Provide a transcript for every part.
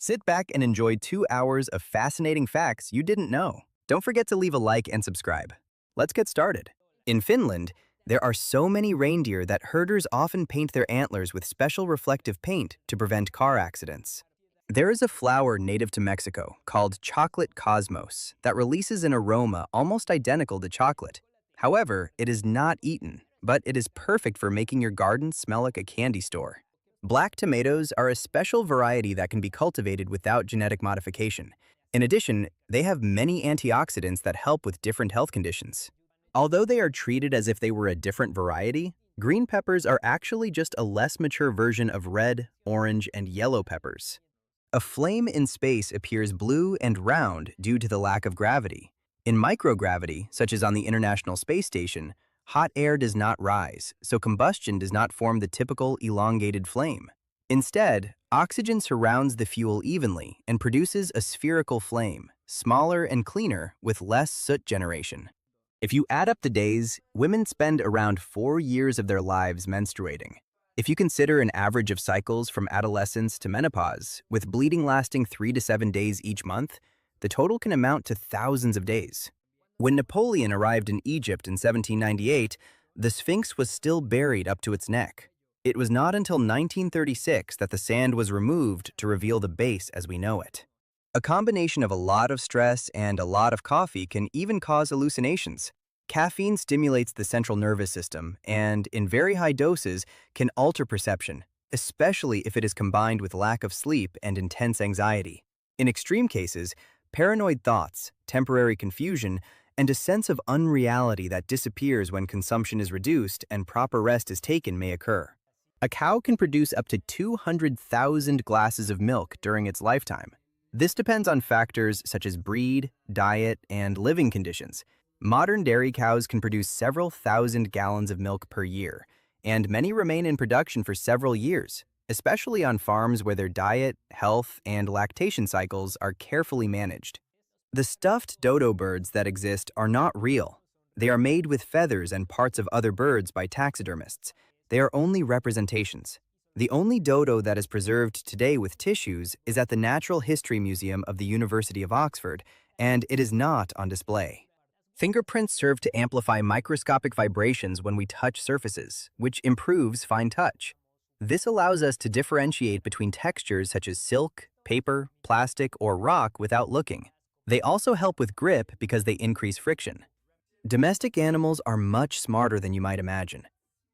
Sit back and enjoy 2 hours of fascinating facts you didn't know. Don't forget to leave a like and subscribe. Let's get started. In Finland, there are so many reindeer that herders often paint their antlers with special reflective paint to prevent car accidents. There is a flower native to Mexico called chocolate cosmos that releases an aroma almost identical to chocolate. However, it is not eaten, but it is perfect for making your garden smell like a candy store. Black tomatoes are a special variety that can be cultivated without genetic modification. In addition, they have many antioxidants that help with different health conditions. Although they are treated as if they were a different variety, green peppers are actually just a less mature version of red, orange, and yellow peppers. A flame in space appears blue and round due to the lack of gravity. In microgravity, such as on the International Space Station, hot air does not rise, so combustion does not form the typical elongated flame. Instead, oxygen surrounds the fuel evenly and produces a spherical flame, smaller and cleaner with less soot generation. If you add up the days, women spend around 4 years of their lives menstruating. If you consider an average of cycles from adolescence to menopause, with bleeding lasting 3 to 7 days each month, the total can amount to thousands of days. When Napoleon arrived in Egypt in 1798, the Sphinx was still buried up to its neck. It was not until 1936 that the sand was removed to reveal the base as we know it. A combination of a lot of stress and a lot of coffee can even cause hallucinations. Caffeine stimulates the central nervous system and, in very high doses, can alter perception, especially if it is combined with lack of sleep and intense anxiety. In extreme cases, paranoid thoughts, temporary confusion, and a sense of unreality that disappears when consumption is reduced and proper rest is taken may occur. A cow can produce up to 200,000 glasses of milk during its lifetime. This depends on factors such as breed, diet, and living conditions. Modern dairy cows can produce several thousand gallons of milk per year, and many remain in production for several years, especially on farms where their diet, health, and lactation cycles are carefully managed. The stuffed dodo birds that exist are not real. They are made with feathers and parts of other birds by taxidermists. They are only representations. The only dodo that is preserved today with tissues is at the Natural History Museum of the University of Oxford, and it is not on display. Fingerprints serve to amplify microscopic vibrations when we touch surfaces, which improves fine touch. This allows us to differentiate between textures such as silk, paper, plastic, or rock without looking. They also help with grip because they increase friction. Domestic animals are much smarter than you might imagine.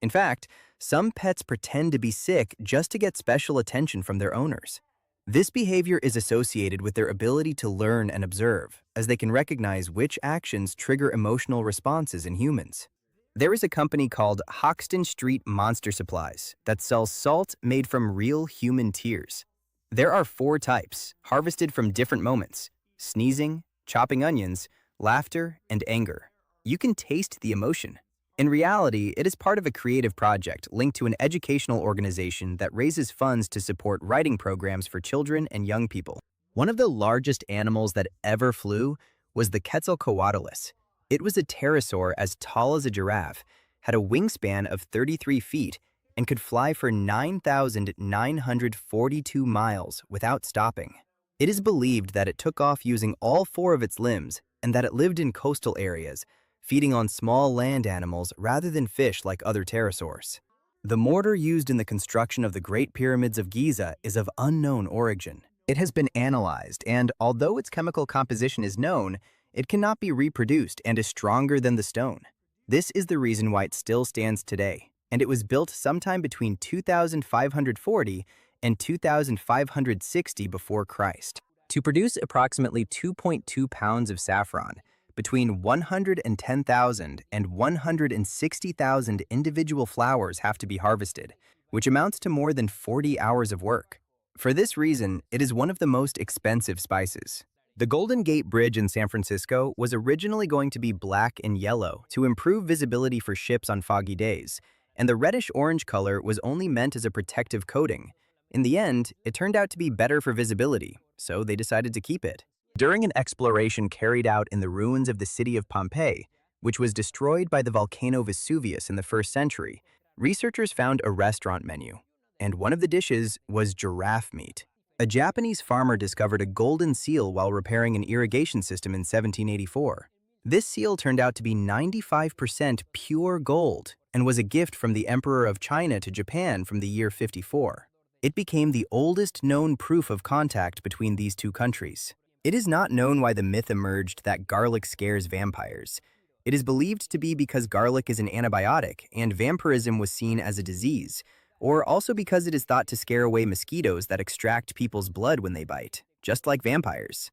In fact, some pets pretend to be sick just to get special attention from their owners. This behavior is associated with their ability to learn and observe, as they can recognize which actions trigger emotional responses in humans. There is a company called Hoxton Street Monster Supplies that sells salt made from real human tears. There are 4 types, harvested from different moments: sneezing, chopping onions, laughter, and anger. You can taste the emotion. In reality, it is part of a creative project linked to an educational organization that raises funds to support writing programs for children and young people. One of the largest animals that ever flew was the Quetzalcoatlus. It was a pterosaur as tall as a giraffe, had a wingspan of 33 feet, and could fly for 9,942 miles without stopping. It is believed that it took off using all 4 of its limbs and that it lived in coastal areas, feeding on small land animals rather than fish like other pterosaurs. The mortar used in the construction of the Great Pyramids of Giza is of unknown origin. It has been analyzed, and although its chemical composition is known, it cannot be reproduced and is stronger than the stone. This is the reason why it still stands today, and it was built sometime between 2540 and 2560 before Christ. To produce approximately 2.2 pounds of saffron, between 110,000 and 160,000 individual flowers have to be harvested, which amounts to more than 40 hours of work. For this reason, it is one of the most expensive spices. The Golden Gate Bridge in San Francisco was originally going to be black and yellow to improve visibility for ships on foggy days, and the reddish-orange color was only meant as a protective coating. In the end, it turned out to be better for visibility, so they decided to keep it. During an exploration carried out in the ruins of the city of Pompeii, which was destroyed by the volcano Vesuvius in the 1st century, researchers found a restaurant menu, and one of the dishes was giraffe meat. A Japanese farmer discovered a golden seal while repairing an irrigation system in 1784. This seal turned out to be 95% pure gold and was a gift from the Emperor of China to Japan from the year 54. It became the oldest known proof of contact between these two countries. It is not known why the myth emerged that garlic scares vampires. It is believed to be because garlic is an antibiotic and vampirism was seen as a disease, or also because it is thought to scare away mosquitoes that extract people's blood when they bite, just like vampires.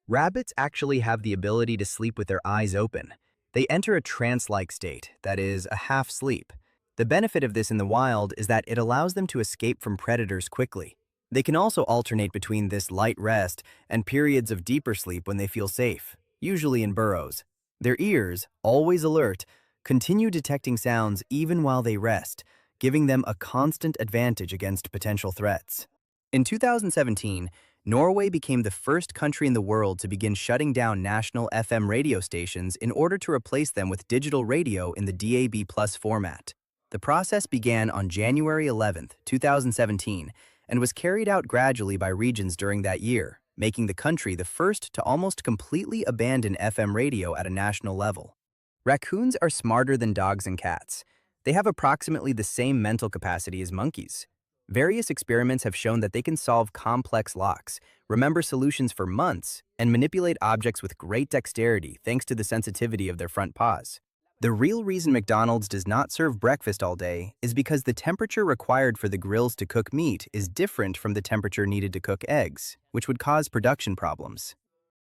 Rabbits actually have the ability to sleep with their eyes open. They enter a trance-like state, that is, a half-sleep. The benefit of this in the wild is that it allows them to escape from predators quickly. They can also alternate between this light rest and periods of deeper sleep when they feel safe, usually in burrows. Their ears, always alert, continue detecting sounds even while they rest, giving them a constant advantage against potential threats. In 2017, Norway became the first country in the world to begin shutting down national FM radio stations in order to replace them with digital radio in the DAB+ format. The process began on January 11, 2017, and was carried out gradually by regions during that year, making the country the first to almost completely abandon FM radio at a national level. Raccoons are smarter than dogs and cats. They have approximately the same mental capacity as monkeys. Various experiments have shown that they can solve complex locks, remember solutions for months, and manipulate objects with great dexterity thanks to the sensitivity of their front paws. The real reason McDonald's does not serve breakfast all day is because the temperature required for the grills to cook meat is different from the temperature needed to cook eggs, which would cause production problems.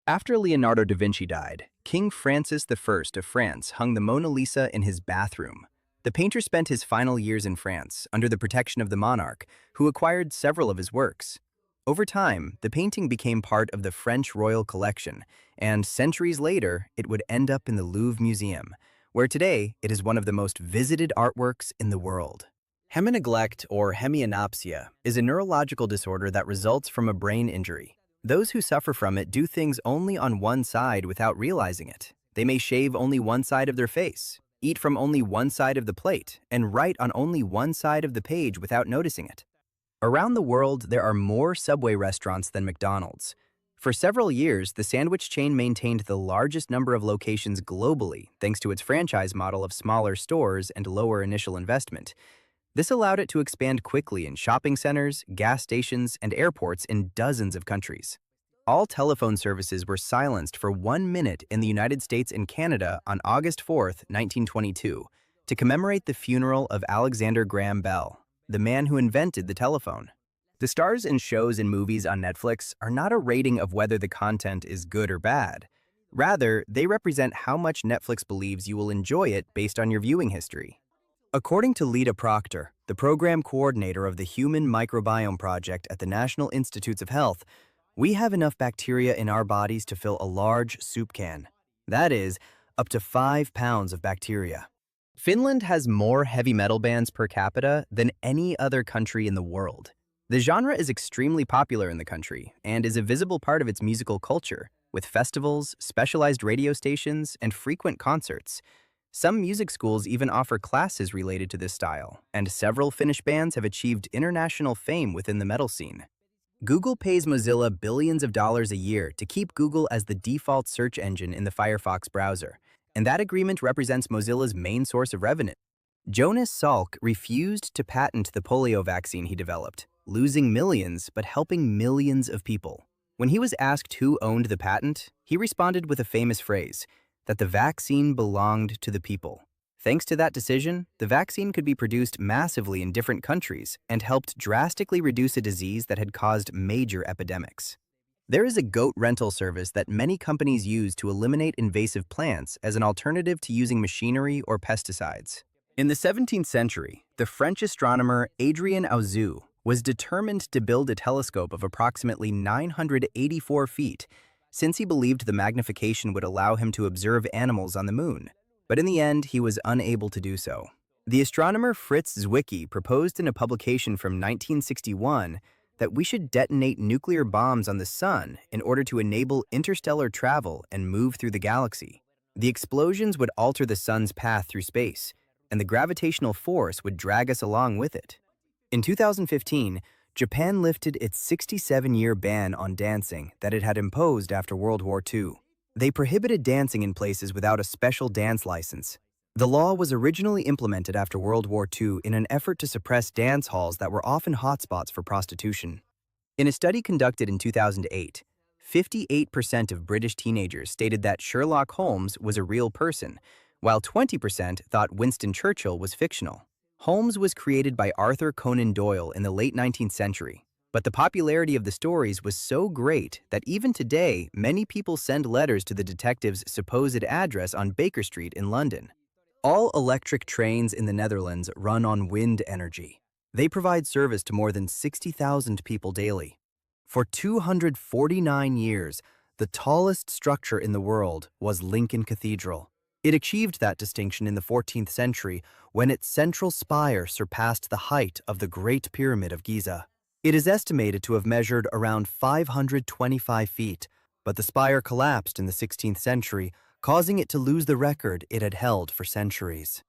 After Leonardo da Vinci died, King Francis I of France hung the Mona Lisa in his bathroom. The painter spent his final years in France under the protection of the monarch, who acquired several of his works. Over time, the painting became part of the French royal collection, and centuries later, it would end up in the Louvre Museum, where today it is one of the most visited artworks in the world. Hemineglect, or hemianopsia, is a neurological disorder that results from a brain injury. Those who suffer from it do things only on one side without realizing it. They may shave only one side of their face, eat from only one side of the plate, and write on only one side of the page without noticing it. Around the world, there are more Subway restaurants than McDonald's. For several years, the sandwich chain maintained the largest number of locations globally thanks to its franchise model of smaller stores and lower initial investment. This allowed it to expand quickly in shopping centers, gas stations, and airports in dozens of countries. All telephone services were silenced for 1 minute in the United States and Canada on August 4, 1922, to commemorate the funeral of Alexander Graham Bell, the man who invented the telephone. The stars in shows and movies on Netflix are not a rating of whether the content is good or bad. Rather, they represent how much Netflix believes you will enjoy it based on your viewing history. According to Lita Proctor, the program coordinator of the Human Microbiome Project at the National Institutes of Health, we have enough bacteria in our bodies to fill a large soup can. That is, up to 5 pounds of bacteria. Finland has more heavy metal bands per capita than any other country in the world. The genre is extremely popular in the country and is a visible part of its musical culture, with festivals, specialized radio stations, and frequent concerts. Some music schools even offer classes related to this style, and several Finnish bands have achieved international fame within the metal scene. Google pays Mozilla billions of dollars a year to keep Google as the default search engine in the Firefox browser, and that agreement represents Mozilla's main source of revenue. Jonas Salk refused to patent the polio vaccine he developed, losing millions but helping millions of people. When he was asked who owned the patent, he responded with a famous phrase, that the vaccine belonged to the people. Thanks to that decision, the vaccine could be produced massively in different countries and helped drastically reduce a disease that had caused major epidemics. There is a goat rental service that many companies use to eliminate invasive plants as an alternative to using machinery or pesticides. In the 17th century, the French astronomer Adrien Auzout was determined to build a telescope of approximately 984 feet, since he believed the magnification would allow him to observe animals on the moon. But in the end, he was unable to do so. The astronomer Fritz Zwicky proposed in a publication from 1961 that we should detonate nuclear bombs on the sun in order to enable interstellar travel and move through the galaxy. The explosions would alter the sun's path through space, and the gravitational force would drag us along with it. In 2015, Japan lifted its 67-year ban on dancing that it had imposed after World War II. They prohibited dancing in places without a special dance license. The law was originally implemented after World War II in an effort to suppress dance halls that were often hotspots for prostitution. In a study conducted in 2008, 58% of British teenagers stated that Sherlock Holmes was a real person, while 20% thought Winston Churchill was fictional. Holmes was created by Arthur Conan Doyle in the late 19th century, but the popularity of the stories was so great that even today, many people send letters to the detective's supposed address on Baker Street in London. All electric trains in the Netherlands run on wind energy. They provide service to more than 60,000 people daily. For 249 years, the tallest structure in the world was Lincoln Cathedral. It achieved that distinction in the 14th century when its central spire surpassed the height of the Great Pyramid of Giza. It is estimated to have measured around 525 feet, but the spire collapsed in the 16th century, causing it to lose the record it had held for centuries.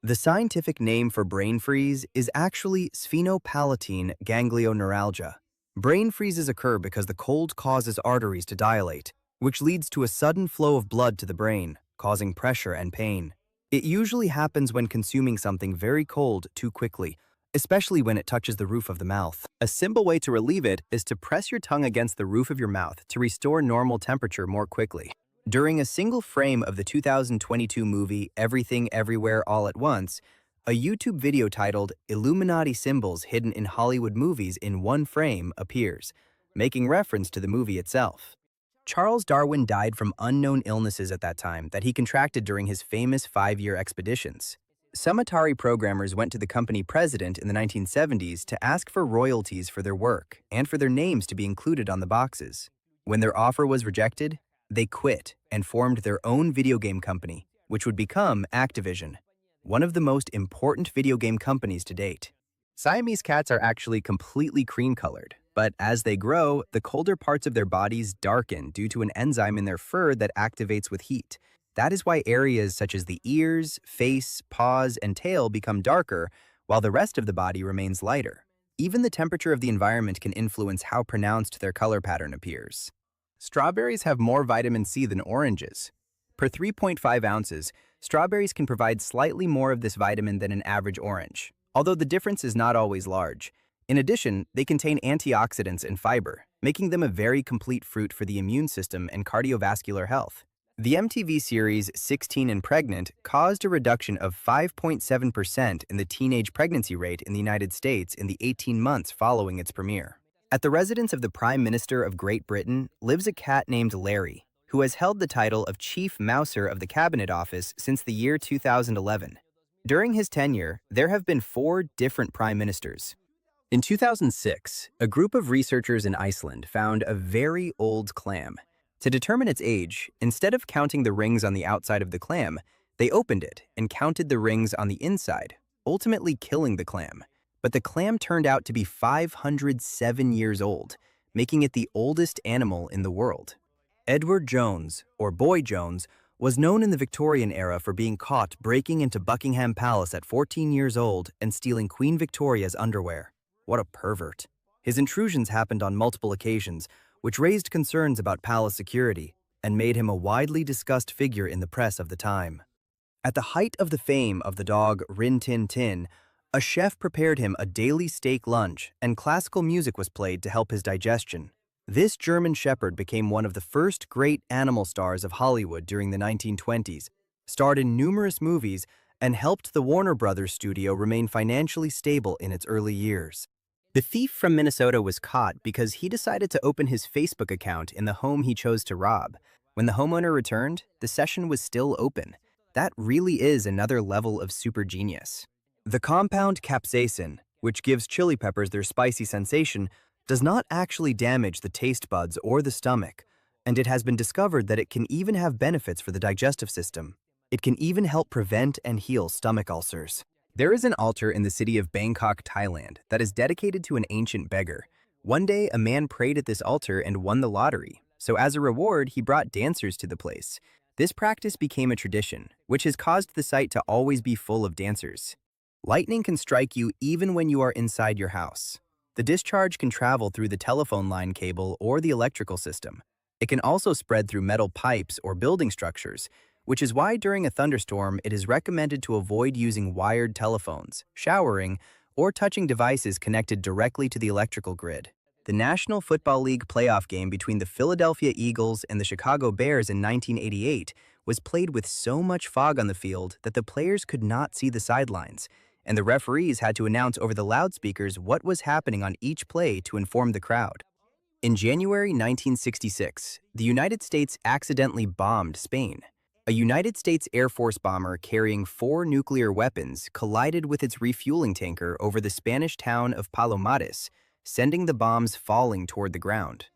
The scientific name for brain freeze is actually sphenopalatine ganglioneuralgia. Brain freezes occur because the cold causes arteries to dilate, which leads to a sudden flow of blood to the brain, causing pressure and pain. It usually happens when consuming something very cold too quickly, especially when it touches the roof of the mouth. A simple way to relieve it is to press your tongue against the roof of your mouth to restore normal temperature more quickly. During a single frame of the 2022 movie Everything Everywhere All at Once, a YouTube video titled "Illuminati Symbols Hidden in Hollywood Movies in One Frame" appears, making reference to the movie itself. Charles Darwin died from unknown illnesses at that time that he contracted during his famous 5-year expeditions. Some Atari programmers went to the company president in the 1970s to ask for royalties for their work and for their names to be included on the boxes. When their offer was rejected, they quit and formed their own video game company, which would become Activision, one of the most important video game companies to date. Siamese cats are actually completely cream-colored, but as they grow, the colder parts of their bodies darken due to an enzyme in their fur that activates with heat. That is why areas such as the ears, face, paws, and tail become darker, while the rest of the body remains lighter. Even the temperature of the environment can influence how pronounced their color pattern appears. Strawberries have more vitamin C than oranges. Per 3.5 ounces, strawberries can provide slightly more of this vitamin than an average orange, although the difference is not always large. In addition, they contain antioxidants and fiber, making them a very complete fruit for the immune system and cardiovascular health. The MTV series 16 and Pregnant caused a reduction of 5.7% in the teenage pregnancy rate in the United States in the 18 months following its premiere. At the residence of the Prime Minister of Great Britain lives a cat named Larry, who has held the title of Chief Mouser of the Cabinet Office since the year 2011. During his tenure, there have been 4 different prime ministers. In 2006, a group of researchers in Iceland found a very old clam. To determine its age, instead of counting the rings on the outside of the clam, they opened it and counted the rings on the inside, ultimately killing the clam. But the clam turned out to be 507 years old, making it the oldest animal in the world. Edward Jones, or Boy Jones, was known in the Victorian era for being caught breaking into Buckingham Palace at 14 years old and stealing Queen Victoria's underwear. What a pervert. His intrusions happened on multiple occasions, which raised concerns about palace security and made him a widely discussed figure in the press of the time. At the height of the fame of the dog Rin Tin Tin, a chef prepared him a daily steak lunch and classical music was played to help his digestion. This German Shepherd became one of the first great animal stars of Hollywood during the 1920s, starred in numerous movies, and helped the Warner Brothers studio remain financially stable in its early years. The thief from Minnesota was caught because he decided to open his Facebook account in the home he chose to rob. When the homeowner returned, the session was still open. That really is another level of super genius. The compound capsaicin, which gives chili peppers their spicy sensation, does not actually damage the taste buds or the stomach, and it has been discovered that it can even have benefits for the digestive system. It can even help prevent and heal stomach ulcers. There is an altar in the city of Bangkok, Thailand, that is dedicated to an ancient beggar. One day, a man prayed at this altar and won the lottery, so as a reward, he brought dancers to the place. This practice became a tradition, which has caused the site to always be full of dancers. Lightning can strike you even when you are inside your house. The discharge can travel through the telephone line cable or the electrical system. It can also spread through metal pipes or building structures, which is why during a thunderstorm it is recommended to avoid using wired telephones, showering, or touching devices connected directly to the electrical grid. The National Football League playoff game between the Philadelphia Eagles and the Chicago Bears in 1988 was played with so much fog on the field that the players could not see the sidelines, and the referees had to announce over the loudspeakers what was happening on each play to inform the crowd. In January 1966, the United States accidentally bombed Spain. A United States Air Force bomber carrying 4 nuclear weapons collided with its refueling tanker over the Spanish town of Palomares, sending the bombs falling toward the ground.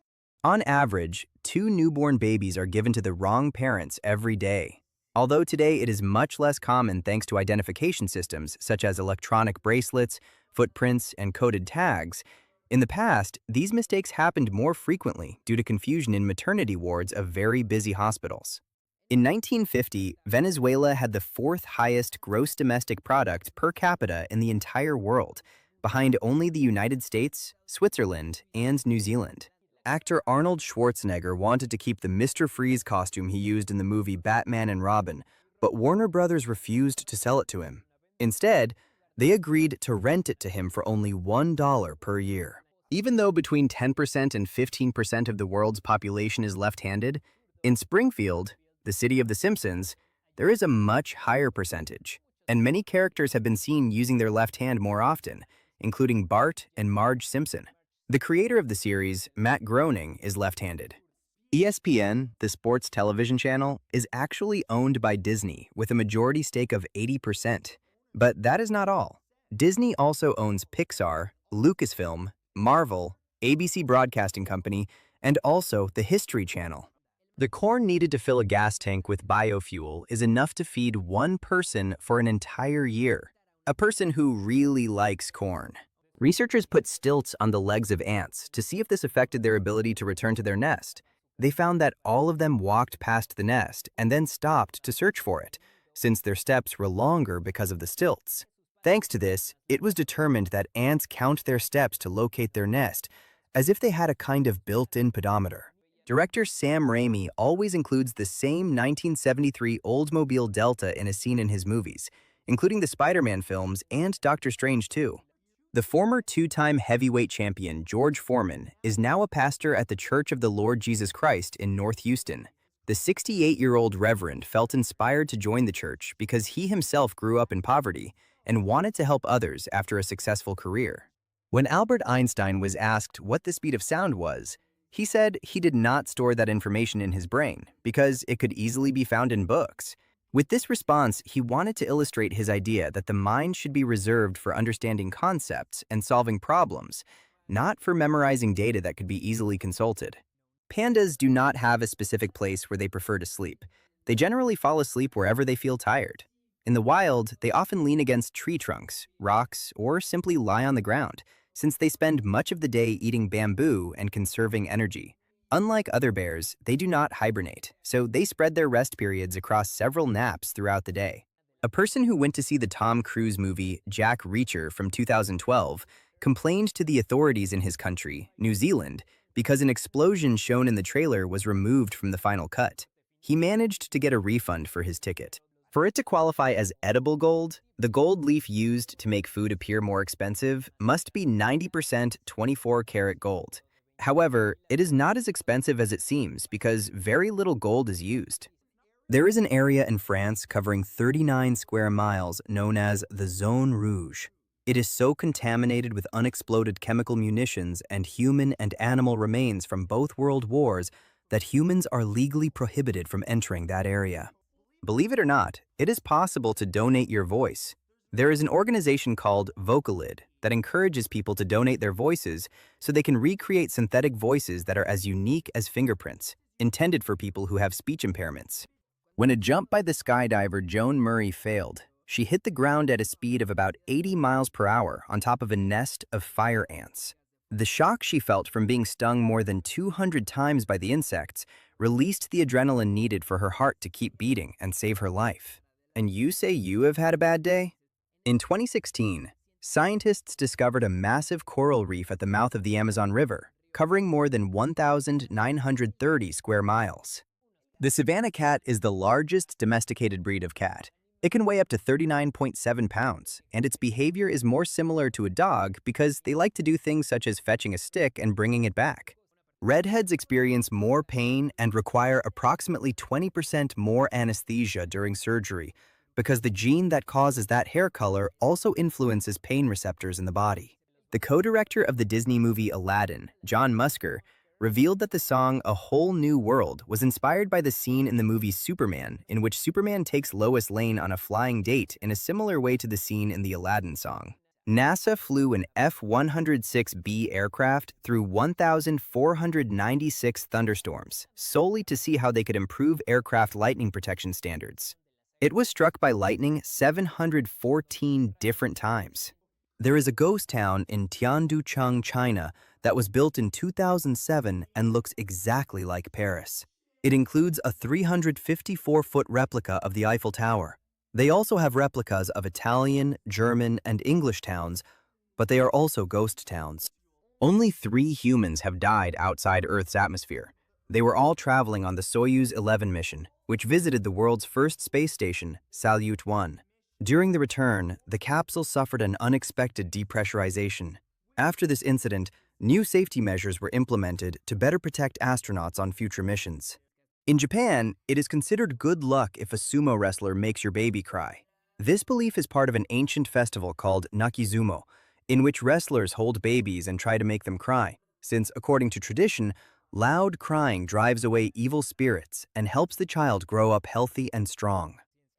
On average, 2 newborn babies are given to the wrong parents every day. Although today it is much less common thanks to identification systems such as electronic bracelets, footprints, and coded tags, in the past, these mistakes happened more frequently due to confusion in maternity wards of very busy hospitals. In 1950, Venezuela had the 4th highest gross domestic product per capita in the entire world, behind only the United States, Switzerland, and New Zealand. Actor Arnold Schwarzenegger wanted to keep the Mr. Freeze costume he used in the movie Batman and Robin, but Warner Brothers refused to sell it to him. Instead, they agreed to rent it to him for only $1 per year. Even though between 10% and 15% of the world's population is left-handed, in Springfield, the city of The Simpsons, there is a much higher percentage, and many characters have been seen using their left hand more often, including Bart and Marge Simpson. The creator of the series, Matt Groening, is left-handed. ESPN, the sports television channel, is actually owned by Disney with a majority stake of 80%. But that is not all. Disney also owns Pixar, Lucasfilm, Marvel, ABC Broadcasting Company, and also the History Channel. The corn needed to fill a gas tank with biofuel is enough to feed one person for an entire year. A person who really likes corn. Researchers put stilts on the legs of ants to see if this affected their ability to return to their nest. They found that all of them walked past the nest and then stopped to search for it, since their steps were longer because of the stilts. Thanks to this, it was determined that ants count their steps to locate their nest, as if they had a kind of built-in pedometer. Director Sam Raimi always includes the same 1973 Oldsmobile Delta in a scene in his movies, including the Spider-Man films and Doctor Strange 2. The former 2-time heavyweight champion George Foreman is now a pastor at the Church of the Lord Jesus Christ in North Houston. The 68-year-old reverend felt inspired to join the church because he himself grew up in poverty and wanted to help others after a successful career. When Albert Einstein was asked what the speed of sound was, he said he did not store that information in his brain because it could easily be found in books. With this response, he wanted to illustrate his idea that the mind should be reserved for understanding concepts and solving problems, not for memorizing data that could be easily consulted. Pandas do not have a specific place where they prefer to sleep. They generally fall asleep wherever they feel tired. In the wild, they often lean against tree trunks, rocks, or simply lie on the ground, since they spend much of the day eating bamboo and conserving energy. Unlike other bears, they do not hibernate, so they spread their rest periods across several naps throughout the day. A person who went to see the Tom Cruise movie Jack Reacher from 2012 complained to the authorities in his country, New Zealand, because an explosion shown in the trailer was removed from the final cut. He managed to get a refund for his ticket. For it to qualify as edible gold, the gold leaf used to make food appear more expensive must be 90% 24-karat gold. However, it is not as expensive as it seems because very little gold is used. There is an area in France covering 39 square miles known as the Zone Rouge. It is so contaminated with unexploded chemical munitions and human and animal remains from both world wars that humans are legally prohibited from entering that area. Believe it or not, it is possible to donate your voice. There is an organization called Vocalid that encourages people to donate their voices so they can recreate synthetic voices that are as unique as fingerprints, intended for people who have speech impairments. When a jump by the skydiver Joan Murray failed, she hit the ground at a speed of about 80 miles per hour on top of a nest of fire ants. The shock she felt from being stung more than 200 times by the insects released the adrenaline needed for her heart to keep beating and save her life. And you say you have had a bad day? In 2016, Scientists discovered a massive coral reef at the mouth of the Amazon River, covering more than 1,930 square miles. The Savannah cat is the largest domesticated breed of cat. It can weigh up to 39.7 pounds, and its behavior is more similar to a dog because they like to do things such as fetching a stick and bringing it back. Redheads experience more pain and require approximately 20% more anesthesia during surgery because the gene that causes that hair color also influences pain receptors in the body. The co-director of the Disney movie Aladdin, John Musker, revealed that the song A Whole New World was inspired by the scene in the movie Superman, in which Superman takes Lois Lane on a flying date in a similar way to the scene in the Aladdin song. NASA flew an F-106B aircraft through 1,496 thunderstorms solely to see how they could improve aircraft lightning protection standards. It was struck by lightning 714 different times. There is a ghost town in Tianducheng, China, that was built in 2007 and looks exactly like Paris. It includes a 354-foot replica of the Eiffel Tower. They also have replicas of Italian, German, and English towns, but they are also ghost towns. Only 3 humans have died outside Earth's atmosphere. They were all traveling on the Soyuz 11 mission, which visited the world's first space station, Salyut 1. During the return, the capsule suffered an unexpected depressurization. After this incident, new safety measures were implemented to better protect astronauts on future missions. In Japan, it is considered good luck if a sumo wrestler makes your baby cry. This belief is part of an ancient festival called Nakizumo, in which wrestlers hold babies and try to make them cry, since, according to tradition, loud crying drives away evil spirits and helps the child grow up healthy and strong.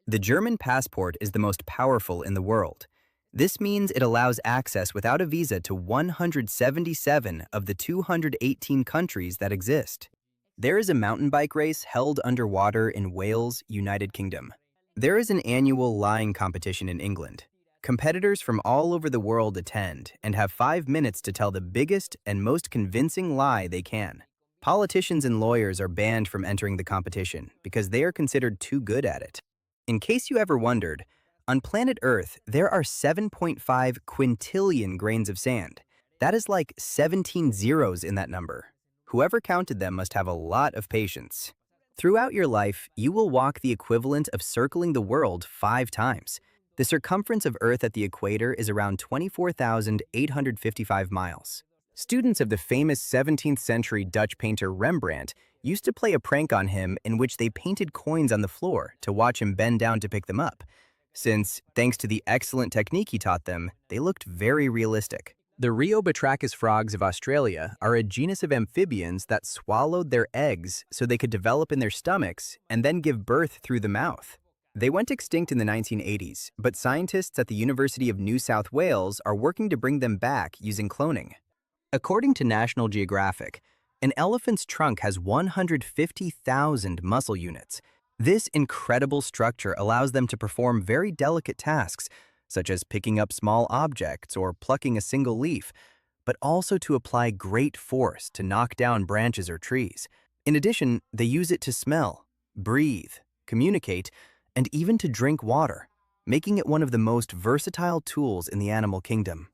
The German passport is the most powerful in the world. This means it allows access without a visa to 177 of the 218 countries that exist. There is a mountain bike race held underwater in Wales, United Kingdom. There is an annual lying competition in England. Competitors from all over the world attend and have 5 minutes to tell the biggest and most convincing lie they can. Politicians and lawyers are banned from entering the competition because they are considered too good at it. In case you ever wondered, on planet Earth, there are 7.5 quintillion grains of sand. That is like 17 zeros in that number. Whoever counted them must have a lot of patience. Throughout your life, you will walk the equivalent of circling the world 5 times. The circumference of Earth at the equator is around 24,855 miles. Students of the famous 17th century Dutch painter Rembrandt used to play a prank on him in which they painted coins on the floor to watch him bend down to pick them up. Since, thanks to the excellent technique he taught them, they looked very realistic. The Rheobatrachus frogs of Australia are a genus of amphibians that swallowed their eggs so they could develop in their stomachs and then give birth through the mouth. They went extinct in the 1980s, but scientists at the University of New South Wales are working to bring them back using cloning. According to National Geographic, an elephant's trunk has 150,000 muscle units. This incredible structure allows them to perform very delicate tasks, such as picking up small objects or plucking a single leaf, but also to apply great force to knock down branches or trees. In addition, they use it to smell, breathe, communicate, and even to drink water, making it one of the most versatile tools in the animal kingdom.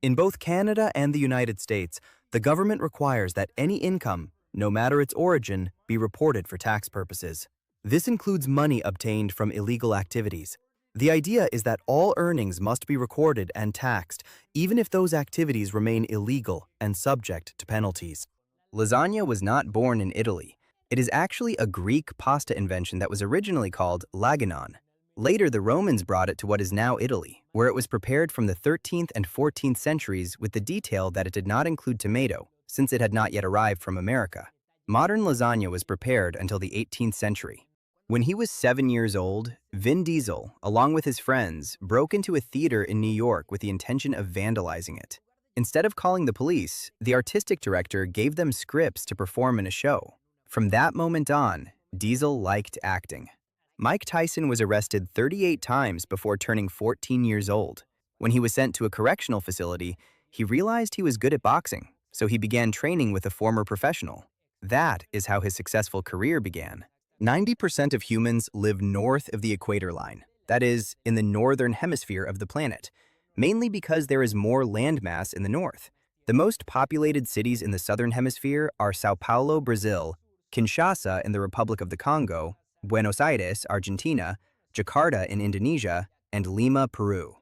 In both Canada and the United States, the government requires that any income, no matter its origin, be reported for tax purposes. This includes money obtained from illegal activities. The idea is that all earnings must be recorded and taxed, even if those activities remain illegal and subject to penalties. Lasagna was not born in Italy. It is actually a Greek pasta invention that was originally called laganon. Later, the Romans brought it to what is now Italy, where it was prepared from the 13th and 14th centuries with the detail that it did not include tomato, since it had not yet arrived from America. Modern lasagna was prepared until the 18th century. When he was 7 years old, Vin Diesel, along with his friends, broke into a theater in New York with the intention of vandalizing it. Instead of calling the police, the artistic director gave them scripts to perform in a show. From that moment on, Diesel liked acting. Mike Tyson was arrested 38 times before turning 14 years old. When he was sent to a correctional facility, he realized he was good at boxing, so he began training with a former professional. That is how his successful career began. 90% of humans live north of the equator line, that is, in the northern hemisphere of the planet. mainly because there is more landmass in the north. The most populated cities in the southern hemisphere are Sao Paulo, Brazil, Kinshasa in the Republic of the Congo, Buenos Aires, Argentina, Jakarta in Indonesia, and Lima, Peru.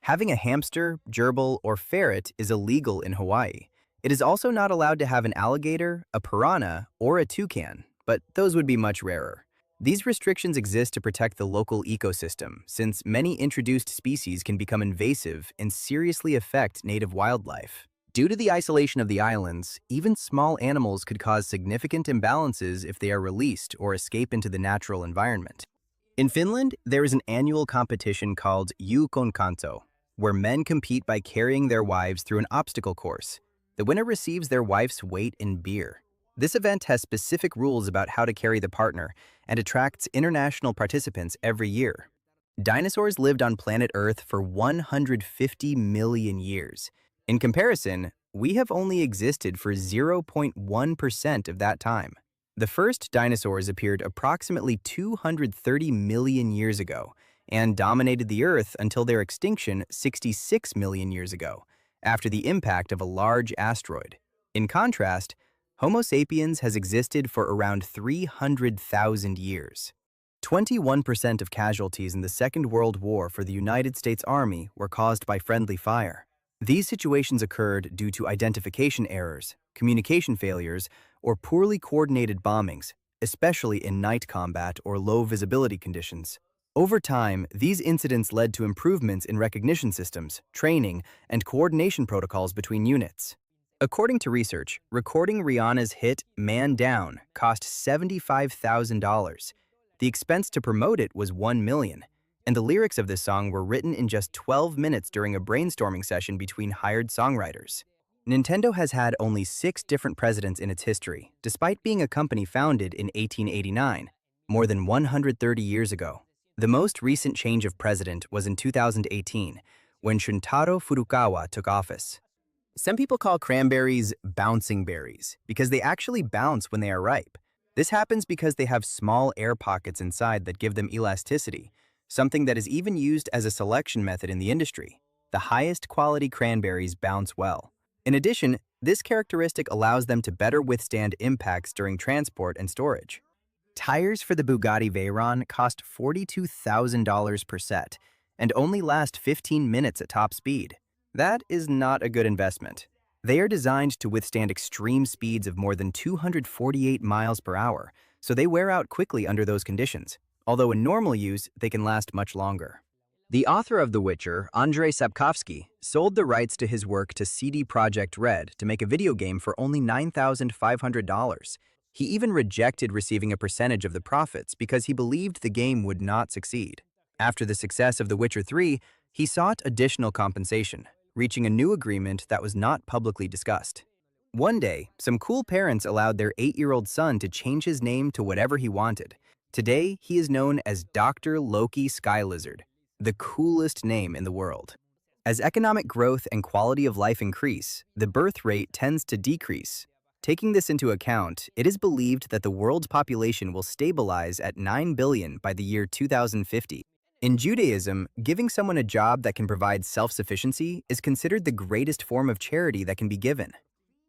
Having a hamster, gerbil, or ferret is illegal in Hawaii. It is also not allowed to have an alligator, a piranha, or a toucan, but those would be much rarer. These restrictions exist to protect the local ecosystem, since many introduced species can become invasive and seriously affect native wildlife. Due to the isolation of the islands, even small animals could cause significant imbalances if they are released or escape into the natural environment. In Finland, there is an annual competition called Kanto, where men compete by carrying their wives through an obstacle course. The winner receives their wife's weight in beer. This event has specific rules about how to carry the partner and attracts international participants every year. Dinosaurs lived on planet Earth for 150 million years. In comparison, we have only existed for 0.1% of that time. The first dinosaurs appeared approximately 230 million years ago and dominated the Earth until their extinction 66 million years ago, after the impact of a large asteroid. In contrast, Homo sapiens has existed for around 300,000 years. 21% of casualties in the Second World War for the United States Army were caused by friendly fire. These situations occurred due to identification errors, communication failures, or poorly coordinated bombings, especially in night combat or low visibility conditions. Over time, these incidents led to improvements in recognition systems, training, and coordination protocols between units. According to research, recording Rihanna's hit Man Down cost $75,000. The expense to promote it was $1 million, and the lyrics of this song were written in just 12 minutes during a brainstorming session between hired songwriters. Nintendo has had only 6 different presidents in its history, despite being a company founded in 1889, more than 130 years ago. The most recent change of president was in 2018, when Shuntaro Furukawa took office. Some people call cranberries bouncing berries because they actually bounce when they are ripe. This happens because they have small air pockets inside that give them elasticity, something that is even used as a selection method in the industry. The highest quality cranberries bounce well. In addition, this characteristic allows them to better withstand impacts during transport and storage. Tires for the Bugatti Veyron cost $42,000 per set and only last 15 minutes at top speed. That is not a good investment. They are designed to withstand extreme speeds of more than 248 miles per hour, so they wear out quickly under those conditions, although in normal use, they can last much longer. The author of The Witcher, Andrzej Sapkowski, sold the rights to his work to CD Projekt Red to make a video game for only $9,500. He even rejected receiving a percentage of the profits because he believed the game would not succeed. After the success of The Witcher 3, he sought additional compensation, reaching a new agreement that was not publicly discussed. One day, some cool parents allowed their 8-year-old son to change his name to whatever he wanted. Today, he is known as Dr. Loki Skylizard, the coolest name in the world. As economic growth and quality of life increase, the birth rate tends to decrease. Taking this into account, it is believed that the world's population will stabilize at 9 billion by the year 2050. In Judaism, giving someone a job that can provide self-sufficiency is considered the greatest form of charity that can be given.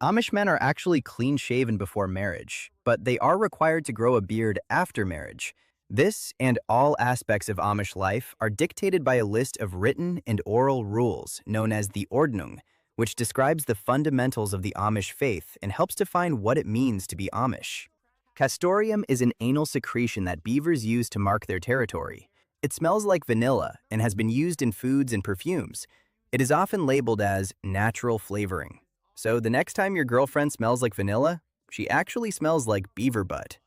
Amish men are actually clean-shaven before marriage, but they are required to grow a beard after marriage. This and all aspects of Amish life are dictated by a list of written and oral rules known as the Ordnung, which describes the fundamentals of the Amish faith and helps define what it means to be Amish. Castoreum is an anal secretion that beavers use to mark their territory. It smells like vanilla and has been used in foods and perfumes. It is often labeled as natural flavoring. So the next time your girlfriend smells like vanilla, she actually smells like beaver butt.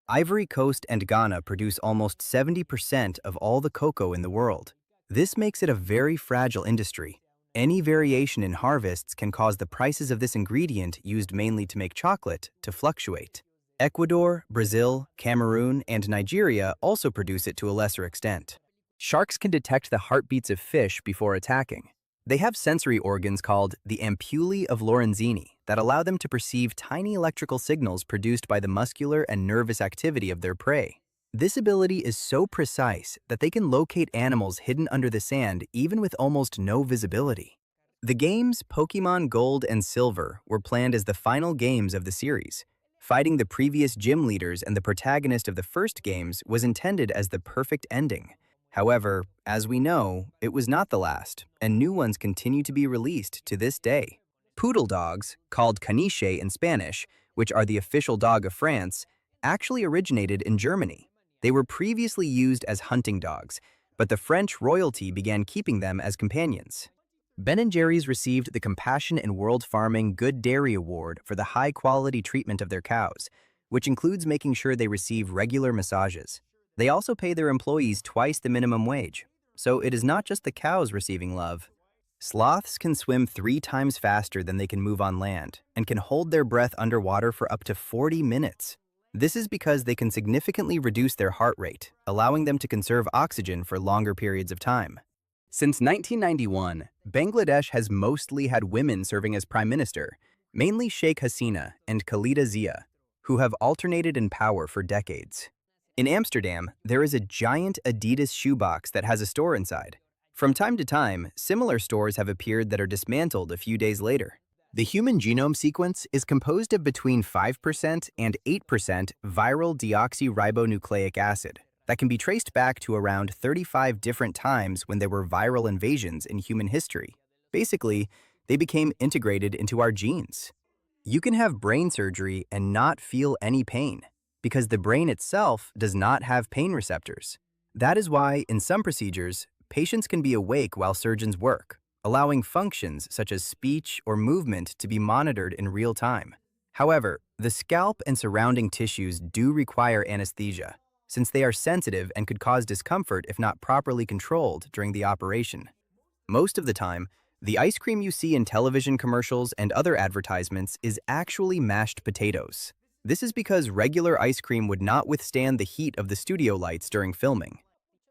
Ivory Coast and Ghana produce almost 70% of all the cocoa in the world. This makes it a very fragile industry. Any variation in harvests can cause the prices of this ingredient, used mainly to make chocolate, to fluctuate. Ecuador, Brazil, Cameroon, and Nigeria also produce it to a lesser extent. Sharks can detect the heartbeats of fish before attacking. They have sensory organs called the ampullae of Lorenzini that allow them to perceive tiny electrical signals produced by the muscular and nervous activity of their prey. This ability is so precise that they can locate animals hidden under the sand even with almost no visibility. The games Pokemon Gold and Silver were planned as the final games of the series. Fighting the previous gym leaders and the protagonist of the first games was intended as the perfect ending. However, as we know, it was not the last, and new ones continue to be released to this day. Poodle dogs, called caniche in Spanish, which are the official dog of France, actually originated in Germany. They were previously used as hunting dogs, but the French royalty began keeping them as companions. Ben & Jerry's received the Compassion in World Farming Good Dairy Award for the high-quality treatment of their cows, which includes making sure they receive regular massages. They also pay their employees twice the minimum wage, so it is not just the cows receiving love. Sloths can swim 3 times faster than they can move on land and can hold their breath underwater for up to 40 minutes. This is because they can significantly reduce their heart rate, allowing them to conserve oxygen for longer periods of time. Since 1991, Bangladesh has mostly had women serving as prime minister, mainly Sheikh Hasina and Khalida Zia, who have alternated in power for decades. In Amsterdam, there is a giant Adidas shoebox that has a store inside. From time to time, similar stores have appeared that are dismantled a few days later. The human genome sequence is composed of between 5% and 8% viral deoxyribonucleic acid that can be traced back to around 35 different times when there were viral invasions in human history. Basically, they became integrated into our genes. You can have brain surgery and not feel any pain, because the brain itself does not have pain receptors. That is why, in some procedures, patients can be awake while surgeons work, allowing functions such as speech or movement to be monitored in real time. However, the scalp and surrounding tissues do require anesthesia, since they are sensitive and could cause discomfort if not properly controlled during the operation. Most of the time, the ice cream you see in television commercials and other advertisements is actually mashed potatoes. This is because regular ice cream would not withstand the heat of the studio lights during filming.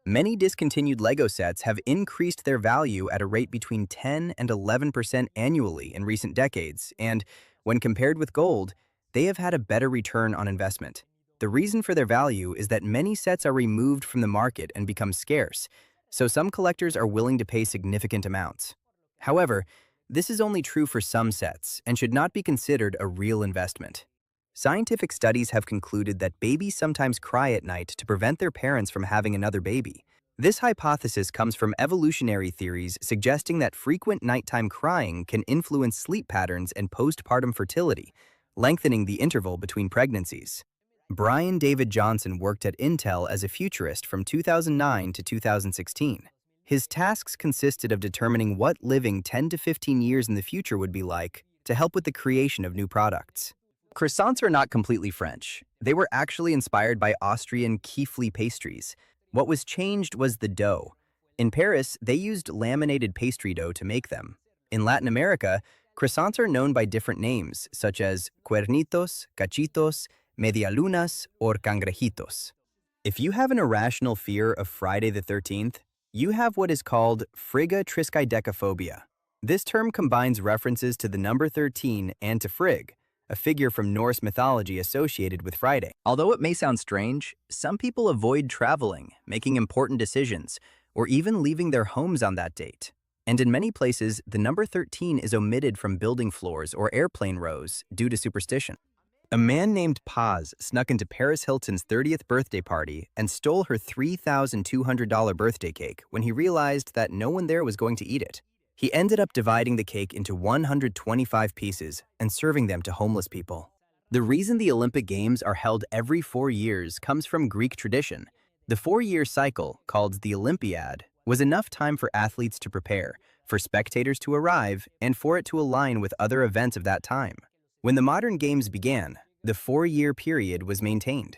Many discontinued Lego sets have increased their value at a rate between 10 and 11% annually in recent decades, and when compared with gold, they have had a better return on investment. The reason for their value is that many sets are removed from the market and become scarce, so some collectors are willing to pay significant amounts. However, this is only true for some sets and should not be considered a real investment. Scientific studies have concluded that babies sometimes cry at night to prevent their parents from having another baby. This hypothesis comes from evolutionary theories suggesting that frequent nighttime crying can influence sleep patterns and postpartum fertility, lengthening the interval between pregnancies. Brian David Johnson worked at Intel as a futurist from 2009 to 2016. His tasks consisted of determining what living 10 to 15 years in the future would be like to help with the creation of new products. Croissants are not completely French. They were actually inspired by Austrian Kiefli pastries. What was changed was the dough. In Paris, they used laminated pastry dough to make them. In Latin America, croissants are known by different names, such as cuernitos, cachitos, medialunas, or cangrejitos. If you have an irrational fear of Friday the 13th, you have what is called frigga triskaidekaphobia. This term combines references to the number 13 and to Frigg, a figure from Norse mythology associated with Friday. Although it may sound strange, some people avoid traveling, making important decisions, or even leaving their homes on that date. And in many places, the number 13 is omitted from building floors or airplane rows due to superstition. A man named Paz snuck into Paris Hilton's 30th birthday party and stole her $3,200 birthday cake when he realized that no one there was going to eat it. He ended up dividing the cake into 125 pieces and serving them to homeless people. The reason the Olympic Games are held every 4 years comes from Greek tradition. The 4-year cycle, called the Olympiad, was enough time for athletes to prepare, for spectators to arrive, and for it to align with other events of that time. When the modern games began, the 4-year period was maintained.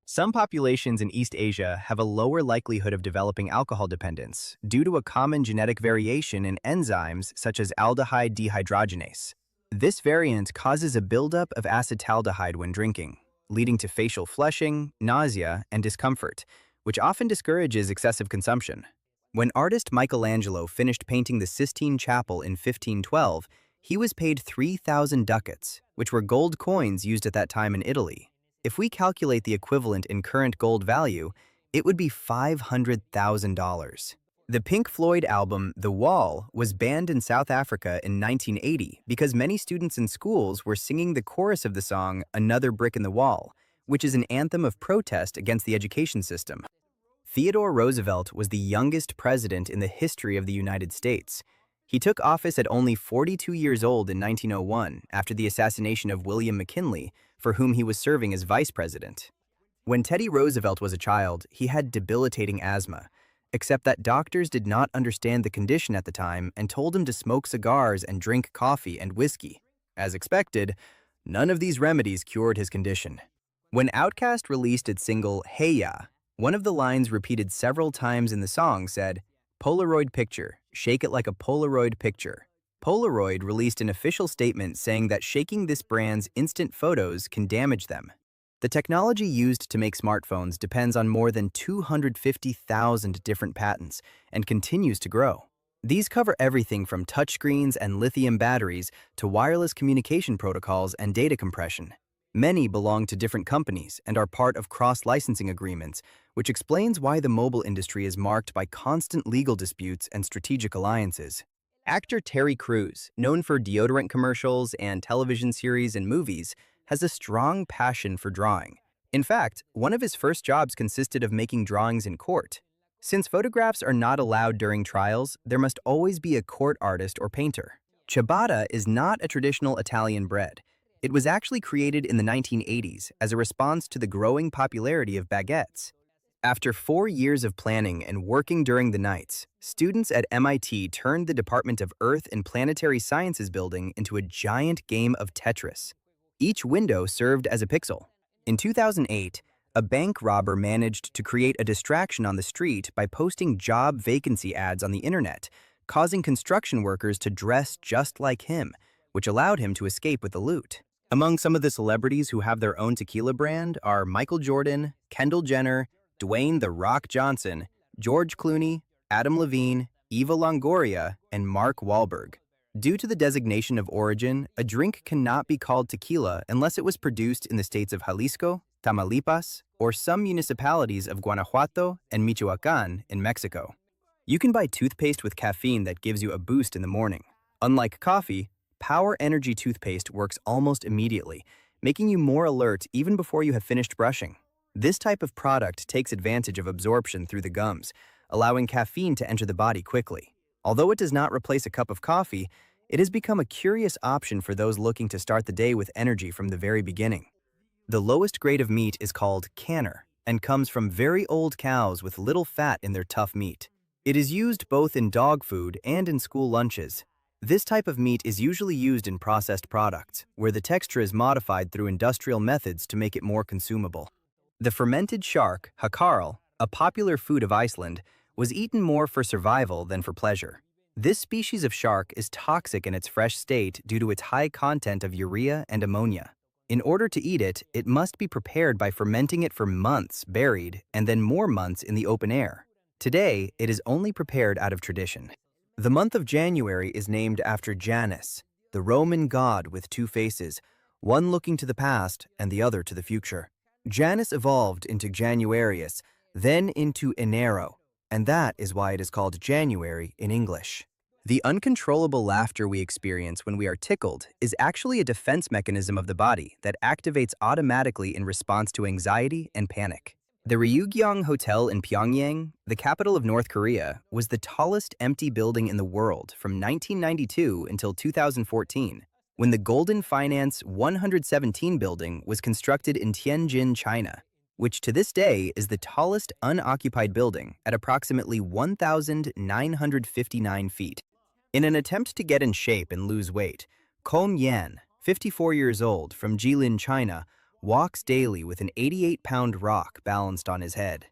Some populations in East Asia have a lower likelihood of developing alcohol dependence due to a common genetic variation in enzymes such as aldehyde dehydrogenase. This variant causes a buildup of acetaldehyde when drinking, leading to facial flushing, nausea, and discomfort, which often discourages excessive consumption. When artist Michelangelo finished painting the Sistine Chapel in 1512, he was paid 3,000 ducats, which were gold coins used at that time in Italy. If we calculate the equivalent in current gold value, it would be $500,000. The Pink Floyd album The Wall was banned in South Africa in 1980 because many students in schools were singing the chorus of the song Another Brick in the Wall, which is an anthem of protest against the education system. Theodore Roosevelt was the youngest president in the history of the United States. He took office at only 42 years old in 1901 after the assassination of William McKinley, for whom he was serving as vice president. When Teddy Roosevelt was a child, he had debilitating asthma, except that doctors did not understand the condition at the time and told him to smoke cigars and drink coffee and whiskey. As expected, none of these remedies cured his condition. When Outkast released its single Hey Ya, one of the lines repeated several times in the song said, "Polaroid picture, shake it like a Polaroid picture." Polaroid released an official statement saying that shaking this brand's instant photos can damage them. The technology used to make smartphones depends on more than 250,000 different patents and continues to grow. These cover everything from touchscreens and lithium batteries to wireless communication protocols and data compression. Many belong to different companies and are part of cross-licensing agreements, which explains why the mobile industry is marked by constant legal disputes and strategic alliances. Actor Terry Crews, known for deodorant commercials and television series and movies, has a strong passion for drawing. In fact, one of his first jobs consisted of making drawings in court. Since photographs are not allowed during trials, there must always be a court artist or painter. Ciabatta is not a traditional Italian bread. It was actually created in the 1980s as a response to the growing popularity of baguettes. After 4 years of planning and working during the nights, students at MIT turned the Department of Earth and Planetary Sciences building into a giant game of Tetris. Each window served as a pixel. In 2008, a bank robber managed to create a distraction on the street by posting job vacancy ads on the internet, causing construction workers to dress just like him, which allowed him to escape with the loot. Among some of the celebrities who have their own tequila brand are Michael Jordan, Kendall Jenner, Dwayne "The Rock" Johnson, George Clooney, Adam Levine, Eva Longoria, and Mark Wahlberg. Due to the designation of origin, a drink cannot be called tequila unless it was produced in the states of Jalisco, Tamaulipas, or some municipalities of Guanajuato and Michoacán in Mexico. You can buy toothpaste with caffeine that gives you a boost in the morning. Unlike coffee, Power Energy toothpaste works almost immediately, making you more alert even before you have finished brushing. This type of product takes advantage of absorption through the gums, allowing caffeine to enter the body quickly. Although it does not replace a cup of coffee, it has become a curious option for those looking to start the day with energy from the very beginning. The lowest grade of meat is called canner and comes from very old cows with little fat in their tough meat. It is used both in dog food and in school lunches. This type of meat is usually used in processed products, where the texture is modified through industrial methods to make it more consumable. The fermented shark, hakarl, a popular food of Iceland, was eaten more for survival than for pleasure. This species of shark is toxic in its fresh state due to its high content of urea and ammonia. In order to eat it, it must be prepared by fermenting it for months buried and then more months in the open air. Today, it is only prepared out of tradition. The month of January is named after Janus, the Roman god with two faces, one looking to the past and the other to the future. Janus evolved into Januarius, then into Enero, and that is why it is called January in English. The uncontrollable laughter we experience when we are tickled is actually a defense mechanism of the body that activates automatically in response to anxiety and panic. The Ryugyong Hotel in Pyongyang, the capital of North Korea, was the tallest empty building in the world from 1992 until 2014, when the Golden Finance 117 building was constructed in Tianjin, China, which to this day is the tallest unoccupied building at approximately 1,959 feet. In an attempt to get in shape and lose weight, Kong Yan, 54 years old, from Jilin, China, walks daily with an 88-pound rock balanced on his head.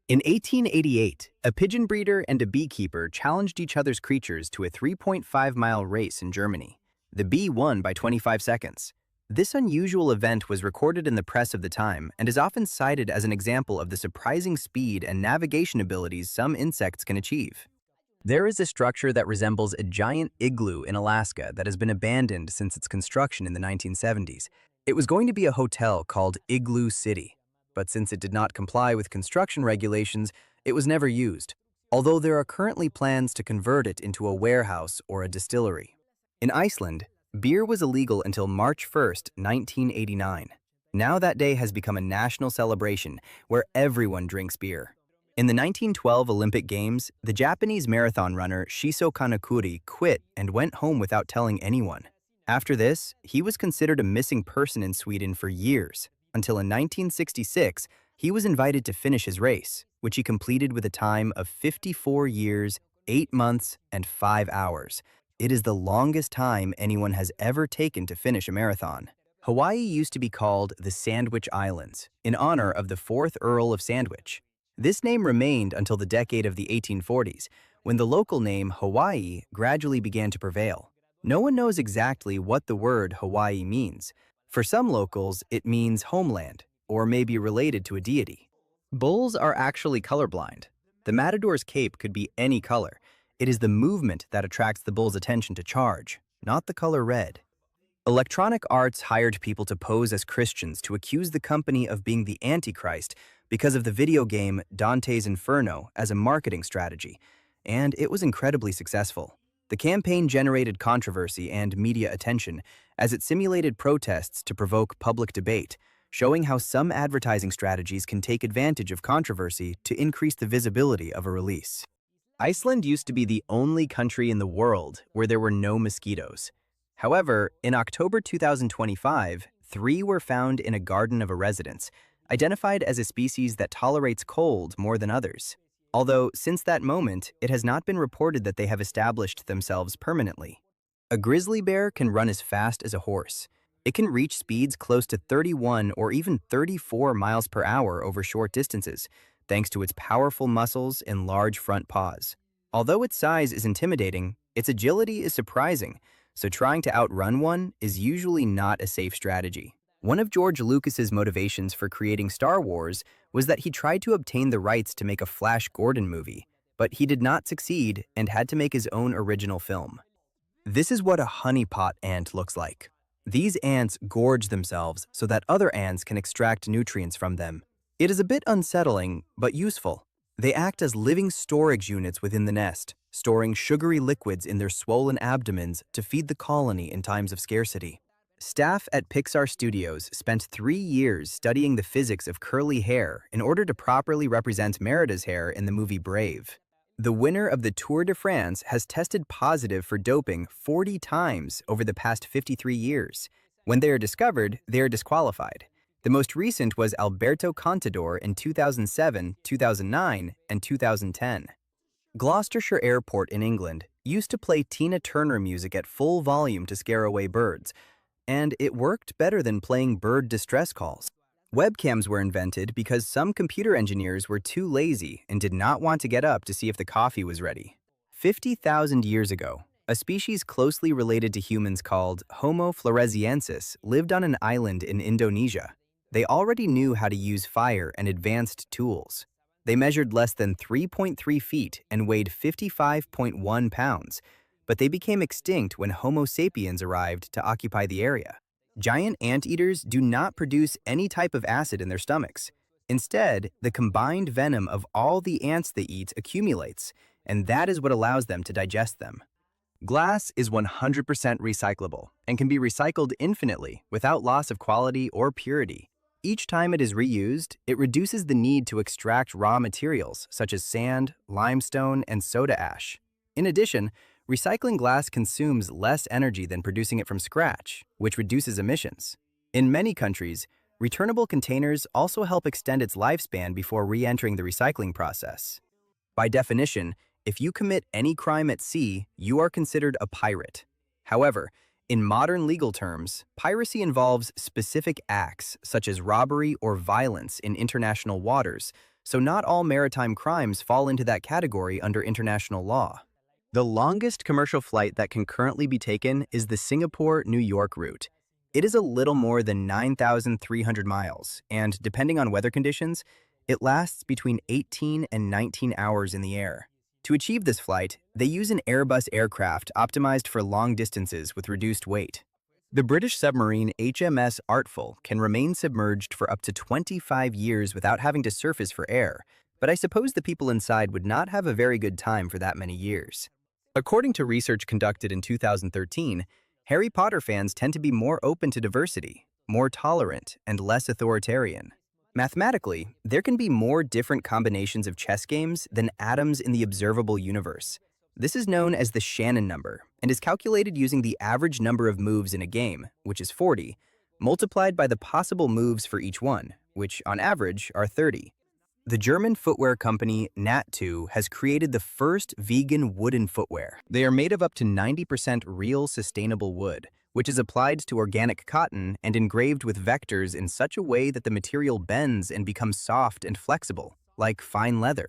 In 1888, a pigeon breeder and a beekeeper challenged each other's creatures to a 3.5-mile race in Germany. The bee won by 25 seconds. This unusual event was recorded in the press of the time and is often cited as an example of the surprising speed and navigation abilities some insects can achieve. There is a structure that resembles a giant igloo in Alaska that has been abandoned since its construction in the 1970s. It was going to be a hotel called Igloo City, but since it did not comply with construction regulations, it was never used, although there are currently plans to convert it into a warehouse or a distillery. In Iceland, beer was illegal until March 1st, 1989. Now that day has become a national celebration where everyone drinks beer. In the 1912 Olympic Games, the Japanese marathon runner Shiso Kanekuri quit and went home without telling anyone. After this, he was considered a missing person in Sweden for years, until in 1966, he was invited to finish his race, which he completed with a time of 54 years, 8 months, and 5 hours. It is the longest time anyone has ever taken to finish a marathon. Hawaii used to be called the Sandwich Islands, in honor of the 4th Earl of Sandwich. This name remained until the decade of the 1840s, when the local name Hawaii gradually began to prevail. No one knows exactly what the word Hawaii means. For some locals, it means homeland, or may be related to a deity. Bulls are actually colorblind. The matador's cape could be any color. It is the movement that attracts the bull's attention to charge, not the color red. Electronic Arts hired people to pose as Christians to accuse the company of being the Antichrist because of the video game Dante's Inferno as a marketing strategy, and it was incredibly successful. The campaign generated controversy and media attention as it simulated protests to provoke public debate, showing how some advertising strategies can take advantage of controversy to increase the visibility of a release. Iceland used to be the only country in the world where there were no mosquitoes. However, in October 2025, 3 were found in a garden of a residence, identified as a species that tolerates cold more than others. Although, since that moment, it has not been reported that they have established themselves permanently. A grizzly bear can run as fast as a horse. It can reach speeds close to 31 or even 34 miles per hour over short distances, thanks to its powerful muscles and large front paws. Although its size is intimidating, its agility is surprising, so trying to outrun one is usually not a safe strategy. One of George Lucas's motivations for creating Star Wars was that he tried to obtain the rights to make a Flash Gordon movie, but he did not succeed and had to make his own original film. This is what a honeypot ant looks like. These ants gorge themselves so that other ants can extract nutrients from them. It is a bit unsettling, but useful. They act as living storage units within the nest, storing sugary liquids in their swollen abdomens to feed the colony in times of scarcity. Staff at Pixar Studios spent 3 years studying the physics of curly hair in order to properly represent Merida's hair in the movie Brave. The winner of the Tour de France has tested positive for doping 40 times over the past 53 years. When they are discovered, they are disqualified. The most recent was Alberto Contador in 2007, 2009, and 2010. Gloucestershire Airport in England used to play Tina Turner music at full volume to scare away birds, and it worked better than playing bird distress calls. Webcams were invented because some computer engineers were too lazy and did not want to get up to see if the coffee was ready. 50,000 years ago, a species closely related to humans called Homo floresiensis lived on an island in Indonesia. They already knew how to use fire and advanced tools. They measured less than 3.3 feet and weighed 55.1 pounds, but they became extinct when Homo sapiens arrived to occupy the area. Giant anteaters do not produce any type of acid in their stomachs. Instead, the combined venom of all the ants they eat accumulates, and that is what allows them to digest them. Glass is 100% recyclable and can be recycled infinitely without loss of quality or purity. Each time it is reused, it reduces the need to extract raw materials such as sand, limestone, and soda ash. In addition, recycling glass consumes less energy than producing it from scratch, which reduces emissions. In many countries, returnable containers also help extend its lifespan before re-entering the recycling process. By definition, if you commit any crime at sea, you are considered a pirate. However, in modern legal terms, piracy involves specific acts such as robbery or violence in international waters, so not all maritime crimes fall into that category under international law. The longest commercial flight that can currently be taken is the Singapore-New York route. It is a little more than 9,300 miles, and depending on weather conditions, it lasts between 18 and 19 hours in the air. To achieve this flight, they use an Airbus aircraft optimized for long distances with reduced weight. The British submarine HMS Artful can remain submerged for up to 25 years without having to surface for air, but I suppose the people inside would not have a very good time for that many years. According to research conducted in 2013, Harry Potter fans tend to be more open to diversity, more tolerant, and less authoritarian. Mathematically, there can be more different combinations of chess games than atoms in the observable universe. This is known as the Shannon number and is calculated using the average number of moves in a game, which is 40, multiplied by the possible moves for each one, which on average are 30. The German footwear company Nat2 has created the first vegan wooden footwear. They are made of up to 90% real sustainable wood, which is applied to organic cotton and engraved with vectors in such a way that the material bends and becomes soft and flexible, like fine leather.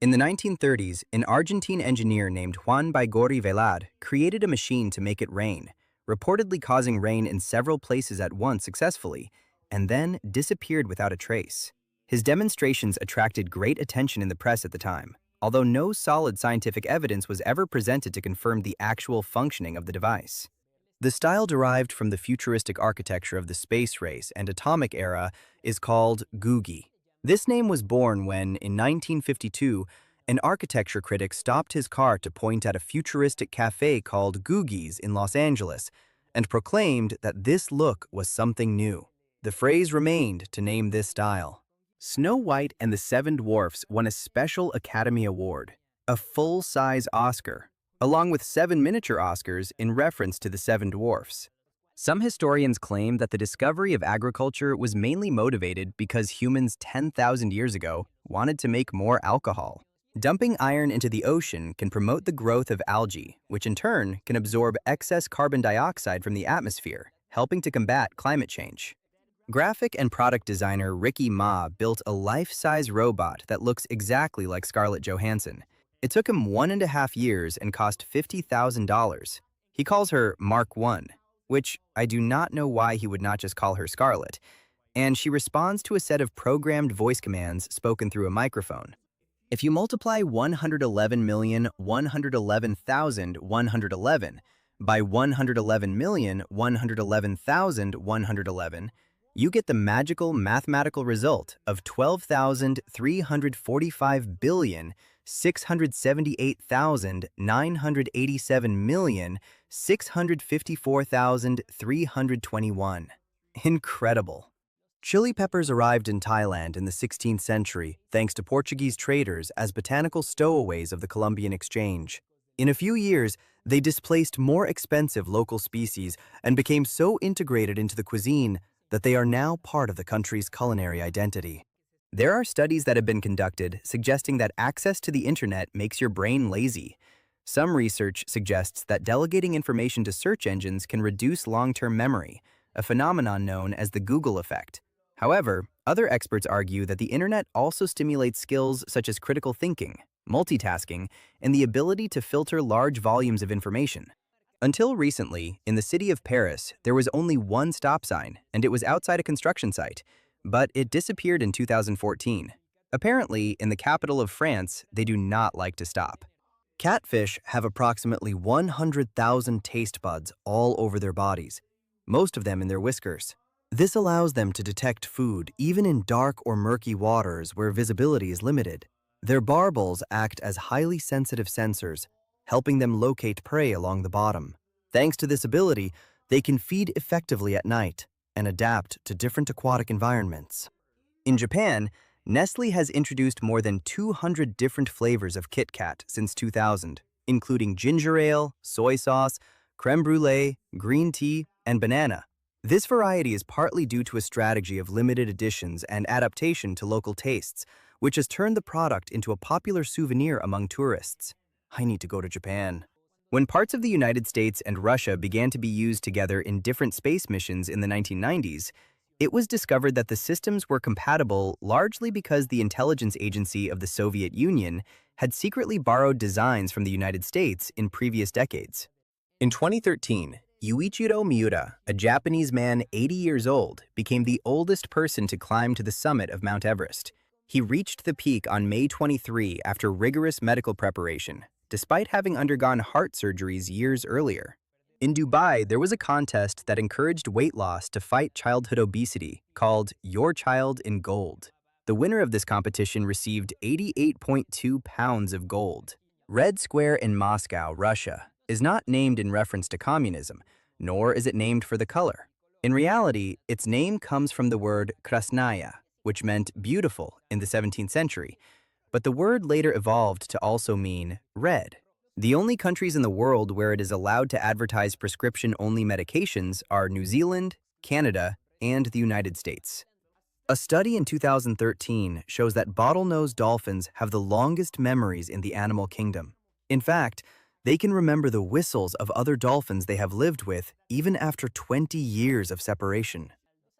In the 1930s, an Argentine engineer named Juan Baigorri Velad created a machine to make it rain, reportedly causing rain in several places at once successfully, and then disappeared without a trace. His demonstrations attracted great attention in the press at the time, although no solid scientific evidence was ever presented to confirm the actual functioning of the device. The style derived from the futuristic architecture of the space race and atomic era is called Googie. This name was born when, in 1952, an architecture critic stopped his car to point at a futuristic cafe called Googie's in Los Angeles and proclaimed that this look was something new. The phrase remained to name this style. Snow White and the Seven Dwarfs won a special Academy Award, a full-size Oscar, along with 7 miniature Oscars in reference to the Seven Dwarfs. Some historians claim that the discovery of agriculture was mainly motivated because humans 10,000 years ago wanted to make more alcohol. Dumping iron into the ocean can promote the growth of algae, which in turn can absorb excess carbon dioxide from the atmosphere, helping to combat climate change. Graphic and product designer Ricky Ma built a life-size robot that looks exactly like Scarlett Johansson. It took him 1.5 years and cost $50,000. He calls her Mark 1. Which I do not know why he would not just call her Scarlett, and she responds to a set of programmed voice commands spoken through a microphone. If you multiply 111,111,111 by 111,111,111, you get the magical mathematical result of 12,345,687,654,321. Incredible. Chili peppers arrived in Thailand in the 16th century thanks to Portuguese traders as botanical stowaways of the Columbian Exchange. In a few years, they displaced more expensive local species and became so integrated into the cuisine that they are now part of the country's culinary identity. There are studies that have been conducted suggesting that access to the internet makes your brain lazy. Some research suggests that delegating information to search engines can reduce long-term memory, a phenomenon known as the Google effect. However, other experts argue that the internet also stimulates skills such as critical thinking, multitasking, and the ability to filter large volumes of information. Until recently, in the city of Paris, there was only one stop sign, and it was outside a construction site, but it disappeared in 2014. Apparently, in the capital of France, they do not like to stop. Catfish have approximately 100,000 taste buds all over their bodies, most of them in their whiskers. This allows them to detect food even in dark or murky waters where visibility is limited. Their barbels act as highly sensitive sensors, helping them locate prey along the bottom. Thanks to this ability, they can feed effectively at night and adapt to different aquatic environments. In Japan, Nestle has introduced more than 200 different flavors of Kit Kat since 2000, including ginger ale, soy sauce, creme brulee, green tea, and banana. This variety is partly due to a strategy of limited editions and adaptation to local tastes, which has turned the product into a popular souvenir among tourists. I need to go to Japan. When parts of the United States and Russia began to be used together in different space missions in the 1990s, it was discovered that the systems were compatible largely because the intelligence agency of the Soviet Union had secretly borrowed designs from the United States in previous decades. In 2013, Yuichiro Miura, a Japanese man 80 years old, became the oldest person to climb to the summit of Mount Everest. He reached the peak on May 23 after rigorous medical preparation, despite having undergone heart surgeries years earlier. In Dubai, there was a contest that encouraged weight loss to fight childhood obesity called Your Child in Gold. The winner of this competition received 88.2 pounds of gold. Red Square in Moscow, Russia, is not named in reference to communism, nor is it named for the color. In reality, its name comes from the word krasnaya, which meant beautiful in the 17th century, but the word later evolved to also mean red. The only countries in the world where it is allowed to advertise prescription-only medications are New Zealand, Canada, and the United States. A study in 2013 shows that bottlenose dolphins have the longest memories in the animal kingdom. In fact, they can remember the whistles of other dolphins they have lived with even after 20 years of separation.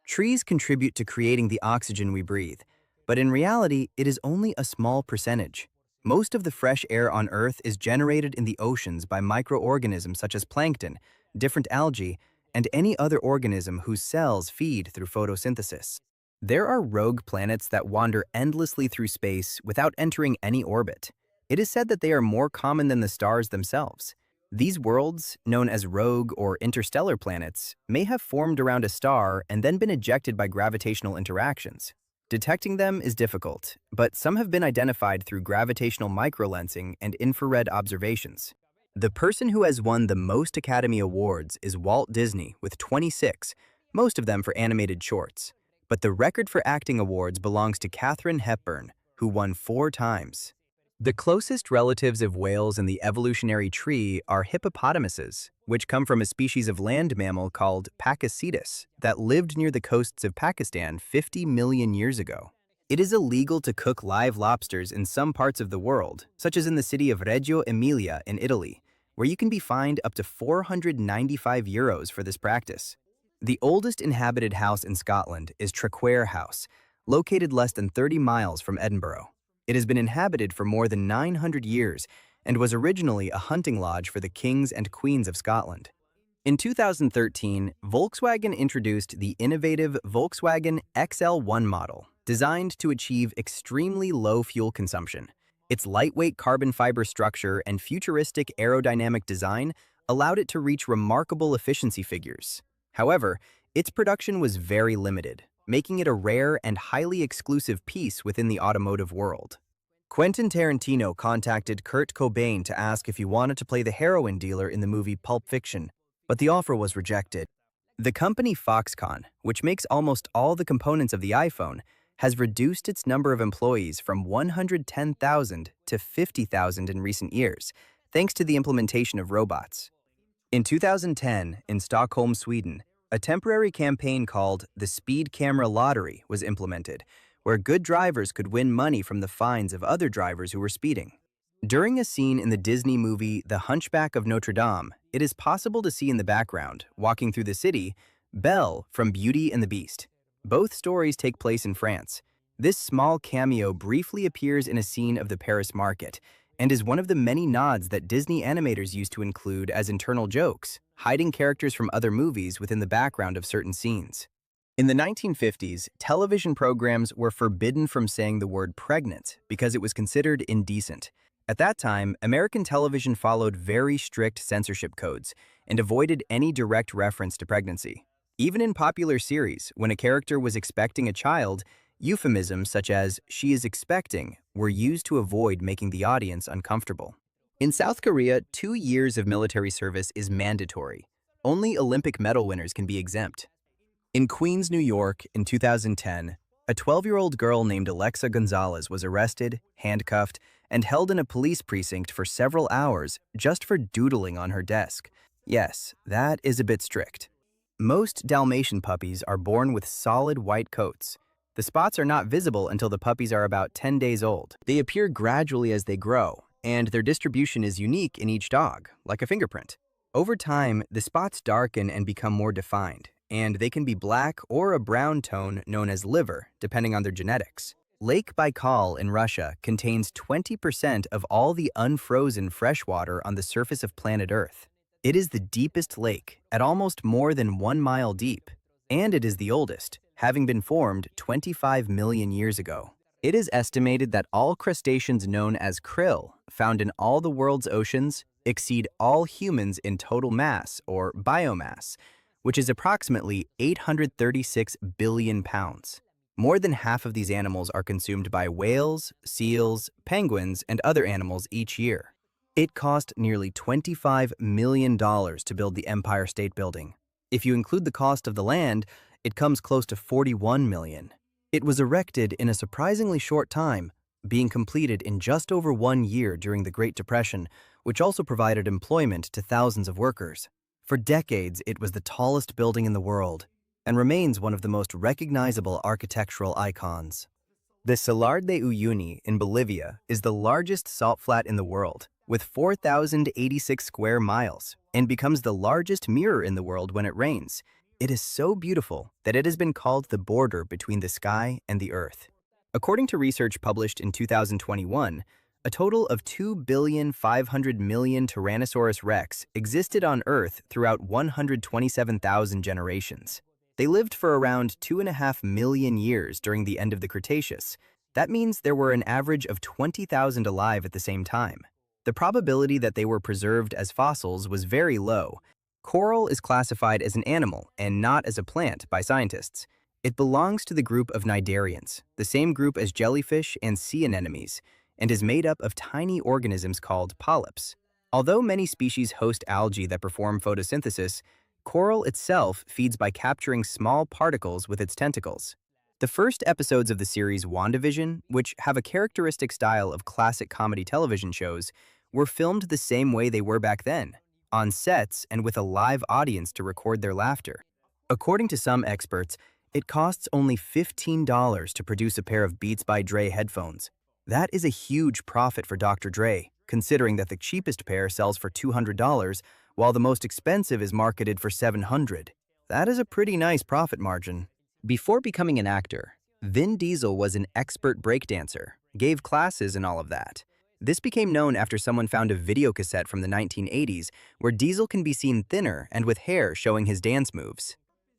Trees contribute to creating the oxygen we breathe, but in reality, it is only a small percentage. Most of the fresh air on Earth is generated in the oceans by microorganisms such as plankton, different algae, and any other organism whose cells feed through photosynthesis. There are rogue planets that wander endlessly through space without entering any orbit. It is said that they are more common than the stars themselves. These worlds, known as rogue or interstellar planets, may have formed around a star and then been ejected by gravitational interactions. Detecting them is difficult, but some have been identified through gravitational microlensing and infrared observations. The person who has won the most Academy Awards is Walt Disney with 26, most of them for animated shorts. But the record for acting awards belongs to Katharine Hepburn, who won 4 times. The closest relatives of whales in the evolutionary tree are hippopotamuses, which come from a species of land mammal called Pakicetus that lived near the coasts of Pakistan 50 million years ago. It is illegal to cook live lobsters in some parts of the world, such as in the city of Reggio Emilia in Italy, where you can be fined up to €495 for this practice. The oldest inhabited house in Scotland is Traquair House, located less than 30 miles from Edinburgh. It has been inhabited for more than 900 years and was originally a hunting lodge for the kings and queens of Scotland. In 2013, Volkswagen introduced the innovative Volkswagen XL1 model, designed to achieve extremely low fuel consumption. Its lightweight carbon fiber structure and futuristic aerodynamic design allowed it to reach remarkable efficiency figures. However, its production was very limited, making it a rare and highly exclusive piece within the automotive world. Quentin Tarantino contacted Kurt Cobain to ask if he wanted to play the heroin dealer in the movie Pulp Fiction, but the offer was rejected. The company Foxconn, which makes almost all the components of the iPhone, has reduced its number of employees from 110,000 to 50,000 in recent years, thanks to the implementation of robots. In 2010, in Stockholm, Sweden, a temporary campaign called the Speed Camera Lottery was implemented, where good drivers could win money from the fines of other drivers who were speeding. During a scene in the Disney movie The Hunchback of Notre Dame, it is possible to see in the background, walking through the city, Belle from Beauty and the Beast. Both stories take place in France. This small cameo briefly appears in a scene of the Paris market, and is one of the many nods that Disney animators used to include as internal jokes, hiding characters from other movies within the background of certain scenes. In the 1950s, television programs were forbidden from saying the word pregnant because it was considered indecent. At that time, American television followed very strict censorship codes and avoided any direct reference to pregnancy. Even in popular series, when a character was expecting a child, euphemisms such as "she is expecting" were used to avoid making the audience uncomfortable. In South Korea, 2 years of military service is mandatory. Only Olympic medal winners can be exempt. In Queens, New York, in 2010, a 12-year-old girl named Alexa Gonzalez was arrested, handcuffed, and held in a police precinct for several hours just for doodling on her desk. Yes, that is a bit strict. Most Dalmatian puppies are born with solid white coats. The spots are not visible until the puppies are about 10 days old. They appear gradually as they grow, and their distribution is unique in each dog, like a fingerprint. Over time, the spots darken and become more defined, and they can be black or a brown tone known as liver, depending on their genetics. Lake Baikal in Russia contains 20% of all the unfrozen freshwater on the surface of planet Earth. It is the deepest lake, at almost more than 1 mile deep, and it is the oldest, having been formed 25 million years ago. It is estimated that all crustaceans known as krill, found in all the world's oceans, exceed all humans in total mass, or biomass, which is approximately 836 billion pounds. More than half of these animals are consumed by whales, seals, penguins, and other animals each year. It cost nearly $25 million to build the Empire State Building. If you include the cost of the land, it comes close to $41 million. It was erected in a surprisingly short time, being completed in just over 1 year during the Great Depression, which also provided employment to thousands of workers. For decades, it was the tallest building in the world and remains one of the most recognizable architectural icons. The Salar de Uyuni in Bolivia is the largest salt flat in the world, with 4,086 square miles, and becomes the largest mirror in the world when it rains. It is so beautiful that it has been called the border between the sky and the earth. According to research published in 2021, a total of 2,500,000,000 Tyrannosaurus rex existed on Earth throughout 127,000 generations. They lived for around 2.5 million years during the end of the Cretaceous. That means there were an average of 20,000 alive at the same time. The probability that they were preserved as fossils was very low. Coral is classified as an animal and not as a plant by scientists. It belongs to the group of cnidarians, the same group as jellyfish and sea anemones, and is made up of tiny organisms called polyps. Although many species host algae that perform photosynthesis, coral itself feeds by capturing small particles with its tentacles. The first episodes of the series WandaVision, which have a characteristic style of classic comedy television shows, were filmed the same way they were back then, on sets and with a live audience to record their laughter. According to some experts, it costs only $15 to produce a pair of Beats by Dre headphones. That is a huge profit for Dr. Dre, considering that the cheapest pair sells for $200, while the most expensive is marketed for $700. That is a pretty nice profit margin. Before becoming an actor, Vin Diesel was an expert breakdancer, gave classes and all of that. This became known after someone found a videocassette from the 1980s where Diesel can be seen thinner and with hair showing his dance moves.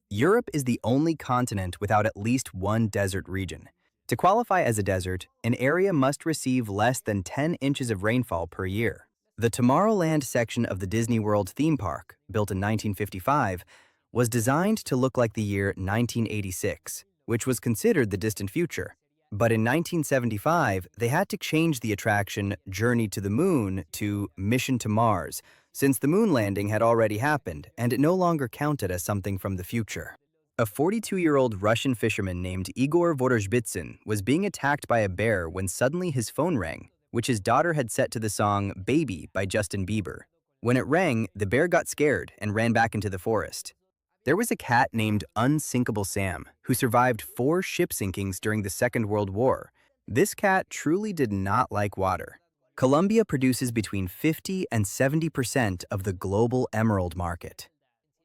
Europe is the only continent without at least one desert region. To qualify as a desert, an area must receive less than 10 inches of rainfall per year. The Tomorrowland section of the Disney World theme park, built in 1955, was designed to look like the year 1986, which was considered the distant future. But in 1975, they had to change the attraction Journey to the Moon to Mission to Mars, since the moon landing had already happened and it no longer counted as something from the future. A 42-year-old Russian fisherman named Igor Vorozhbitsyn was being attacked by a bear when suddenly his phone rang, which his daughter had set to the song Baby by Justin Bieber. When it rang, the bear got scared and ran back into the forest. There was a cat named Unsinkable Sam, who survived 4 ship sinkings during the Second World War. This cat truly did not like water. Colombia produces between 50 and 70% of the global emerald market.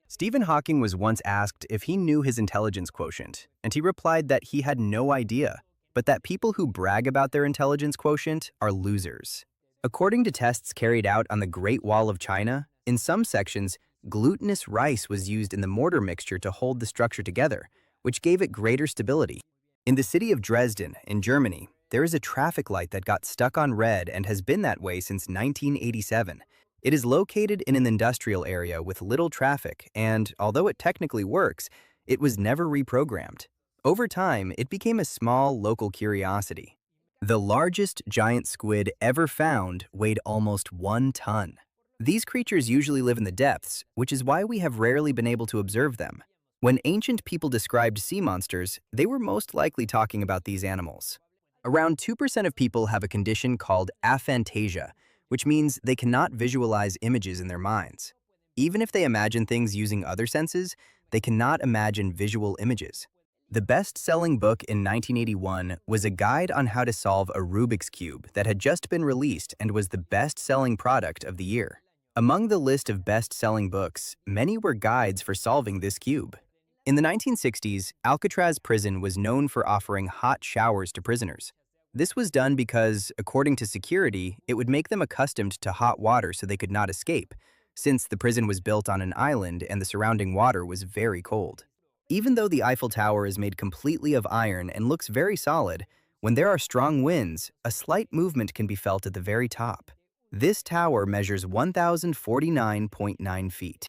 Stephen Hawking was once asked if he knew his intelligence quotient, and he replied that he had no idea, but that people who brag about their intelligence quotient are losers. According to tests carried out on the Great Wall of China, in some sections, glutinous rice was used in the mortar mixture to hold the structure together, which gave it greater stability. In the city of Dresden, in Germany, there is a traffic light that got stuck on red and has been that way since 1987. It is located in an industrial area with little traffic, and although it technically works, it was never reprogrammed. Over time, it became a small local curiosity. The largest giant squid ever found weighed almost 1 ton. These creatures usually live in the depths, which is why we have rarely been able to observe them. When ancient people described sea monsters, they were most likely talking about these animals. Around 2% of people have a condition called aphantasia, which means they cannot visualize images in their minds. Even if they imagine things using other senses, they cannot imagine visual images. The best-selling book in 1981 was a guide on how to solve a Rubik's Cube that had just been released and was the best-selling product of the year. Among the list of best-selling books, many were guides for solving this cube. In the 1960s, Alcatraz prison was known for offering hot showers to prisoners. This was done because, according to security, it would make them accustomed to hot water so they could not escape, since the prison was built on an island and the surrounding water was very cold. Even though the Eiffel Tower is made completely of iron and looks very solid, when there are strong winds, a slight movement can be felt at the very top. This tower measures 1,049.9 feet.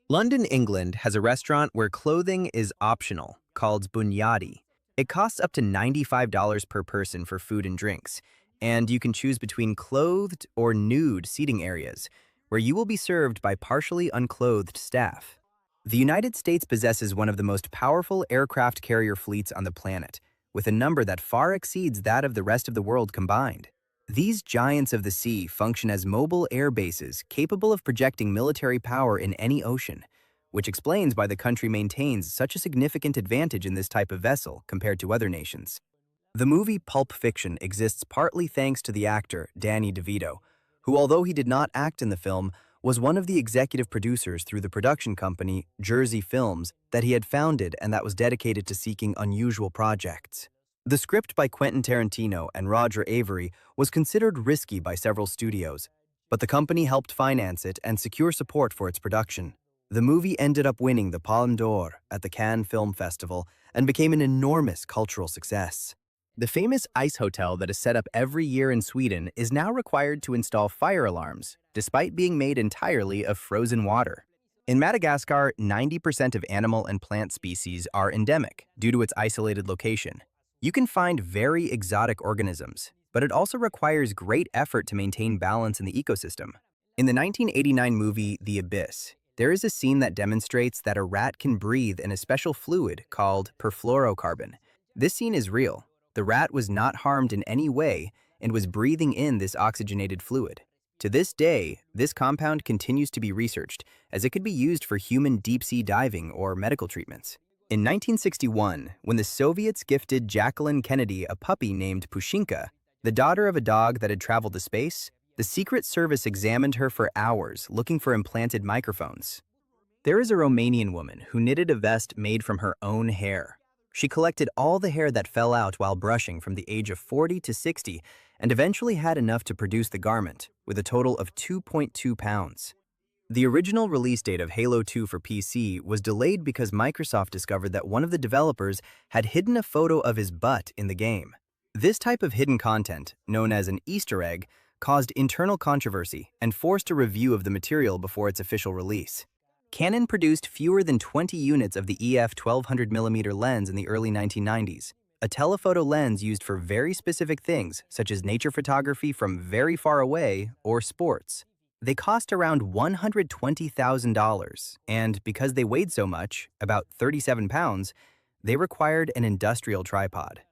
London, England has a restaurant where clothing is optional, called Bunyadi. It costs up to $95 per person for food and drinks, and you can choose between clothed or nude seating areas, where you will be served by partially unclothed staff. The United States possesses one of the most powerful aircraft carrier fleets on the planet, with a number that far exceeds that of the rest of the world combined. These giants of the sea function as mobile air bases capable of projecting military power in any ocean, which explains why the country maintains such a significant advantage in this type of vessel compared to other nations. The movie Pulp Fiction exists partly thanks to the actor Danny DeVito, who, although he did not act in the film, was one of the executive producers through the production company Jersey Films that he had founded and that was dedicated to seeking unusual projects. The script by Quentin Tarantino and Roger Avery was considered risky by several studios, but the company helped finance it and secure support for its production. The movie ended up winning the Palme d'Or at the Cannes Film Festival and became an enormous cultural success. The famous ice hotel that is set up every year in Sweden is now required to install fire alarms, despite being made entirely of frozen water. In Madagascar, 90% of animal and plant species are endemic due to its isolated location. You can find very exotic organisms, but it also requires great effort to maintain balance in the ecosystem. In the 1989 movie The Abyss, there is a scene that demonstrates that a rat can breathe in a special fluid called perfluorocarbon. This scene is real. The rat was not harmed in any way and was breathing in this oxygenated fluid. To this day, this compound continues to be researched as it could be used for human deep-sea diving or medical treatments. In 1961, when the Soviets gifted Jacqueline Kennedy a puppy named Pushinka, the daughter of a dog that had traveled to space, the Secret Service examined her for hours looking for implanted microphones. There is a Romanian woman who knitted a vest made from her own hair. She collected all the hair that fell out while brushing from the age of 40 to 60 and eventually had enough to produce the garment, with a total of 2.2 pounds. The original release date of Halo 2 for PC was delayed because Microsoft discovered that one of the developers had hidden a photo of his butt in the game. This type of hidden content, known as an Easter egg, caused internal controversy and forced a review of the material before its official release. Canon produced fewer than 20 units of the EF 1200mm lens in the early 1990s, a telephoto lens used for very specific things such as nature photography from very far away or sports. They cost around $120,000, and because they weighed so much, about 37 pounds, they required an industrial tripod.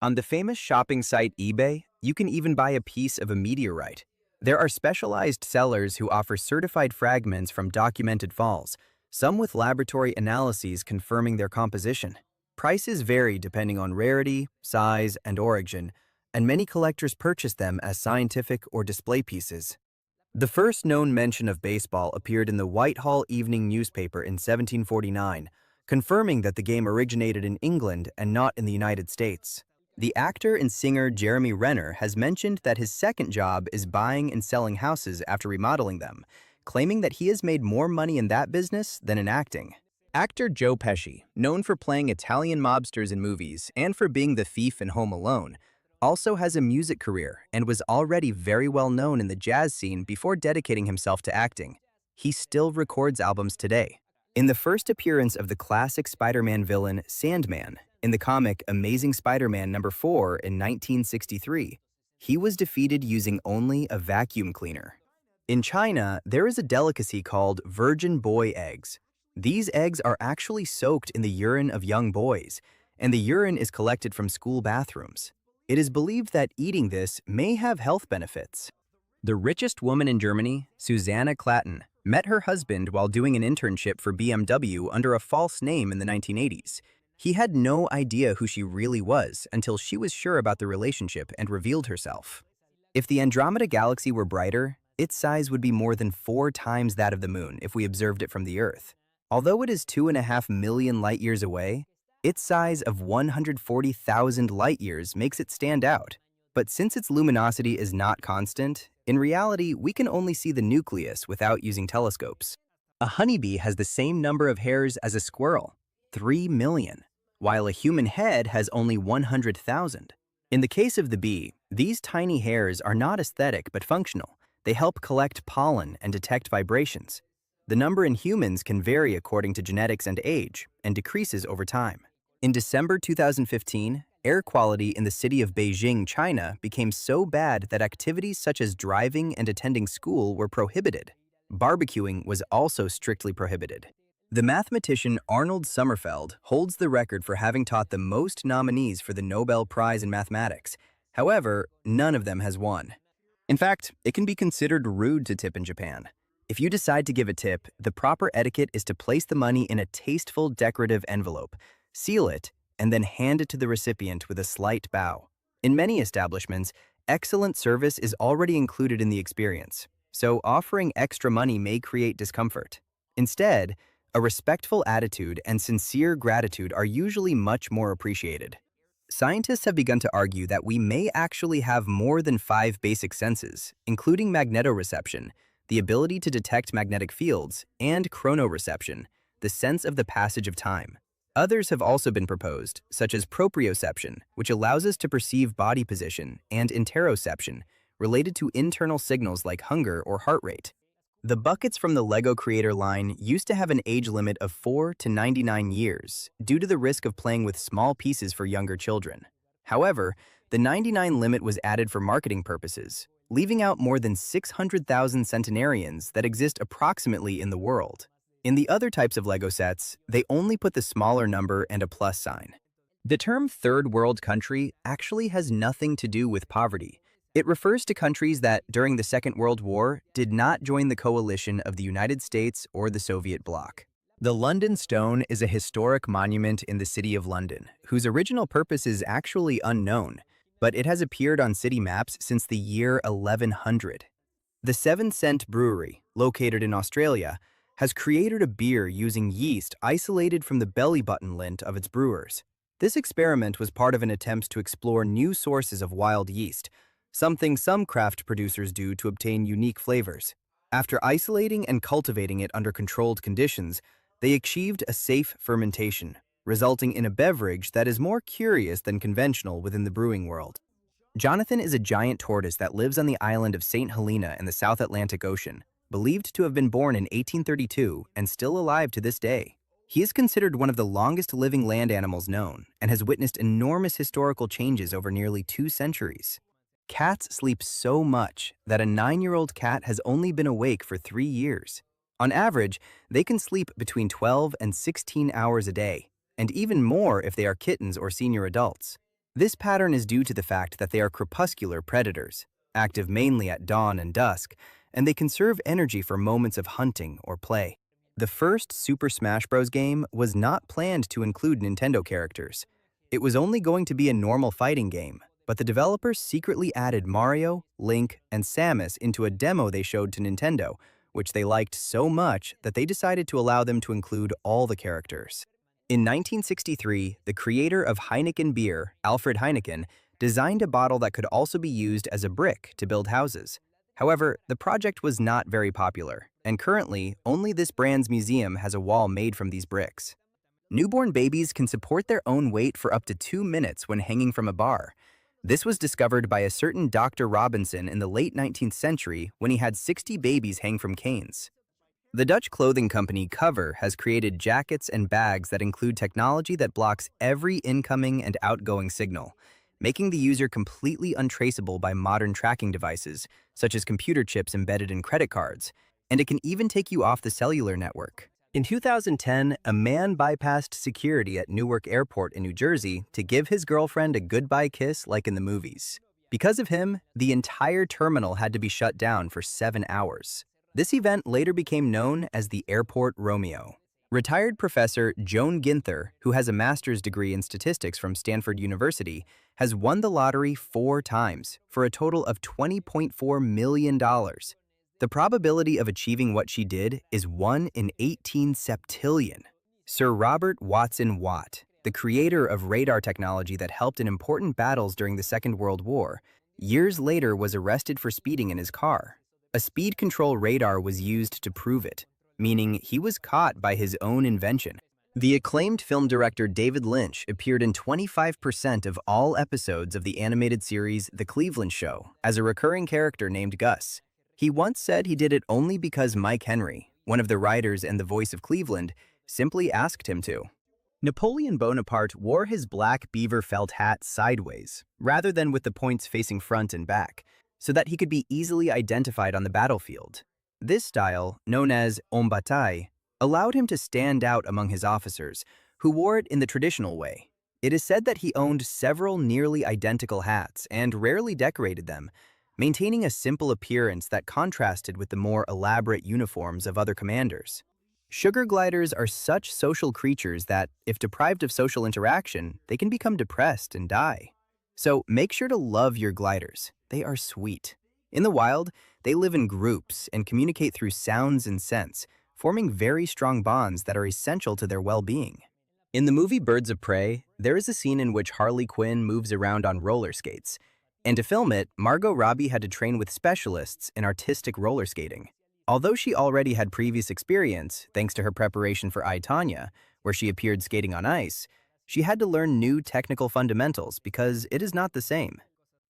On the famous shopping site eBay, you can even buy a piece of a meteorite. There are specialized sellers who offer certified fragments from documented falls, some with laboratory analyses confirming their composition. Prices vary depending on rarity, size, and origin, and many collectors purchase them as scientific or display pieces. The first known mention of baseball appeared in the Whitehall Evening newspaper in 1749, confirming that the game originated in England and not in the United States. The actor and singer Jeremy Renner has mentioned that his second job is buying and selling houses after remodeling them, claiming that he has made more money in that business than in acting. Actor Joe Pesci, known for playing Italian mobsters in movies and for being the thief in Home Alone, also has a music career and was already very well known in the jazz scene before dedicating himself to acting. He still records albums today. In the first appearance of the classic Spider-Man villain Sandman in the comic Amazing Spider-Man #4 in 1963, he was defeated using only a vacuum cleaner. In China, there is a delicacy called virgin boy eggs. These eggs are actually soaked in the urine of young boys, and the urine is collected from school bathrooms. It is believed that eating this may have health benefits. The richest woman in Germany, Susanna Klatten, met her husband while doing an internship for BMW under a false name in the 1980s. He had no idea who she really was until she was sure about the relationship and revealed herself. If the Andromeda Galaxy were brighter, its size would be more than 4 times that of the Moon if we observed it from the Earth. Although it is 2.5 million light-years away, its size of 140,000 light-years makes it stand out. But since its luminosity is not constant, in reality, we can only see the nucleus without using telescopes. A honeybee has the same number of hairs as a squirrel, 3 million, while a human head has only 100,000. In the case of the bee, these tiny hairs are not aesthetic but functional, They help collect pollen and detect vibrations. The number in humans can vary according to genetics and age, and decreases over time. In December 2015, air quality in the city of Beijing, China became so bad that activities such as driving and attending school were prohibited. Barbecuing was also strictly prohibited. The mathematician Arnold Sommerfeld holds the record for having taught the most nominees for the Nobel Prize in Mathematics. However, none of them has won. In fact, it can be considered rude to tip in Japan. If you decide to give a tip, the proper etiquette is to place the money in a tasteful decorative envelope, seal it, and then hand it to the recipient with a slight bow. In many establishments, excellent service is already included in the experience, so offering extra money may create discomfort. Instead, a respectful attitude and sincere gratitude are usually much more appreciated. Scientists have begun to argue that we may actually have more than 5 basic senses, including magnetoreception, the ability to detect magnetic fields, and chronoreception, the sense of the passage of time. Others have also been proposed, such as proprioception, which allows us to perceive body position, and interoception, related to internal signals like hunger or heart rate. The buckets from the Lego Creator line used to have an age limit of 4 to 99 years due to the risk of playing with small pieces for younger children. However, the 99 limit was added for marketing purposes, leaving out more than 600,000 centenarians that exist approximately in the world. In the other types of Lego sets, they only put the smaller number and a plus sign. The term third world country actually has nothing to do with poverty. It refers to countries that, during the Second World War, did not join the coalition of the United States or the Soviet bloc. The London Stone is a historic monument in the city of London, whose original purpose is actually unknown, but it has appeared on city maps since the year 1100. The 7 Cent Brewery, located in Australia, has created a beer using yeast isolated from the belly button lint of its brewers. This experiment was part of an attempt to explore new sources of wild yeast, something some craft producers do to obtain unique flavors. After isolating and cultivating it under controlled conditions, they achieved a safe fermentation, resulting in a beverage that is more curious than conventional within the brewing world. Jonathan is a giant tortoise that lives on the island of St. Helena in the South Atlantic Ocean, believed to have been born in 1832 and still alive to this day. He is considered one of the longest living land animals known and has witnessed enormous historical changes over nearly 2 centuries. Cats sleep so much that a 9-year-old cat has only been awake for 3 years. On average, they can sleep between 12 and 16 hours a day, and even more if they are kittens or senior adults. This pattern is due to the fact that they are crepuscular predators, active mainly at dawn and dusk, and they conserve energy for moments of hunting or play. The first Super Smash Bros. Game was not planned to include Nintendo characters. It was only going to be a normal fighting game, but the developers secretly added Mario, Link, and Samus into a demo they showed to Nintendo, which they liked so much that they decided to allow them to include all the characters. In 1963, the creator of Heineken beer, Alfred Heineken, designed a bottle that could also be used as a brick to build houses. However, the project was not very popular, and currently, only this brand's museum has a wall made from these bricks. Newborn babies can support their own weight for up to 2 minutes when hanging from a bar. This was discovered by a certain Dr. Robinson in the late 19th century when he had 60 babies hang from canes. The Dutch clothing company Cover has created jackets and bags that include technology that blocks every incoming and outgoing signal, making the user completely untraceable by modern tracking devices, such as computer chips embedded in credit cards, and it can even take you off the cellular network. In 2010, a man bypassed security at Newark Airport in New Jersey to give his girlfriend a goodbye kiss like in the movies. Because of him, the entire terminal had to be shut down for 7 hours. This event later became known as the Airport Romeo. Retired professor Joan Ginther, who has a master's degree in statistics from Stanford University, has won the lottery 4 times for a total of $20.4 million. The probability of achieving what she did is 1 in 18 septillion. Sir Robert Watson Watt, the creator of radar technology that helped in important battles during the Second World War, years later was arrested for speeding in his car. A speed control radar was used to prove it, meaning he was caught by his own invention. The acclaimed film director David Lynch appeared in 25% of all episodes of the animated series The Cleveland Show as a recurring character named Gus. He once said he did it only because Mike Henry, one of the writers and the voice of Cleveland, simply asked him to. Napoleon Bonaparte wore his black beaver felt hat sideways, rather than with the points facing front and back, so that he could be easily identified on the battlefield. This style, known as en bataille, allowed him to stand out among his officers, who wore it in the traditional way. It is said that he owned several nearly identical hats and rarely decorated them, maintaining a simple appearance that contrasted with the more elaborate uniforms of other commanders. Sugar gliders are such social creatures that, if deprived of social interaction, they can become depressed and die. So make sure to love your gliders. They are sweet. In the wild, they live in groups and communicate through sounds and scents, forming very strong bonds that are essential to their well-being. In the movie Birds of Prey, there is a scene in which Harley Quinn moves around on roller skates. And to film it, Margot Robbie had to train with specialists in artistic roller skating. Although she already had previous experience, thanks to her preparation for I, Tonya, where she appeared skating on ice, she had to learn new technical fundamentals because it is not the same.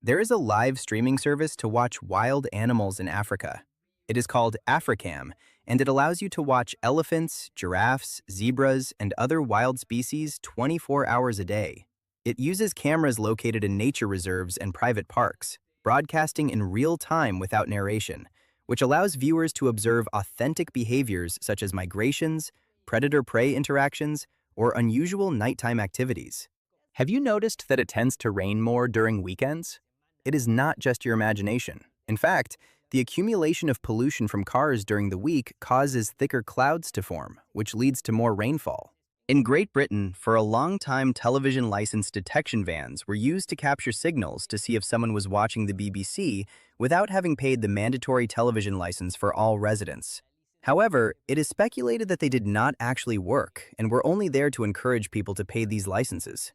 There is a live streaming service to watch wild animals in Africa. It is called Africam, and it allows you to watch elephants, giraffes, zebras, and other wild species 24 hours a day. It uses cameras located in nature reserves and private parks, broadcasting in real time without narration, which allows viewers to observe authentic behaviors such as migrations, predator-prey interactions, or unusual nighttime activities. Have you noticed that it tends to rain more during weekends? It is not just your imagination. In fact, the accumulation of pollution from cars during the week causes thicker clouds to form, which leads to more rainfall. In Great Britain, for a long time, television license detection vans were used to capture signals to see if someone was watching the BBC without having paid the mandatory television license for all residents. However, it is speculated that they did not actually work and were only there to encourage people to pay these licenses.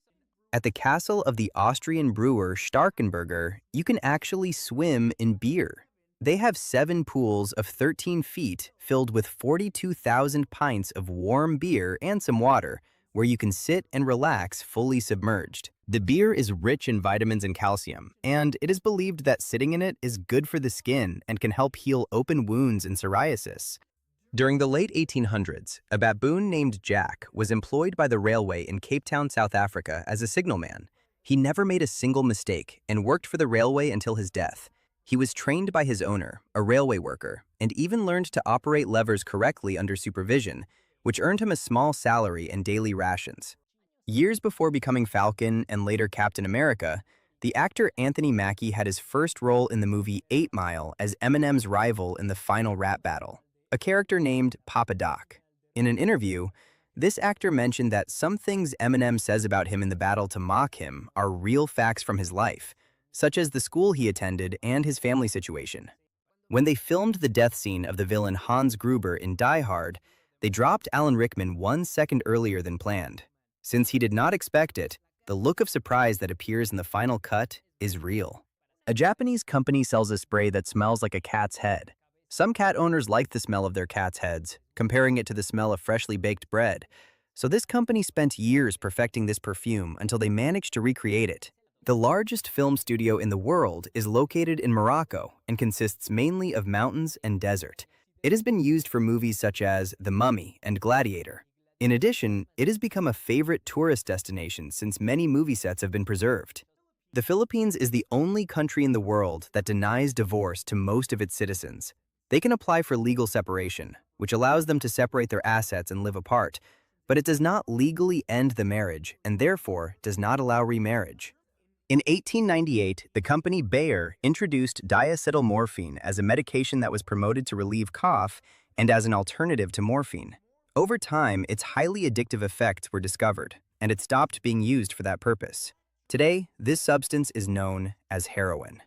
At the castle of the Austrian brewer Starkenberger, you can actually swim in beer. They have 7 pools of 13 feet filled with 42,000 pints of warm beer and some water, where you can sit and relax fully submerged. The beer is rich in vitamins and calcium, and it is believed that sitting in it is good for the skin and can help heal open wounds and psoriasis. During the late 1800s, a baboon named Jack was employed by the railway in Cape Town, South Africa as a signalman. He never made a single mistake and worked for the railway until his death. He was trained by his owner, a railway worker, and even learned to operate levers correctly under supervision, which earned him a small salary and daily rations. Years before becoming Falcon and later Captain America, the actor Anthony Mackie had his first role in the movie 8 Mile as Eminem's rival in the final rap battle, a character named Papa Doc. In an interview, this actor mentioned that some things Eminem says about him in the battle to mock him are real facts from his life, such as the school he attended and his family situation. When they filmed the death scene of the villain Hans Gruber in Die Hard, they dropped Alan Rickman 1 second earlier than planned. Since he did not expect it, the look of surprise that appears in the final cut is real. A Japanese company sells a spray that smells like a cat's head. Some cat owners like the smell of their cats' heads, comparing it to the smell of freshly baked bread. So this company spent years perfecting this perfume until they managed to recreate it. The largest film studio in the world is located in Morocco and consists mainly of mountains and desert. It has been used for movies such as The Mummy and Gladiator. In addition, it has become a favorite tourist destination since many movie sets have been preserved. The Philippines is the only country in the world that denies divorce to most of its citizens. They can apply for legal separation, which allows them to separate their assets and live apart, but it does not legally end the marriage and therefore does not allow remarriage. In 1898, the company Bayer introduced diacetylmorphine as a medication that was promoted to relieve cough and as an alternative to morphine. Over time, its highly addictive effects were discovered, and it stopped being used for that purpose. Today, this substance is known as heroin.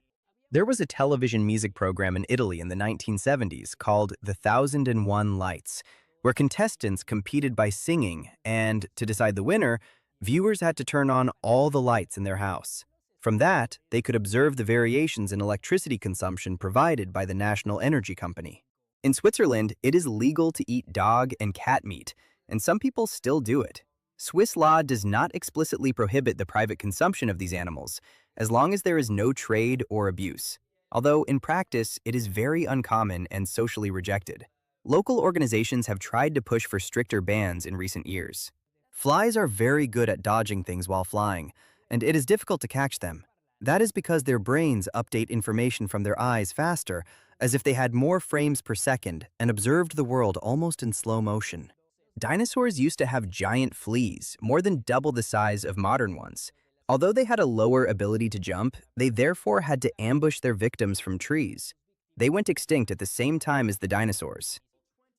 There was a television music program in Italy in the 1970s called The 1001 Lights, where contestants competed by singing, and to decide the winner, viewers had to turn on all the lights in their house. From that, they could observe the variations in electricity consumption provided by the National Energy Company. In Switzerland, it is legal to eat dog and cat meat, and some people still do it. Swiss law does not explicitly prohibit the private consumption of these animals, as long as there is no trade or abuse. although in practice, it is very uncommon and socially rejected. Local organizations have tried to push for stricter bans in recent years. Flies are very good at dodging things while flying, and it is difficult to catch them. That is because their brains update information from their eyes faster, as if they had more frames per second and observed the world almost in slow motion. Dinosaurs used to have giant fleas, more than double the size of modern ones. Although they had a lower ability to jump, they therefore had to ambush their victims from trees. They went extinct at the same time as the dinosaurs.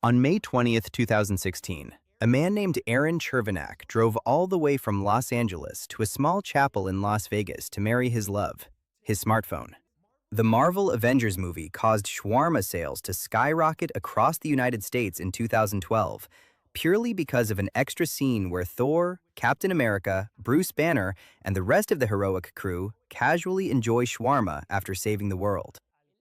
On May 20th, 2016, a man named Aaron Chervenak drove all the way from Los Angeles to a small chapel in Las Vegas to marry his love, his smartphone. The Marvel Avengers movie caused shawarma sales to skyrocket across the United States in 2012, purely because of an extra scene where Thor, Captain America, Bruce Banner, and the rest of the heroic crew casually enjoy shawarma after saving the world.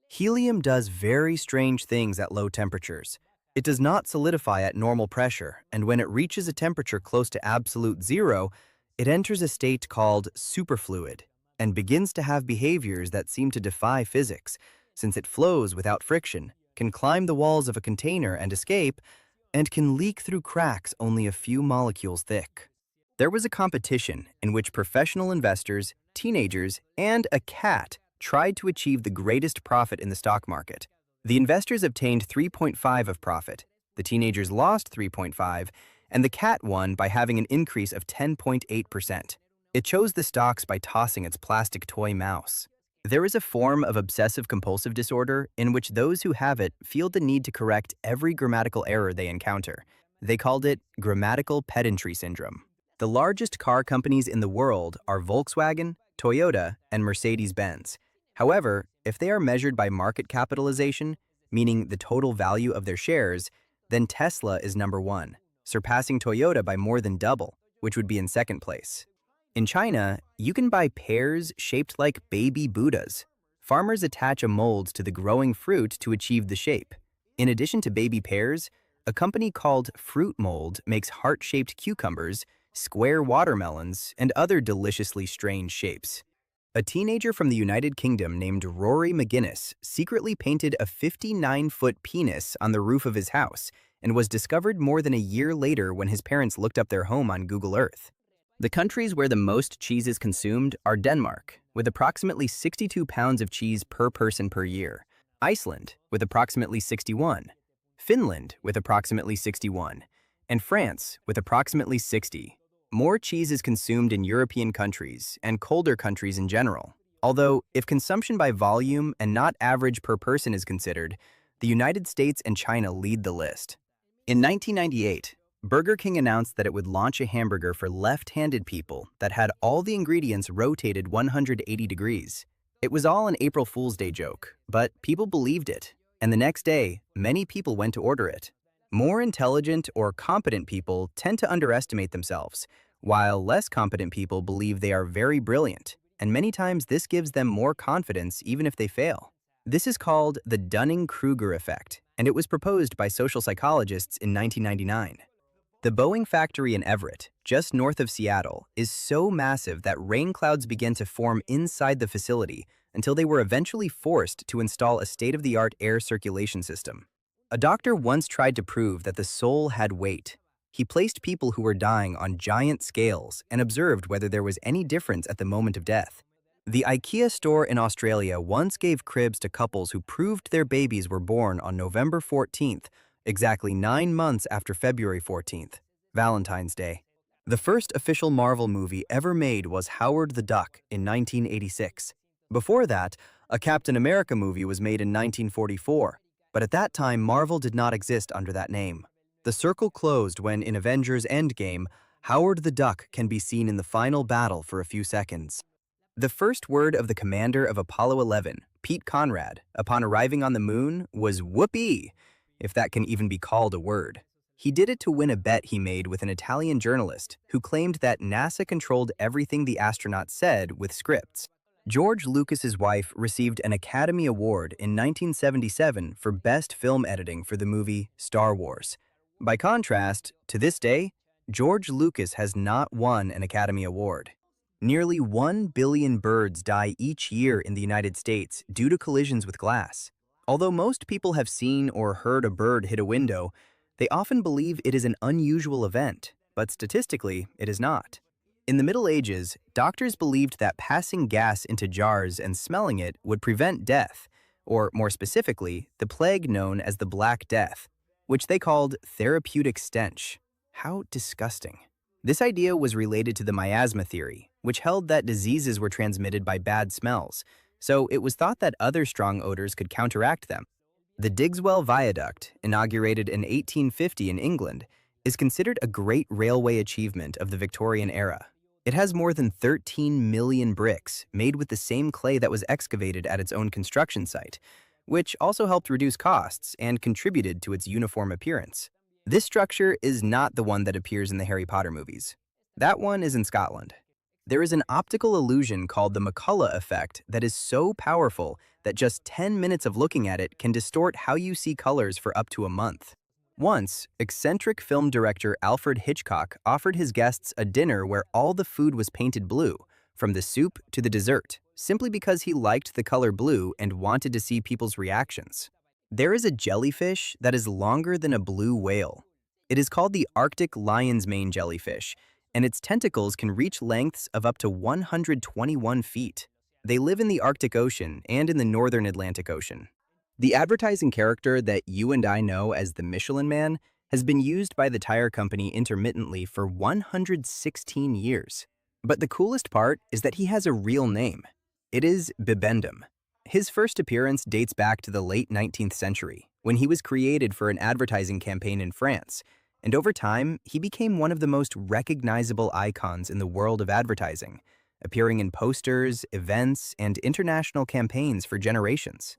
Helium does very strange things at low temperatures. It does not solidify at normal pressure, and when it reaches a temperature close to absolute zero, it enters a state called superfluid and begins to have behaviors that seem to defy physics, since it flows without friction, can climb the walls of a container and escape, and can leak through cracks only a few molecules thick. There was a competition in which professional investors, teenagers, and a cat tried to achieve the greatest profit in the stock market. The investors obtained 3.5 of profit, the teenagers lost 3.5, and the cat won by having an increase of 10.8%. It chose the stocks by tossing its plastic toy mouse. There is a form of obsessive-compulsive disorder in which those who have it feel the need to correct every grammatical error they encounter. They called it grammatical pedantry syndrome. The largest car companies in the world are Volkswagen, Toyota, and Mercedes-Benz. However, if they are measured by market capitalization, meaning the total value of their shares, then Tesla is number one, surpassing Toyota by more than double, which would be in second place. In China, you can buy pears shaped like baby Buddhas. Farmers attach a mold to the growing fruit to achieve the shape. In addition to baby pears, a company called Fruit Mold makes heart-shaped cucumbers, square watermelons, and other deliciously strange shapes. A teenager from the United Kingdom named Rory McGuinness secretly painted a 59-foot penis on the roof of his house and was discovered more than a year later when his parents looked up their home on Google Earth. The countries where the most cheese is consumed are Denmark, with approximately 62 pounds of cheese per person per year, Iceland, with approximately 61, Finland, with approximately 61, and France, with approximately 60. More cheese is consumed in European countries and colder countries in general. Although, if consumption by volume and not average per person is considered, the United States and China lead the list. In 1998, Burger King announced that it would launch a hamburger for left-handed people that had all the ingredients rotated 180 degrees. It was all an April Fool's Day joke, but people believed it, and the next day, many people went to order it. More intelligent or competent people tend to underestimate themselves, while less competent people believe they are very brilliant, and many times this gives them more confidence even if they fail. This is called the Dunning-Kruger effect, and it was proposed by social psychologists in 1999. The Boeing factory in Everett, just north of Seattle, is so massive that rain clouds began to form inside the facility until they were eventually forced to install a state-of-the-art air circulation system. A doctor once tried to prove that the soul had weight. He placed people who were dying on giant scales and observed whether there was any difference at the moment of death. The IKEA store in Australia once gave cribs to couples who proved their babies were born on November 14th, exactly 9 months after February 14th, Valentine's Day. The first official Marvel movie ever made was Howard the Duck in 1986. Before that, a Captain America movie was made in 1944, but at that time Marvel did not exist under that name. The circle closed when, in Avengers Endgame, Howard the Duck can be seen in the final battle for a few seconds. The first word of the commander of Apollo 11, Pete Conrad, upon arriving on the moon was whoopee, if that can even be called a word. He did it to win a bet he made with an Italian journalist who claimed that NASA controlled everything the astronauts said with scripts. George Lucas's wife received an Academy Award in 1977 for Best Film Editing for the movie Star Wars. By contrast, to this day, George Lucas has not won an Academy Award. Nearly 1 billion birds die each year in the United States due to collisions with glass. Although most people have seen or heard a bird hit a window, they often believe it is an unusual event, but statistically, it is not. In the Middle Ages, doctors believed that passing gas into jars and smelling it would prevent death, or more specifically, the plague known as the Black Death, which they called therapeutic stench. How disgusting. This idea was related to the miasma theory, which held that diseases were transmitted by bad smells, so it was thought that other strong odors could counteract them. The Digswell Viaduct, inaugurated in 1850 in England, is considered a great railway achievement of the Victorian era. It has more than 13 million bricks made with the same clay that was excavated at its own construction site, which also helped reduce costs and contributed to its uniform appearance. This structure is not the one that appears in the Harry Potter movies. That one is in Scotland. There is an optical illusion called the McCullough effect that is so powerful that just 10 minutes of looking at it can distort how you see colors for up to a month. Once, eccentric film director Alfred Hitchcock offered his guests a dinner where all the food was painted blue, from the soup to the dessert, simply because he liked the color blue and wanted to see people's reactions. There is a jellyfish that is longer than a blue whale. It is called the Arctic lion's mane jellyfish, and its tentacles can reach lengths of up to 121 feet. They live in the Arctic Ocean and in the northern Atlantic Ocean. The advertising character that you and I know as the Michelin Man has been used by the tire company intermittently for 116 years. But the coolest part is that he has a real name. It is Bibendum. His first appearance dates back to the late 19th century, when he was created for an advertising campaign in France, and over time, he became one of the most recognizable icons in the world of advertising, appearing in posters, events, and international campaigns for generations.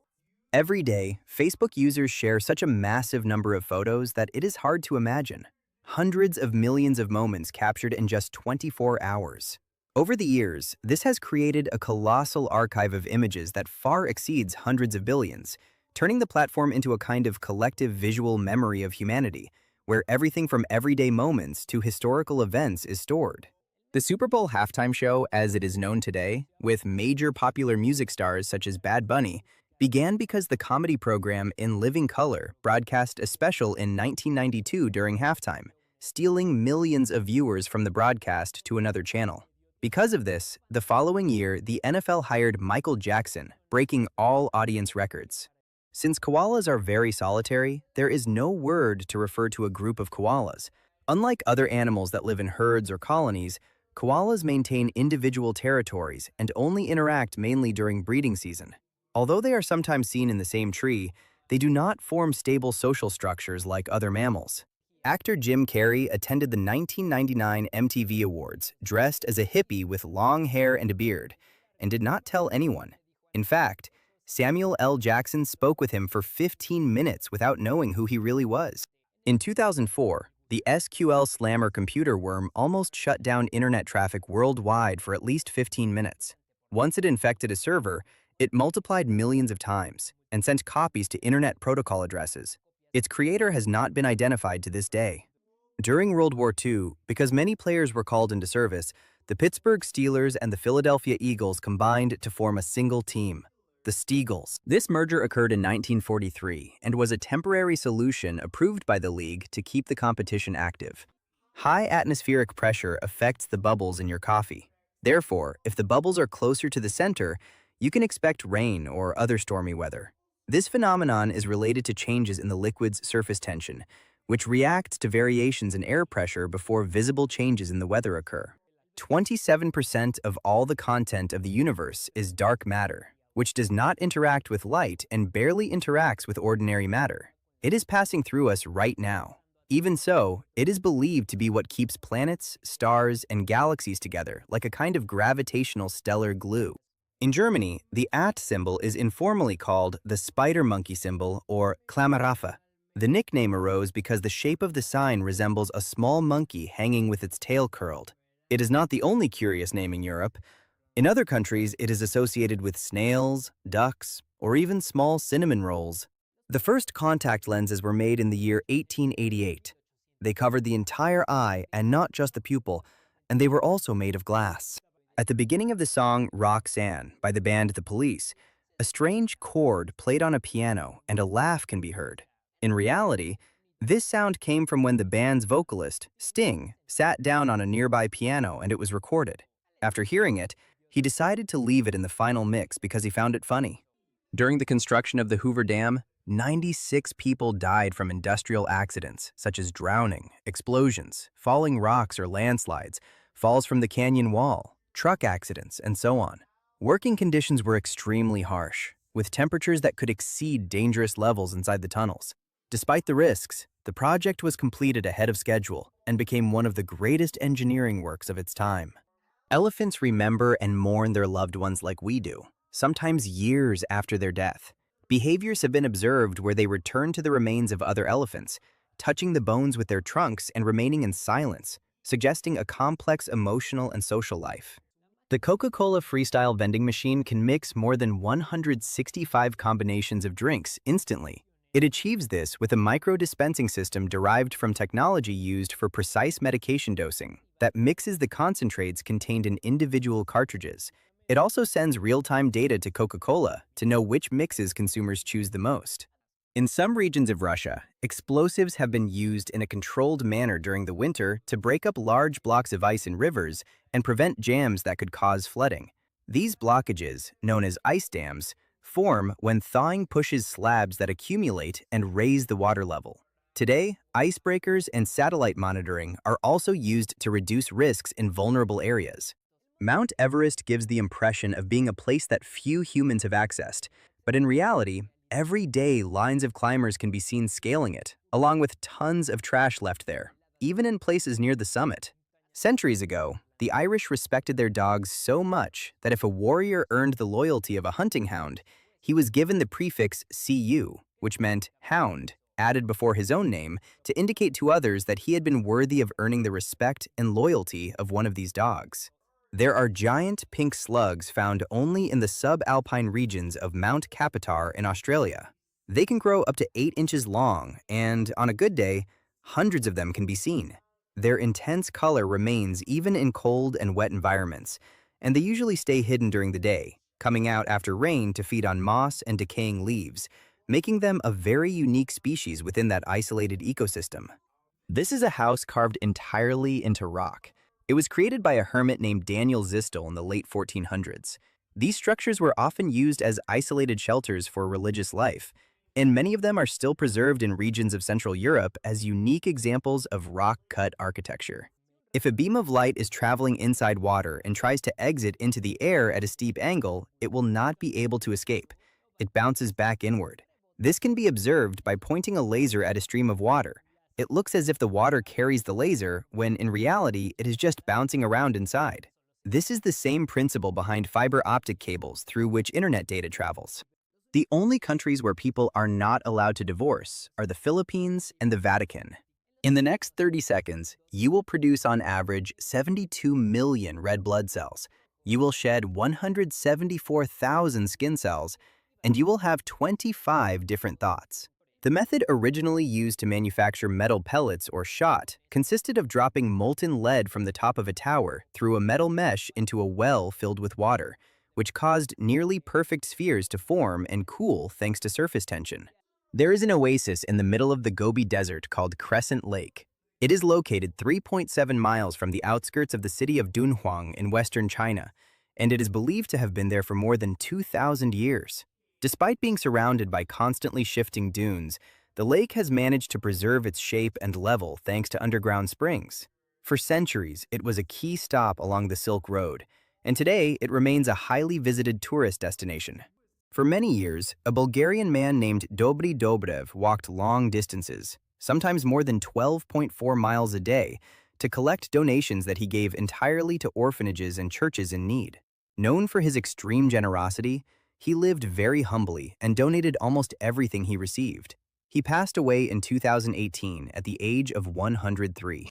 Every day, Facebook users share such a massive number of photos that it is hard to imagine. Hundreds of millions of moments captured in just 24 hours. Over the years, this has created a colossal archive of images that far exceeds hundreds of billions, turning the platform into a kind of collective visual memory of humanity, where everything from everyday moments to historical events is stored. The Super Bowl halftime show, as it is known today, with major popular music stars such as Bad Bunny, began because the comedy program In Living Color broadcast a special in 1992 during halftime, stealing millions of viewers from the broadcast to another channel. Because of this, the following year, the NFL hired Michael Jackson, breaking all audience records. Since koalas are very solitary, there is no word to refer to a group of koalas. Unlike other animals that live in herds or colonies, koalas maintain individual territories and only interact mainly during breeding season. Although they are sometimes seen in the same tree, they do not form stable social structures like other mammals. Actor Jim Carrey attended the 1999 MTV Awards dressed as a hippie with long hair and a beard, and did not tell anyone. In fact, Samuel L. Jackson spoke with him for 15 minutes without knowing who he really was. In 2004, the SQL Slammer computer worm almost shut down internet traffic worldwide for at least 15 minutes. Once it infected a server, it multiplied millions of times and sent copies to internet protocol addresses. Its creator has not been identified to this day. During World War II, because many players were called into service, the Pittsburgh Steelers and the Philadelphia Eagles combined to form a single team, the Steagles. This merger occurred in 1943 and was a temporary solution approved by the league to keep the competition active. High atmospheric pressure affects the bubbles in your coffee. Therefore, if the bubbles are closer to the center, you can expect rain or other stormy weather. This phenomenon is related to changes in the liquid's surface tension, which reacts to variations in air pressure before visible changes in the weather occur. 27% of all the content of the universe is dark matter, which does not interact with light and barely interacts with ordinary matter. It is passing through us right now. Even so, it is believed to be what keeps planets, stars, and galaxies together, like a kind of gravitational stellar glue. In Germany, the at symbol is informally called the spider monkey symbol, or Klammeraffe. The nickname arose because the shape of the sign resembles a small monkey hanging with its tail curled. It is not the only curious name in Europe. In other countries, it is associated with snails, ducks, or even small cinnamon rolls. The first contact lenses were made in the year 1888. They covered the entire eye and not just the pupil, and they were also made of glass. At the beginning of the song Roxanne by the band The Police, a strange chord played on a piano and a laugh can be heard. In reality, this sound came from when the band's vocalist, Sting, sat down on a nearby piano and it was recorded. After hearing it, he decided to leave it in the final mix because he found it funny. During the construction of the Hoover Dam, 96 people died from industrial accidents such as drowning, explosions, falling rocks or landslides, falls from the canyon wall, truck accidents, and so on. Working conditions were extremely harsh, with temperatures that could exceed dangerous levels inside the tunnels. Despite the risks, the project was completed ahead of schedule and became one of the greatest engineering works of its time. Elephants remember and mourn their loved ones like we do, sometimes years after their death. Behaviors have been observed where they return to the remains of other elephants, touching the bones with their trunks and remaining in silence, suggesting a complex emotional and social life. The Coca-Cola Freestyle vending machine can mix more than 165 combinations of drinks instantly. It achieves this with a micro-dispensing system derived from technology used for precise medication dosing that mixes the concentrates contained in individual cartridges. It also sends real-time data to Coca-Cola to know which mixes consumers choose the most. In some regions of Russia, explosives have been used in a controlled manner during the winter to break up large blocks of ice in rivers and prevent jams that could cause flooding. These blockages, known as ice dams, form when thawing pushes slabs that accumulate and raise the water level. Today, icebreakers and satellite monitoring are also used to reduce risks in vulnerable areas. Mount Everest gives the impression of being a place that few humans have accessed, but in reality, every day lines of climbers can be seen scaling it, along with tons of trash left there, even in places near the summit. Centuries ago, the Irish respected their dogs so much that if a warrior earned the loyalty of a hunting hound, he was given the prefix CU, which meant hound, added before his own name to indicate to others that he had been worthy of earning the respect and loyalty of one of these dogs. There are giant pink slugs found only in the subalpine regions of Mount Capitar in Australia. They can grow up to 8 inches long, and on a good day, hundreds of them can be seen. Their intense color remains even in cold and wet environments, and they usually stay hidden during the day, coming out after rain to feed on moss and decaying leaves, making them a very unique species within that isolated ecosystem. This is a house carved entirely into rock. It was created by a hermit named Daniel Zistel in the late 1400s. These structures were often used as isolated shelters for religious life, and many of them are still preserved in regions of Central Europe as unique examples of rock-cut architecture. If a beam of light is traveling inside water and tries to exit into the air at a steep angle, it will not be able to escape. It bounces back inward. This can be observed by pointing a laser at a stream of water. It looks as if the water carries the laser, when in reality, it is just bouncing around inside. This is the same principle behind fiber optic cables through which internet data travels. The only countries where people are not allowed to divorce are the Philippines and the Vatican. In the next 30 seconds, you will produce on average 72 million red blood cells. You will shed 174,000 skin cells, and you will have 25 different thoughts. The method originally used to manufacture metal pellets or shot consisted of dropping molten lead from the top of a tower through a metal mesh into a well filled with water, which caused nearly perfect spheres to form and cool thanks to surface tension. There is an oasis in the middle of the Gobi Desert called Crescent Lake. It is located 3.7 miles from the outskirts of the city of Dunhuang in western China, and it is believed to have been there for more than 2,000 years. Despite being surrounded by constantly shifting dunes, the lake has managed to preserve its shape and level thanks to underground springs. For centuries, it was a key stop along the Silk Road, and today it remains a highly visited tourist destination. For many years, a Bulgarian man named Dobry Dobrev walked long distances, sometimes more than 12.4 miles a day, to collect donations that he gave entirely to orphanages and churches in need. Known for his extreme generosity, he lived very humbly and donated almost everything he received. He passed away in 2018 at the age of 103.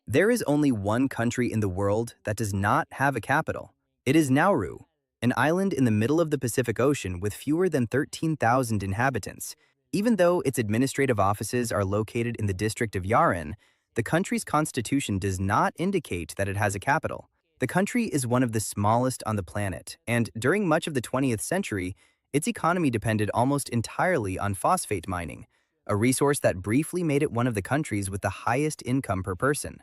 There is only one country in the world that does not have a capital. It is Nauru, an island in the middle of the Pacific Ocean with fewer than 13,000 inhabitants. Even though its administrative offices are located in the district of Yaren, the country's constitution does not indicate that it has a capital. The country is one of the smallest on the planet, and during much of the 20th century, its economy depended almost entirely on phosphate mining, a resource that briefly made it one of the countries with the highest income per person.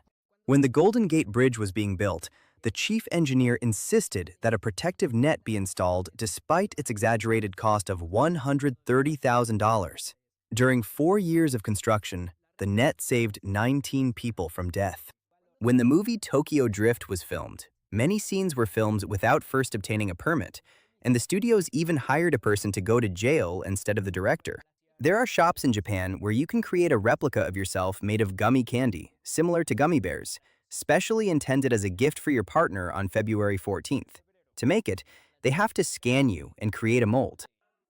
When the Golden Gate Bridge was being built, the chief engineer insisted that a protective net be installed despite its exaggerated cost of $130,000. During 4 years of construction, the net saved 19 people from death. When the movie Tokyo Drift was filmed, many scenes were filmed without first obtaining a permit, and the studios even hired a person to go to jail instead of the director. There are shops in Japan where you can create a replica of yourself made of gummy candy, similar to gummy bears, specially intended as a gift for your partner on February 14th. To make it, they have to scan you and create a mold.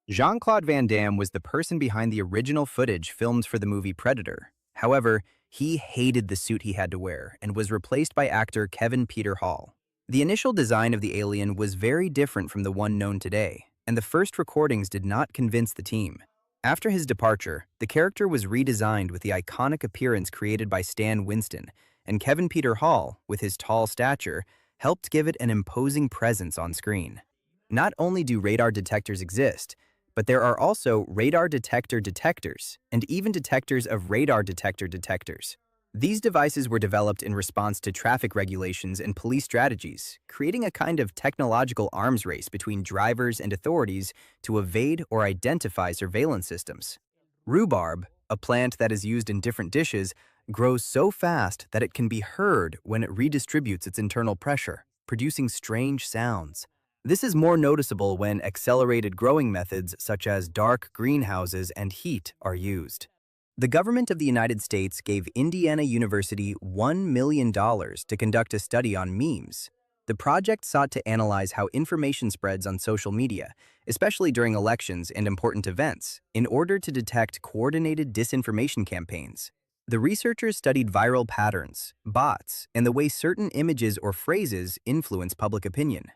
Jean-Claude Van Damme was the person behind the original footage filmed for the movie Predator. However, he hated the suit he had to wear and was replaced by actor Kevin Peter Hall. The initial design of the alien was very different from the one known today, and the first recordings did not convince the team. After his departure, the character was redesigned with the iconic appearance created by Stan Winston, and Kevin Peter Hall, with his tall stature, helped give it an imposing presence on screen. Not only do radar detectors exist, but there are also radar detector detectors, and even detectors of radar detector detectors. These devices were developed in response to traffic regulations and police strategies, creating a kind of technological arms race between drivers and authorities to evade or identify surveillance systems. Rhubarb, a plant that is used in different dishes, grows so fast that it can be heard when it redistributes its internal pressure, producing strange sounds. This is more noticeable when accelerated growing methods such as dark greenhouses and heat are used. The government of the United States gave Indiana University $1 million to conduct a study on memes. The project sought to analyze how information spreads on social media, especially during elections and important events, in order to detect coordinated disinformation campaigns. The researchers studied viral patterns, bots, and the way certain images or phrases influence public opinion.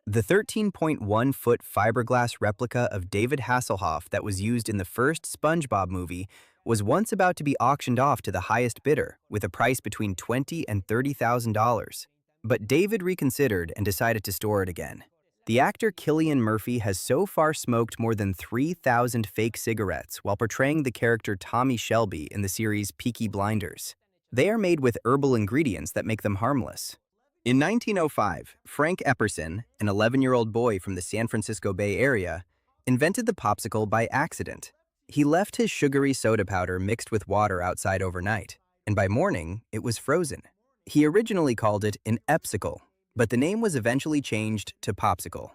The 13.1-foot fiberglass replica of David Hasselhoff that was used in the first SpongeBob movie was once about to be auctioned off to the highest bidder, with a price between $20,000 and $30,000. But David reconsidered and decided to store it again. The actor Cillian Murphy has so far smoked more than 3,000 fake cigarettes while portraying the character Tommy Shelby in the series Peaky Blinders. They are made with herbal ingredients that make them harmless. In 1905, Frank Epperson, an 11-year-old boy from the San Francisco Bay Area, invented the popsicle by accident. He left his sugary soda powder mixed with water outside overnight, and by morning, it was frozen. He originally called it an Epsicle, but the name was eventually changed to popsicle.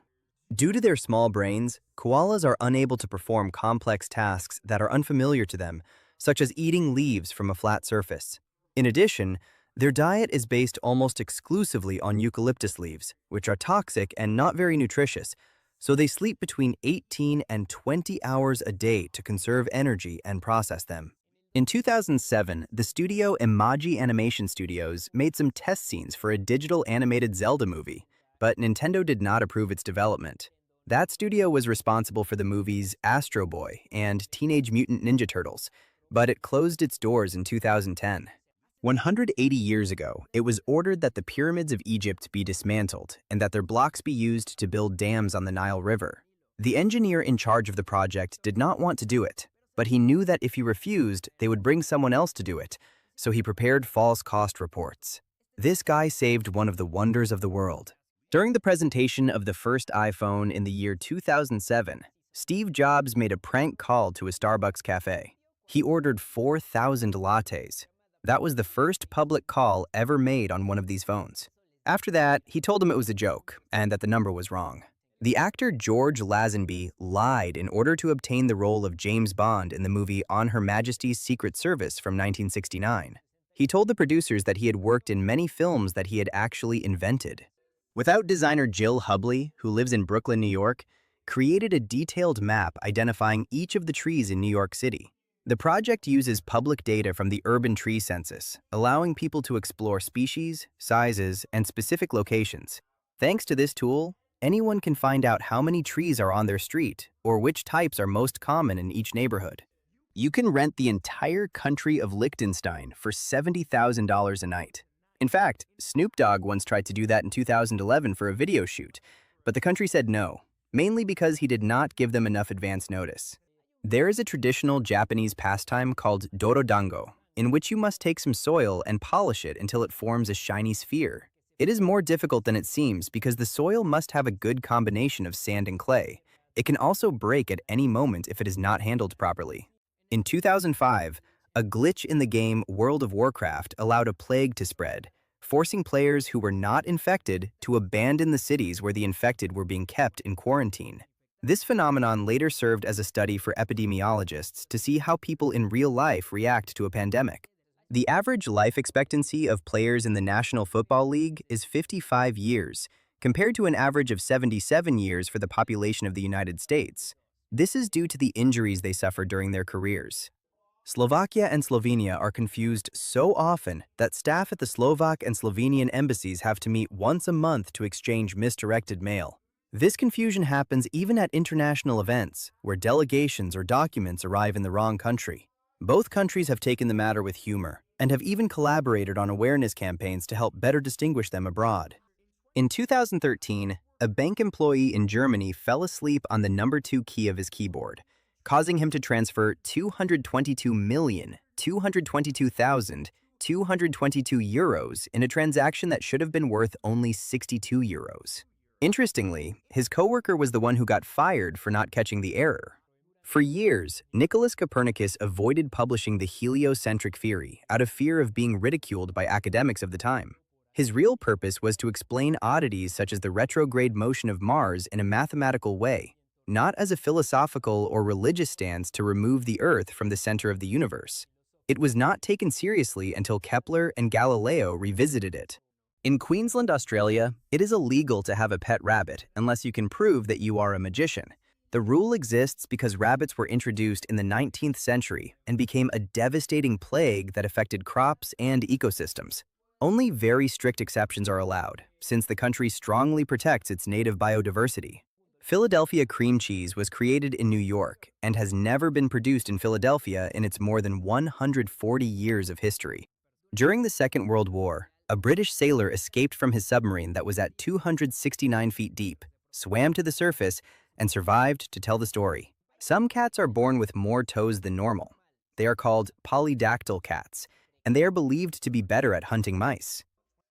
Due to their small brains, koalas are unable to perform complex tasks that are unfamiliar to them, such as eating leaves from a flat surface. In addition, their diet is based almost exclusively on eucalyptus leaves, which are toxic and not very nutritious, so they sleep between 18 and 20 hours a day to conserve energy and process them. In 2007, the studio Imaji Animation Studios made some test scenes for a digital animated Zelda movie, but Nintendo did not approve its development. That studio was responsible for the movies Astro Boy and Teenage Mutant Ninja Turtles, but it closed its doors in 2010. 180 years ago, it was ordered that the pyramids of Egypt be dismantled and that their blocks be used to build dams on the Nile River. The engineer in charge of the project did not want to do it, but he knew that if he refused, they would bring someone else to do it, so he prepared false cost reports. This guy saved one of the wonders of the world. During the presentation of the first iPhone in the year 2007, Steve Jobs made a prank call to a Starbucks cafe. He ordered 4,000 lattes. That was the first public call ever made on one of these phones. After that, he told him it was a joke and that the number was wrong. The actor George Lazenby lied in order to obtain the role of James Bond in the movie On Her Majesty's Secret Service from 1969. He told the producers that he had worked in many films that he had actually invented. Without designer Jill Hubley, who lives in Brooklyn, New York, created a detailed map identifying each of the trees in New York City. The project uses public data from the Urban Tree Census, allowing people to explore species, sizes, and specific locations. Thanks to this tool, anyone can find out how many trees are on their street or which types are most common in each neighborhood. You can rent the entire country of Liechtenstein for $70,000 a night. In fact, Snoop Dogg once tried to do that in 2011 for a video shoot, but the country said no, mainly because he did not give them enough advance notice. There is a traditional Japanese pastime called dorodango, in which you must take some soil and polish it until it forms a shiny sphere. It is more difficult than it seems because the soil must have a good combination of sand and clay. It can also break at any moment if it is not handled properly. In 2005, a glitch in the game World of Warcraft allowed a plague to spread, forcing players who were not infected to abandon the cities where the infected were being kept in quarantine. This phenomenon later served as a study for epidemiologists to see how people in real life react to a pandemic. The average life expectancy of players in the National Football League is 55 years, compared to an average of 77 years for the population of the United States. This is due to the injuries they suffered during their careers. Slovakia and Slovenia are confused so often that staff at the Slovak and Slovenian embassies have to meet once a month to exchange misdirected mail. This confusion happens even at international events, where delegations or documents arrive in the wrong country. Both countries have taken the matter with humor, and have even collaborated on awareness campaigns to help better distinguish them abroad. In 2013, a bank employee in Germany fell asleep on the number 2 key of his keyboard, causing him to transfer 222,222,222 euros in a transaction that should have been worth only 62 euros. Interestingly, his coworker was the one who got fired for not catching the error. For years, Nicholas Copernicus avoided publishing the heliocentric theory out of fear of being ridiculed by academics of the time. His real purpose was to explain oddities such as the retrograde motion of Mars in a mathematical way, not as a philosophical or religious stance to remove the Earth from the center of the universe. It was not taken seriously until Kepler and Galileo revisited it. In Queensland, Australia, it is illegal to have a pet rabbit unless you can prove that you are a magician. The rule exists because rabbits were introduced in the 19th century and became a devastating plague that affected crops and ecosystems. Only very strict exceptions are allowed, since the country strongly protects its native biodiversity. Philadelphia cream cheese was created in New York and has never been produced in Philadelphia in its more than 140 years of history. During the Second World War, a British sailor escaped from his submarine that was at 269 feet deep, swam to the surface, and survived to tell the story. Some cats are born with more toes than normal. They are called polydactyl cats, and they are believed to be better at hunting mice.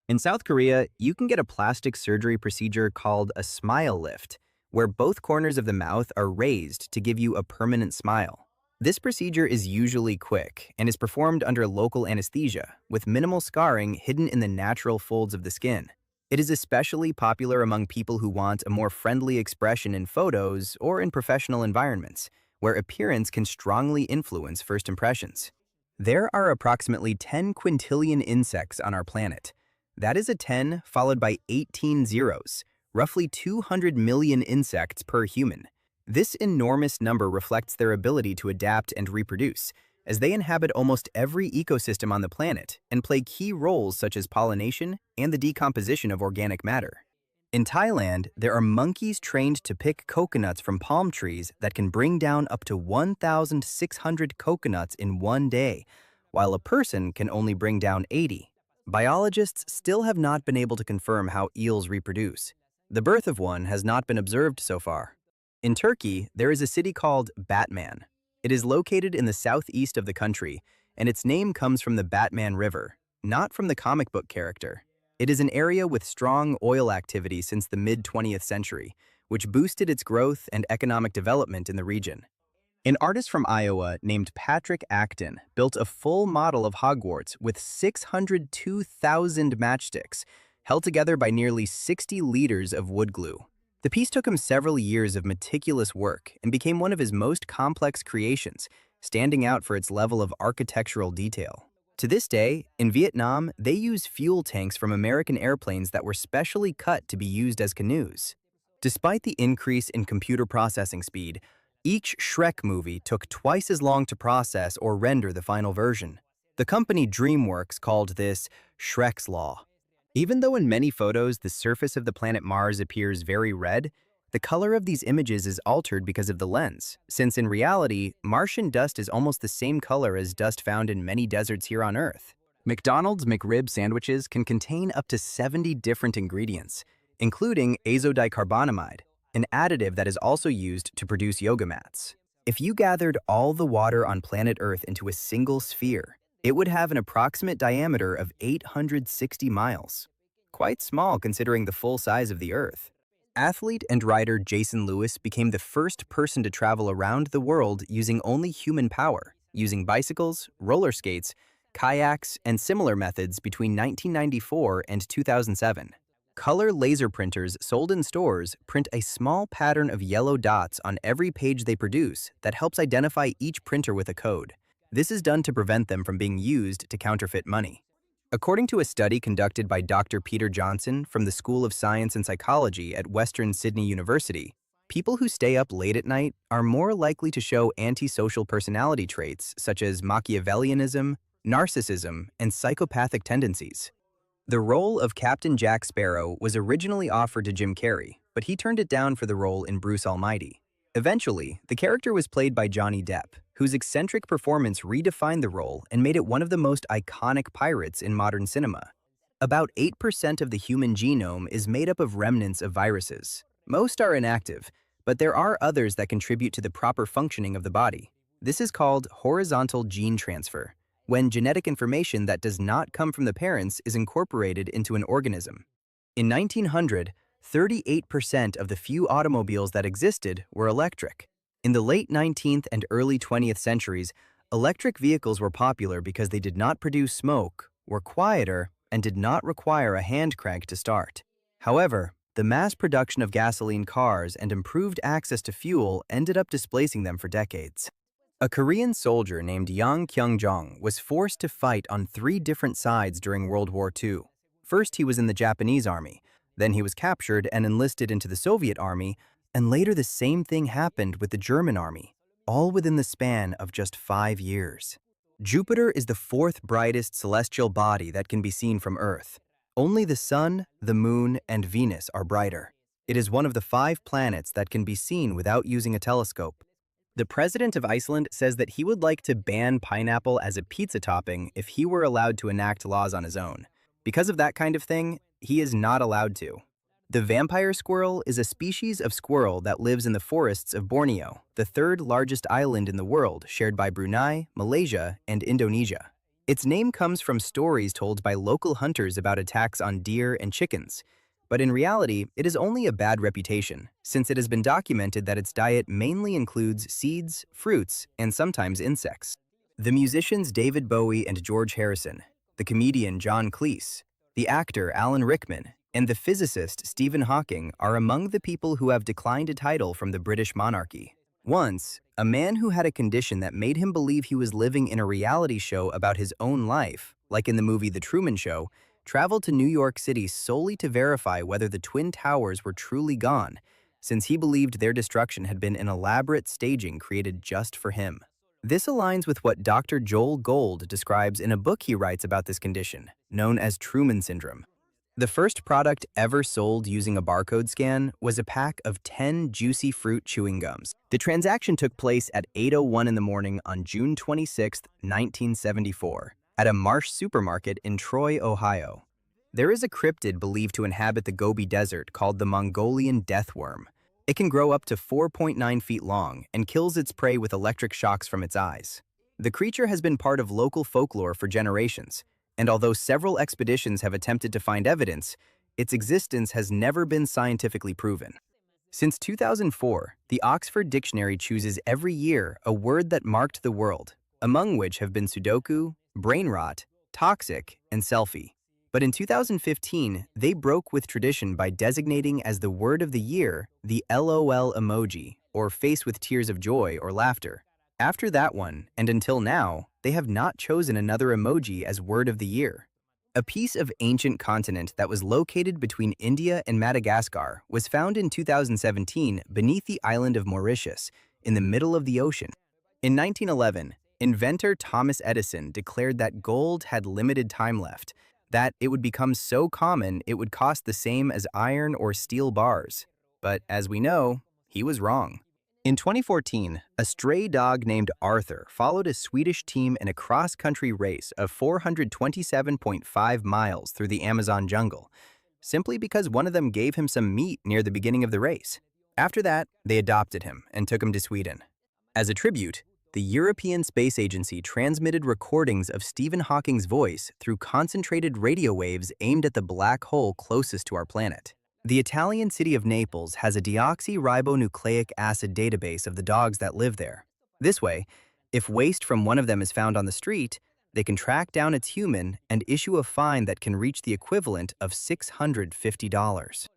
In South Korea, you can get a plastic surgery procedure called a smile lift, where both corners of the mouth are raised to give you a permanent smile. This procedure is usually quick and is performed under local anesthesia, with minimal scarring hidden in the natural folds of the skin. It is especially popular among people who want a more friendly expression in photos or in professional environments, where appearance can strongly influence first impressions. There are approximately 10 quintillion insects on our planet. That is a 10 followed by 18 zeros, roughly 200 million insects per human. This enormous number reflects their ability to adapt and reproduce, as they inhabit almost every ecosystem on the planet and play key roles such as pollination and the decomposition of organic matter. In Thailand, there are monkeys trained to pick coconuts from palm trees that can bring down up to 1,600 coconuts in one day, while a person can only bring down 80. Biologists still have not been able to confirm how eels reproduce. The birth of one has not been observed so far. In Turkey, there is a city called Batman. It is located in the southeast of the country, and its name comes from the Batman River, not from the comic book character. It is an area with strong oil activity since the mid-20th century, which boosted its growth and economic development in the region. An artist from Iowa named Patrick Acton built a full model of Hogwarts with 602,000 matchsticks, held together by nearly 60 liters of wood glue. The piece took him several years of meticulous work and became one of his most complex creations, standing out for its level of architectural detail. To this day, in Vietnam, they use fuel tanks from American airplanes that were specially cut to be used as canoes. Despite the increase in computer processing speed, each Shrek movie took twice as long to process or render the final version. The company DreamWorks called this Shrek's Law. Even though in many photos the surface of the planet Mars appears very red, the color of these images is altered because of the lens, since in reality, Martian dust is almost the same color as dust found in many deserts here on Earth. McDonald's McRib sandwiches can contain up to 70 different ingredients, including azodicarbonamide, an additive that is also used to produce yoga mats. If you gathered all the water on planet Earth into a single sphere, it would have an approximate diameter of 860 miles. Quite small considering the full size of the Earth. Athlete and rider Jason Lewis became the first person to travel around the world using only human power, using bicycles, roller skates, kayaks, and similar methods between 1994 and 2007. Color laser printers sold in stores print a small pattern of yellow dots on every page they produce that helps identify each printer with a code. This is done to prevent them from being used to counterfeit money. According to a study conducted by Dr. Peter Johnson from the School of Science and Psychology at Western Sydney University, people who stay up late at night are more likely to show antisocial personality traits such as Machiavellianism, narcissism, and psychopathic tendencies. The role of Captain Jack Sparrow was originally offered to Jim Carrey, but he turned it down for the role in Bruce Almighty. Eventually, the character was played by Johnny Depp, whose eccentric performance redefined the role and made it one of the most iconic pirates in modern cinema. About 8% of the human genome is made up of remnants of viruses. Most are inactive, but there are others that contribute to the proper functioning of the body. This is called horizontal gene transfer, when genetic information that does not come from the parents is incorporated into an organism. In 1900, 38% of the few automobiles that existed were electric. In the late 19th and early 20th centuries, electric vehicles were popular because they did not produce smoke, were quieter, and did not require a hand crank to start. However, the mass production of gasoline cars and improved access to fuel ended up displacing them for decades. A Korean soldier named Yang Kyung-jong was forced to fight on 3 different sides during World War II. First, he was in the Japanese army. Then he was captured and enlisted into the Soviet army, and later the same thing happened with the German army, all within the span of just 5 years. Jupiter is the 4th brightest celestial body that can be seen from Earth. Only the Sun, the Moon, and Venus are brighter. It is one of the 5 planets that can be seen without using a telescope. The president of Iceland says that he would like to ban pineapple as a pizza topping if he were allowed to enact laws on his own. Because of that kind of thing, he is not allowed to. The vampire squirrel is a species of squirrel that lives in the forests of Borneo, the 3rd largest island in the world, shared by Brunei, Malaysia, and Indonesia. Its name comes from stories told by local hunters about attacks on deer and chickens. But in reality, it is only a bad reputation, since it has been documented that its diet mainly includes seeds, fruits, and sometimes insects. The musicians David Bowie and George Harrison, the comedian John Cleese, the actor Alan Rickman, and the physicist Stephen Hawking are among the people who have declined a title from the British monarchy. Once, a man who had a condition that made him believe he was living in a reality show about his own life, like in the movie The Truman Show, traveled to New York City solely to verify whether the Twin Towers were truly gone, since he believed their destruction had been an elaborate staging created just for him. This aligns with what Dr. Joel Gold describes in a book he writes about this condition, known as Truman Syndrome. The first product ever sold using a barcode scan was a pack of 10 juicy fruit chewing gums. The transaction took place at 8:01 in the morning on June 26, 1974, at a Marsh supermarket in Troy, Ohio. There is a cryptid believed to inhabit the Gobi Desert called the Mongolian deathworm. It can grow up to 4.9 feet long and kills its prey with electric shocks from its eyes. The creature has been part of local folklore for generations, and although several expeditions have attempted to find evidence, its existence has never been scientifically proven. Since 2004, the Oxford Dictionary chooses every year a word that marked the world, among which have been Sudoku, brain rot, toxic, and selfie. But in 2015, they broke with tradition by designating as the word of the year the LOL emoji, or face with tears of joy or laughter. After that one, and until now, they have not chosen another emoji as word of the year. A piece of ancient continent that was located between India and Madagascar was found in 2017 beneath the island of Mauritius, in the middle of the ocean. In 1911, inventor Thomas Edison declared that gold had limited time left, that it would become so common it would cost the same as iron or steel bars. But as we know, he was wrong. In 2014, a stray dog named Arthur followed a Swedish team in a cross-country race of 427.5 miles through the Amazon jungle, simply because one of them gave him some meat near the beginning of the race. After that, they adopted him and took him to Sweden. As a tribute, the European Space Agency transmitted recordings of Stephen Hawking's voice through concentrated radio waves aimed at the black hole closest to our planet. The Italian city of Naples has a deoxyribonucleic acid database of the dogs that live there. This way, if waste from one of them is found on the street, they can track down its human and issue a fine that can reach the equivalent of $650.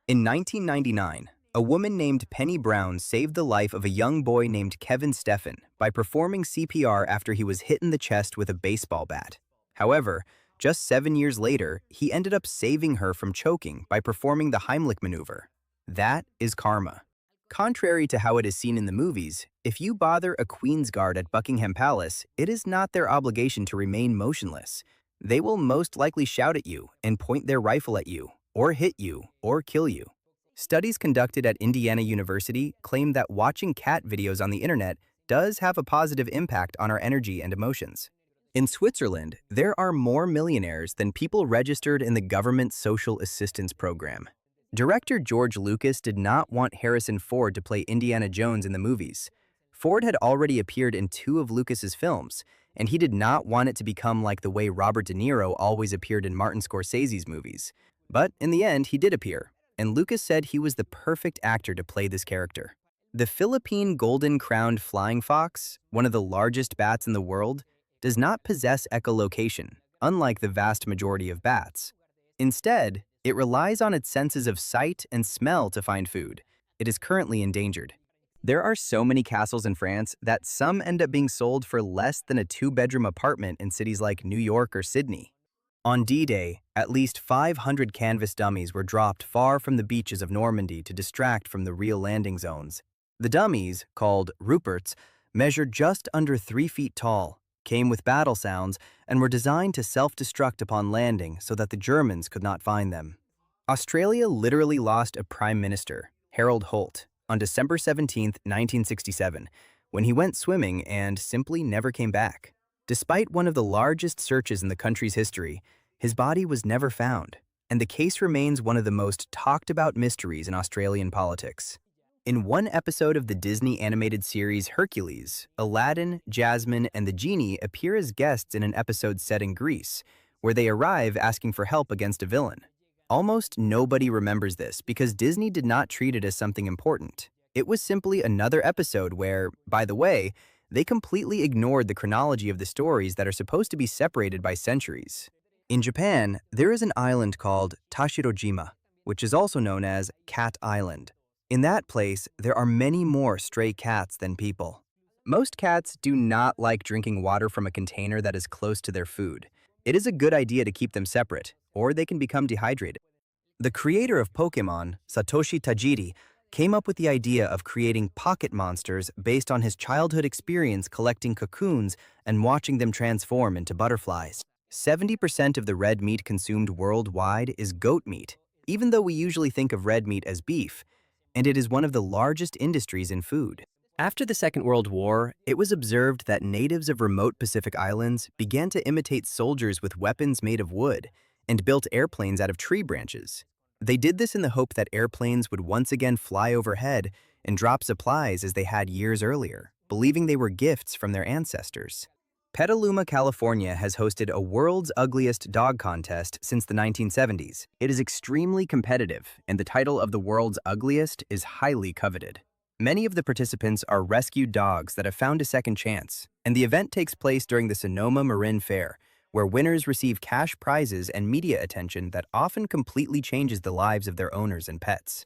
In 1999, a woman named Penny Brown saved the life of a young boy named Kevin Steffen by performing CPR after he was hit in the chest with a baseball bat. However, just 7 years later, he ended up saving her from choking by performing the Heimlich maneuver. That is karma. Contrary to how it is seen in the movies, if you bother a Queen's Guard at Buckingham Palace, it is not their obligation to remain motionless. They will most likely shout at you and point their rifle at you, or hit you, or kill you. Studies conducted at Indiana University claim that watching cat videos on the internet does have a positive impact on our energy and emotions. In Switzerland, there are more millionaires than people registered in the government social assistance program. Director George Lucas did not want Harrison Ford to play Indiana Jones in the movies. Ford had already appeared in 2 of Lucas's films, and he did not want it to become like the way Robert De Niro always appeared in Martin Scorsese's movies. But in the end, he did appear, and Lucas said he was the perfect actor to play this character. The Philippine golden-crowned flying fox, one of the largest bats in the world, does not possess echolocation, unlike the vast majority of bats. Instead, it relies on its senses of sight and smell to find food. It is currently endangered. There are so many castles in France that some end up being sold for less than a 2-bedroom apartment in cities like New York or Sydney. On D-Day, at least 500 canvas dummies were dropped far from the beaches of Normandy to distract from the real landing zones. The dummies, called Ruperts, measured just under 3 feet tall, came with battle sounds, and were designed to self-destruct upon landing so that the Germans could not find them. Australia literally lost a prime minister, Harold Holt, on December 17, 1967, when he went swimming and simply never came back. Despite one of the largest searches in the country's history, his body was never found, and the case remains one of the most talked-about mysteries in Australian politics. In one episode of the Disney animated series Hercules, Aladdin, Jasmine, and the genie appear as guests in an episode set in Greece, where they arrive asking for help against a villain. Almost nobody remembers this because Disney did not treat it as something important. It was simply another episode where, by the way, they completely ignored the chronology of the stories that are supposed to be separated by centuries. In Japan, there is an island called Tashirojima, which is also known as Cat Island. In that place, there are many more stray cats than people. Most cats do not like drinking water from a container that is close to their food. It is a good idea to keep them separate, or they can become dehydrated. The creator of Pokémon, Satoshi Tajiri, came up with the idea of creating pocket monsters based on his childhood experience collecting cocoons and watching them transform into butterflies. 70% of the red meat consumed worldwide is goat meat, even though we usually think of red meat as beef, and it is one of the largest industries in food. After the Second World War, it was observed that natives of remote Pacific islands began to imitate soldiers with weapons made of wood and built airplanes out of tree branches. They did this in the hope that airplanes would once again fly overhead and drop supplies as they had years earlier, believing they were gifts from their ancestors. Petaluma, California has hosted a World's Ugliest Dog contest since the 1970s. It is extremely competitive, and the title of the World's Ugliest is highly coveted. Many of the participants are rescued dogs that have found a second chance, and the event takes place during the Sonoma Marin Fair, where winners receive cash prizes and media attention that often completely changes the lives of their owners and pets.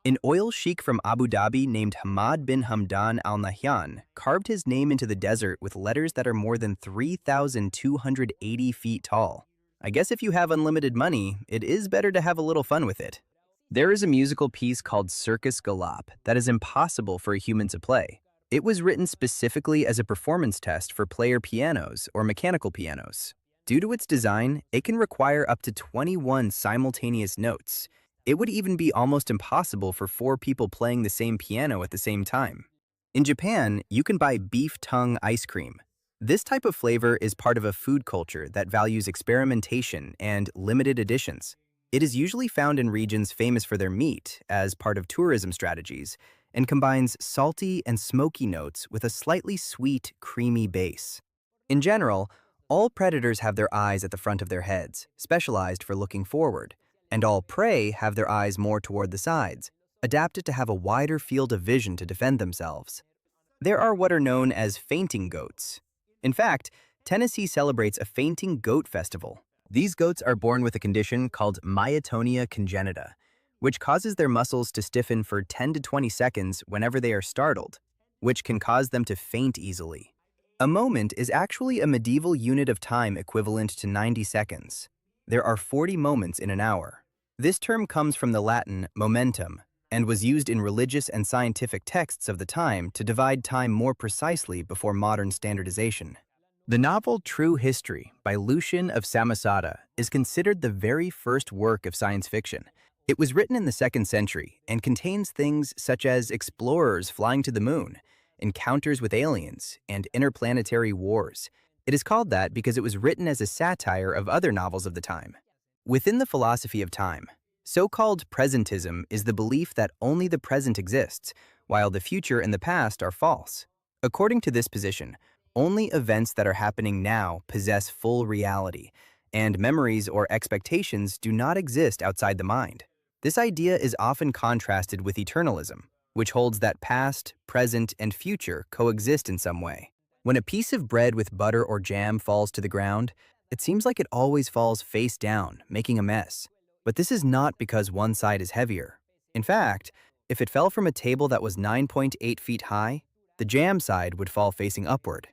An oil sheik from Abu Dhabi named Hamad bin Hamdan Al Nahyan carved his name into the desert with letters that are more than 3,280 feet tall. I guess if you have unlimited money, it is better to have a little fun with it. There is a musical piece called Circus Galop that is impossible for a human to play. It was written specifically as a performance test for player pianos or mechanical pianos. Due to its design, it can require up to 21 simultaneous notes. It would even be almost impossible for 4 people playing the same piano at the same time. In Japan, you can buy beef tongue ice cream. This type of flavor is part of a food culture that values experimentation and limited editions. It is usually found in regions famous for their meat as part of tourism strategies and combines salty and smoky notes with a slightly sweet, creamy base. In general, all predators have their eyes at the front of their heads, specialized for looking forward, and all prey have their eyes more toward the sides, adapted to have a wider field of vision to defend themselves. There are what are known as fainting goats. In fact, Tennessee celebrates a fainting goat festival. These goats are born with a condition called myotonia congenita, which causes their muscles to stiffen for 10 to 20 seconds whenever they are startled, which can cause them to faint easily. A moment is actually a medieval unit of time equivalent to 90 seconds. There are 40 moments in an hour. This term comes from the Latin momentum and was used in religious and scientific texts of the time to divide time more precisely before modern standardization. The novel True History by Lucian of Samosata is considered the very first work of science fiction. It was written in the 2nd century and contains things such as explorers flying to the moon, encounters with aliens, and interplanetary wars. It is called that because it was written as a satire of other novels of the time. Within the philosophy of time, so-called presentism is the belief that only the present exists, while the future and the past are false. According to this position, only events that are happening now possess full reality, and memories or expectations do not exist outside the mind. This idea is often contrasted with eternalism, which holds that past, present, and future coexist in some way. When a piece of bread with butter or jam falls to the ground, it seems like it always falls face down, making a mess. But this is not because one side is heavier. In fact, if it fell from a table that was 9.8 feet high, the jam side would fall facing upward.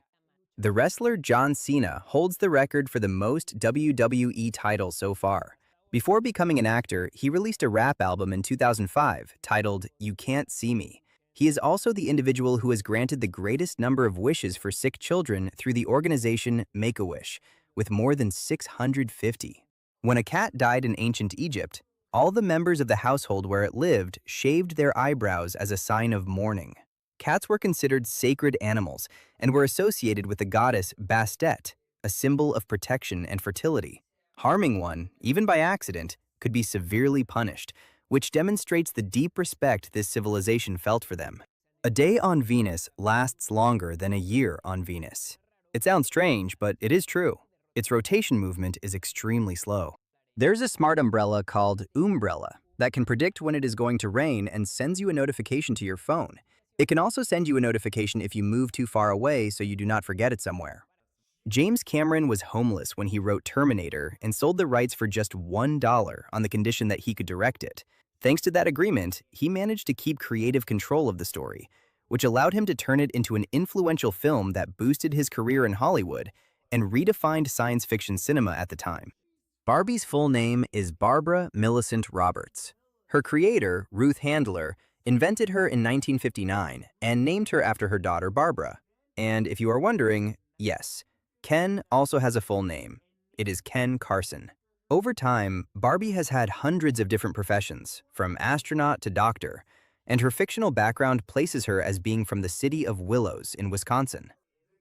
The wrestler John Cena holds the record for the most WWE titles so far. Before becoming an actor, he released a rap album in 2005 titled You Can't See Me. He is also the individual who has granted the greatest number of wishes for sick children through the organization Make-A-Wish, with more than 650. When a cat died in ancient Egypt, all the members of the household where it lived shaved their eyebrows as a sign of mourning. Cats were considered sacred animals and were associated with the goddess Bastet, a symbol of protection and fertility. Harming one, even by accident, could be severely punished, which demonstrates the deep respect this civilization felt for them. A day on Venus lasts longer than a year on Venus. It sounds strange, but it is true. Its rotation movement is extremely slow. There's a smart umbrella called Umbrella that can predict when it is going to rain and sends you a notification to your phone. It can also send you a notification if you move too far away so you do not forget it somewhere. James Cameron was homeless when he wrote Terminator and sold the rights for just $1 on the condition that he could direct it. Thanks to that agreement, he managed to keep creative control of the story, which allowed him to turn it into an influential film that boosted his career in Hollywood and redefined science fiction cinema at the time. Barbie's full name is Barbara Millicent Roberts. Her creator, Ruth Handler, invented her in 1959 and named her after her daughter Barbara. And if you are wondering, yes, Ken also has a full name. It is Ken Carson. Over time, Barbie has had hundreds of different professions, from astronaut to doctor, and her fictional background places her as being from the city of Willows in Wisconsin.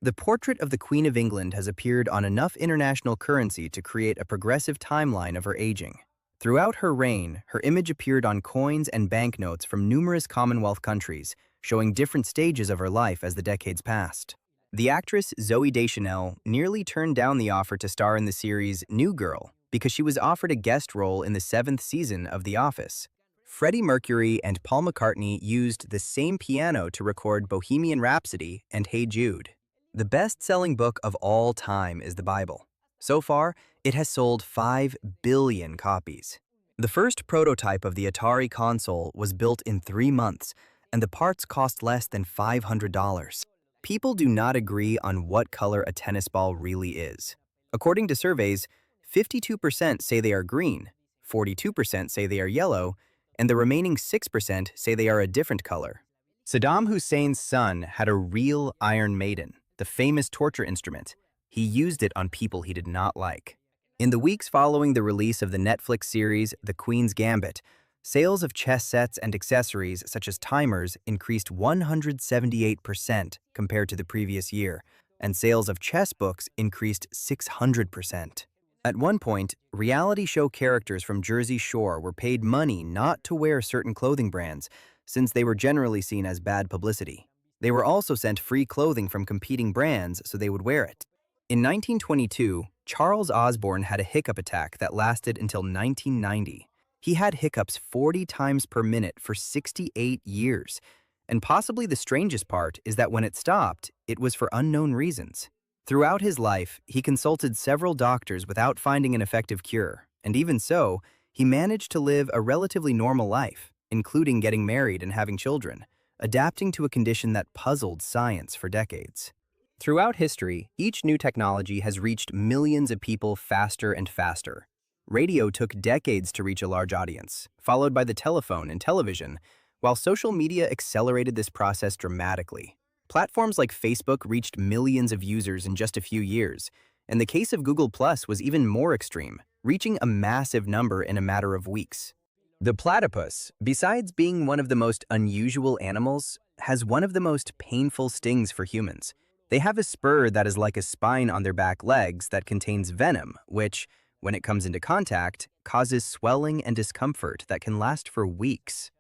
The portrait of the Queen of England has appeared on enough international currency to create a progressive timeline of her aging. Throughout her reign, her image appeared on coins and banknotes from numerous Commonwealth countries, showing different stages of her life as the decades passed. The actress Zooey Deschanel nearly turned down the offer to star in the series New Girl because she was offered a guest role in the 7th season of The Office. Freddie Mercury and Paul McCartney used the same piano to record Bohemian Rhapsody and Hey Jude. The best-selling book of all time is the Bible. So far, it has sold 5 billion copies. The first prototype of the Atari console was built in 3 months, and the parts cost less than $500. People do not agree on what color a tennis ball really is. According to surveys, 52% say they are green, 42% say they are yellow, and the remaining 6% say they are a different color. Saddam Hussein's son had a real Iron Maiden, the famous torture instrument. He used it on people he did not like. In the weeks following the release of the Netflix series The Queen's Gambit, Sales of chess sets and accessories such as timers increased 178% compared to the previous year, and sales of chess books increased 600%. At one point, reality show characters from Jersey Shore were paid money not to wear certain clothing brands, since they were generally seen as bad publicity. They were also sent free clothing from competing brands so they would wear it. In 1922, Charles Osborne had a hiccup attack that lasted until 1990. He had hiccups 40 times per minute for 68 years. And possibly the strangest part is that when it stopped, it was for unknown reasons. Throughout his life, he consulted several doctors without finding an effective cure, and even so, he managed to live a relatively normal life, including getting married and having children, adapting to a condition that puzzled science for decades. Throughout history, each new technology has reached millions of people faster and faster. Radio took decades to reach a large audience, followed by the telephone and television, while social media accelerated this process dramatically. Platforms like Facebook reached millions of users in just a few years, and the case of Google Plus was even more extreme, reaching a massive number in a matter of weeks. The platypus, besides being one of the most unusual animals, has one of the most painful stings for humans. They have a spur that is like a spine on their back legs that contains venom, which, when it comes into contact, causes swelling and discomfort that can last for weeks.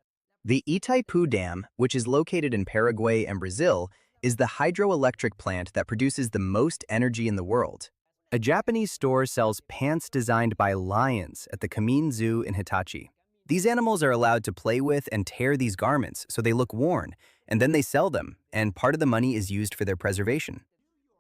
The Itaipu Dam, which is located in Paraguay and Brazil, is the hydroelectric plant that produces the most energy in the world. A Japanese store sells pants designed by lions at the Kamin Zoo in Hitachi. These animals are allowed to play with and tear these garments so they look worn, and then they sell them, and part of the money is used for their preservation.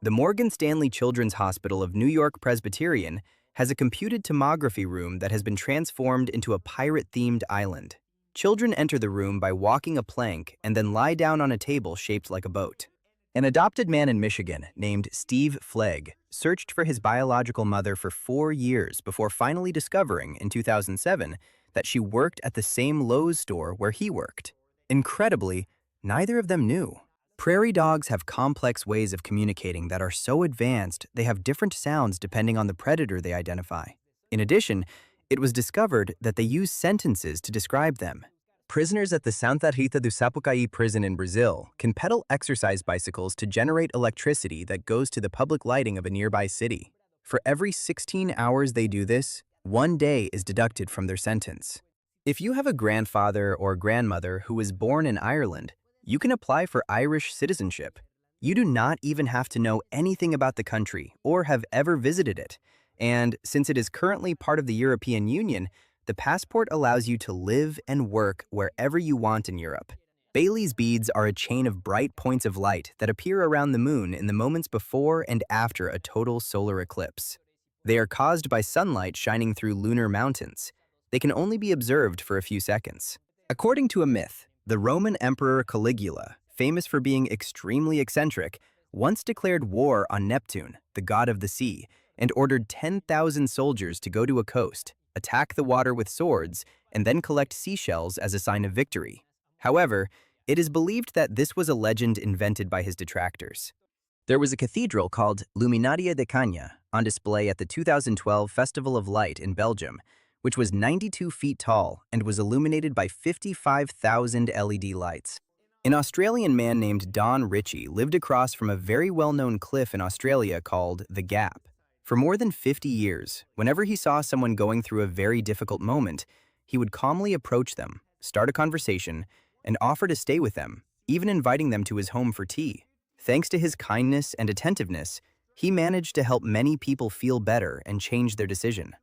The Morgan Stanley Children's Hospital of New York Presbyterian has a computed tomography room that has been transformed into a pirate-themed island. Children enter the room by walking a plank and then lie down on a table shaped like a boat. An adopted man in Michigan named Steve Flegg searched for his biological mother for 4 years before finally discovering, in 2007, that she worked at the same Lowe's store where he worked. Incredibly, neither of them knew. Prairie dogs have complex ways of communicating that are so advanced they have different sounds depending on the predator they identify. In addition, it was discovered that they use sentences to describe them. Prisoners at the Santa Rita do Sapucaí prison in Brazil can pedal exercise bicycles to generate electricity that goes to the public lighting of a nearby city. For every 16 hours they do this, 1 day is deducted from their sentence. If you have a grandfather or grandmother who was born in Ireland, you can apply for Irish citizenship. You do not even have to know anything about the country or have ever visited it. And since it is currently part of the European Union, the passport allows you to live and work wherever you want in Europe. Bailey's beads are a chain of bright points of light that appear around the moon in the moments before and after a total solar eclipse. They are caused by sunlight shining through lunar mountains. They can only be observed for a few seconds. According to a myth, the Roman Emperor Caligula, famous for being extremely eccentric, once declared war on Neptune, the god of the sea, and ordered 10,000 soldiers to go to a coast, attack the water with swords, and then collect seashells as a sign of victory. However, it is believed that this was a legend invented by his detractors. There was a cathedral called Luminaria de Cagna on display at the 2012 Festival of Light in Belgium, which was 92 feet tall and was illuminated by 55,000 LED lights. An Australian man named Don Ritchie lived across from a very well-known cliff in Australia called the Gap. For more than 50 years, whenever he saw someone going through a very difficult moment, he would calmly approach them, start a conversation, and offer to stay with them, even inviting them to his home for tea. Thanks to his kindness and attentiveness, he managed to help many people feel better and change their decision.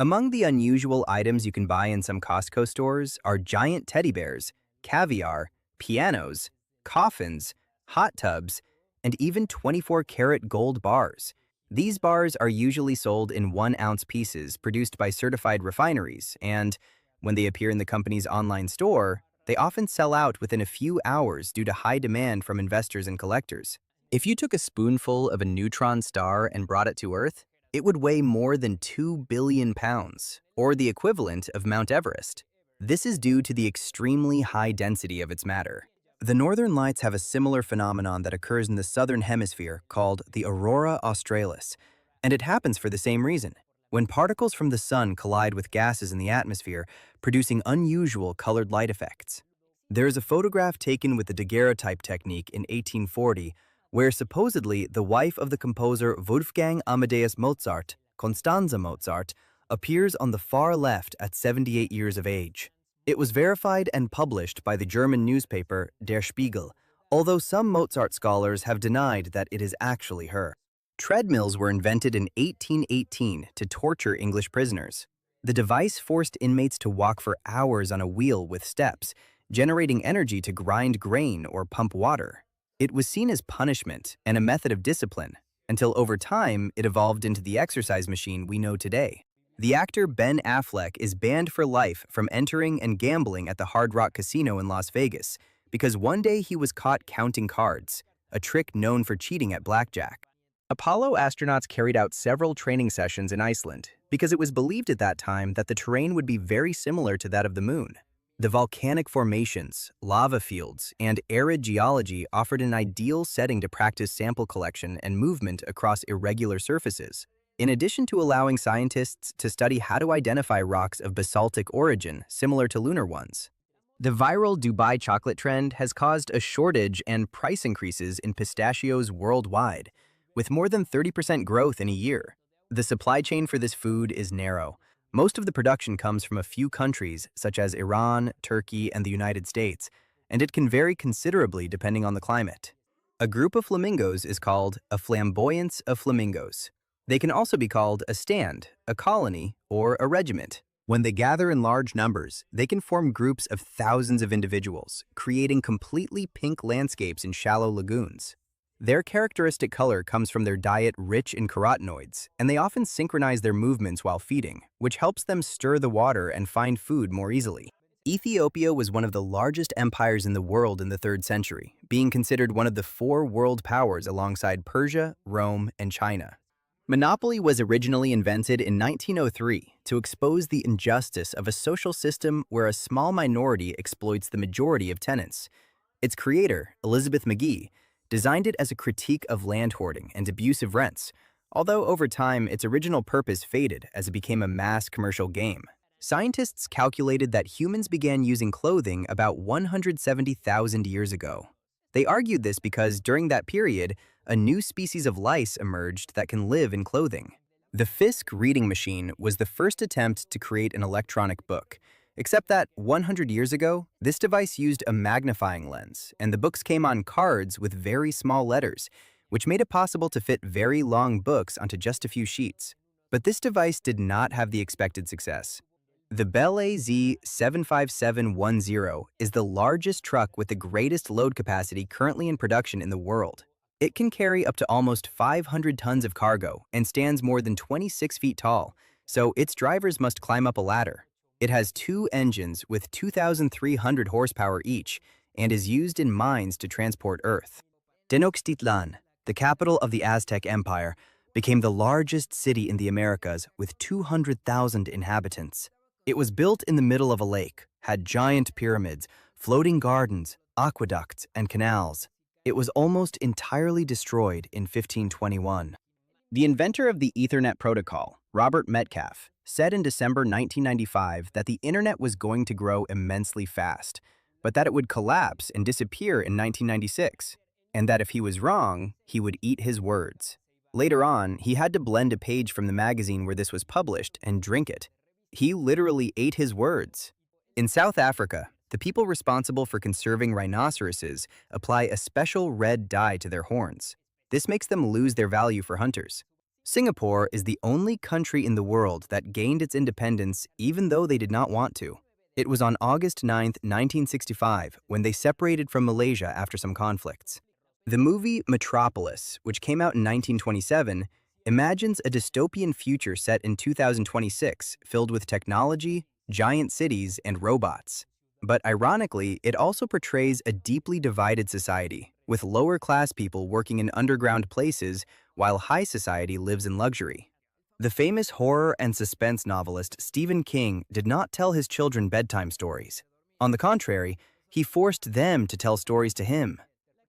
Among the unusual items you can buy in some Costco stores are giant teddy bears, caviar, pianos, coffins, hot tubs, and even 24-karat gold bars. These bars are usually sold in 1-ounce pieces produced by certified refineries, and when they appear in the company's online store, they often sell out within a few hours due to high demand from investors and collectors. If you took a spoonful of a neutron star and brought it to Earth, it would weigh more than 2 billion pounds, or the equivalent of Mount Everest. This is due to the extremely high density of its matter. The Northern Lights have a similar phenomenon that occurs in the southern hemisphere called the aurora australis, and it happens for the same reason. when particles from the sun collide with gases in the atmosphere, producing unusual colored light effects. There is a photograph taken with the daguerreotype technique in 1840, where supposedly the wife of the composer Wolfgang Amadeus Mozart, Constanze Mozart, appears on the far left at 78 years of age. It was verified and published by the German newspaper Der Spiegel, although some Mozart scholars have denied that it is actually her. Treadmills were invented in 1818 to torture English prisoners. The device forced inmates to walk for hours on a wheel with steps, generating energy to grind grain or pump water. It was seen as punishment and a method of discipline, until over time it evolved into the exercise machine we know today. The actor Ben Affleck is banned for life from entering and gambling at the Hard Rock Casino in Las Vegas because one day he was caught counting cards, a trick known for cheating at blackjack. Apollo astronauts carried out several training sessions in Iceland because it was believed at that time that the terrain would be very similar to that of the moon. The volcanic formations, lava fields, and arid geology offered an ideal setting to practice sample collection and movement across irregular surfaces, in addition to allowing scientists to study how to identify rocks of basaltic origin similar to lunar ones. The viral Dubai chocolate trend has caused a shortage and price increases in pistachios worldwide, with more than 30% growth in a year. The supply chain for this food is narrow. Most of the production comes from a few countries, such as Iran, Turkey, and the United States, and it can vary considerably depending on the climate. A group of flamingos is called a flamboyance of flamingos. They can also be called a stand, a colony, or a regiment. When they gather in large numbers, they can form groups of thousands of individuals, creating completely pink landscapes in shallow lagoons. Their characteristic color comes from their diet rich in carotenoids, and they often synchronize their movements while feeding, which helps them stir the water and find food more easily. Ethiopia was one of the largest empires in the world in the 3rd century, being considered one of the 4 world powers alongside Persia, Rome, and China. Monopoly was originally invented in 1903 to expose the injustice of a social system where a small minority exploits the majority of tenants. Its creator, Elizabeth McGee, designed it as a critique of land hoarding and abusive rents, although over time its original purpose faded as it became a mass commercial game. Scientists calculated that humans began using clothing about 170,000 years ago. They argued this because during that period, a new species of lice emerged that can live in clothing. The Fisk reading machine was the first attempt to create an electronic book, except that 100 years ago, this device used a magnifying lens, and the books came on cards with very small letters, which made it possible to fit very long books onto just a few sheets. But this device did not have the expected success. The Bell AZ 75710 is the largest truck with the greatest load capacity currently in production in the world. It can carry up to almost 500 tons of cargo and stands more than 26 feet tall, so its drivers must climb up a ladder. It has 2 engines with 2,300 horsepower each and is used in mines to transport earth. Tenochtitlan, the capital of the Aztec Empire, became the largest city in the Americas with 200,000 inhabitants. It was built in the middle of a lake, had giant pyramids, floating gardens, aqueducts, and canals. It was almost entirely destroyed in 1521. The inventor of the Ethernet protocol, Robert Metcalfe, said in December 1995 that the internet was going to grow immensely fast, but that it would collapse and disappear in 1996, and that if he was wrong, he would eat his words. Later on, he had to blend a page from the magazine where this was published and drink it. He literally ate his words. In South Africa, the people responsible for conserving rhinoceroses apply a special red dye to their horns. This makes them lose their value for hunters. Singapore is the only country in the world that gained its independence even though they did not want to. It was on August 9, 1965, when they separated from Malaysia after some conflicts. The movie Metropolis, which came out in 1927, imagines a dystopian future set in 2026 filled with technology, giant cities, and robots. But ironically, it also portrays a deeply divided society, with lower-class people working in underground places while high society lives in luxury. The famous horror and suspense novelist Stephen King did not tell his children bedtime stories. On the contrary, he forced them to tell stories to him.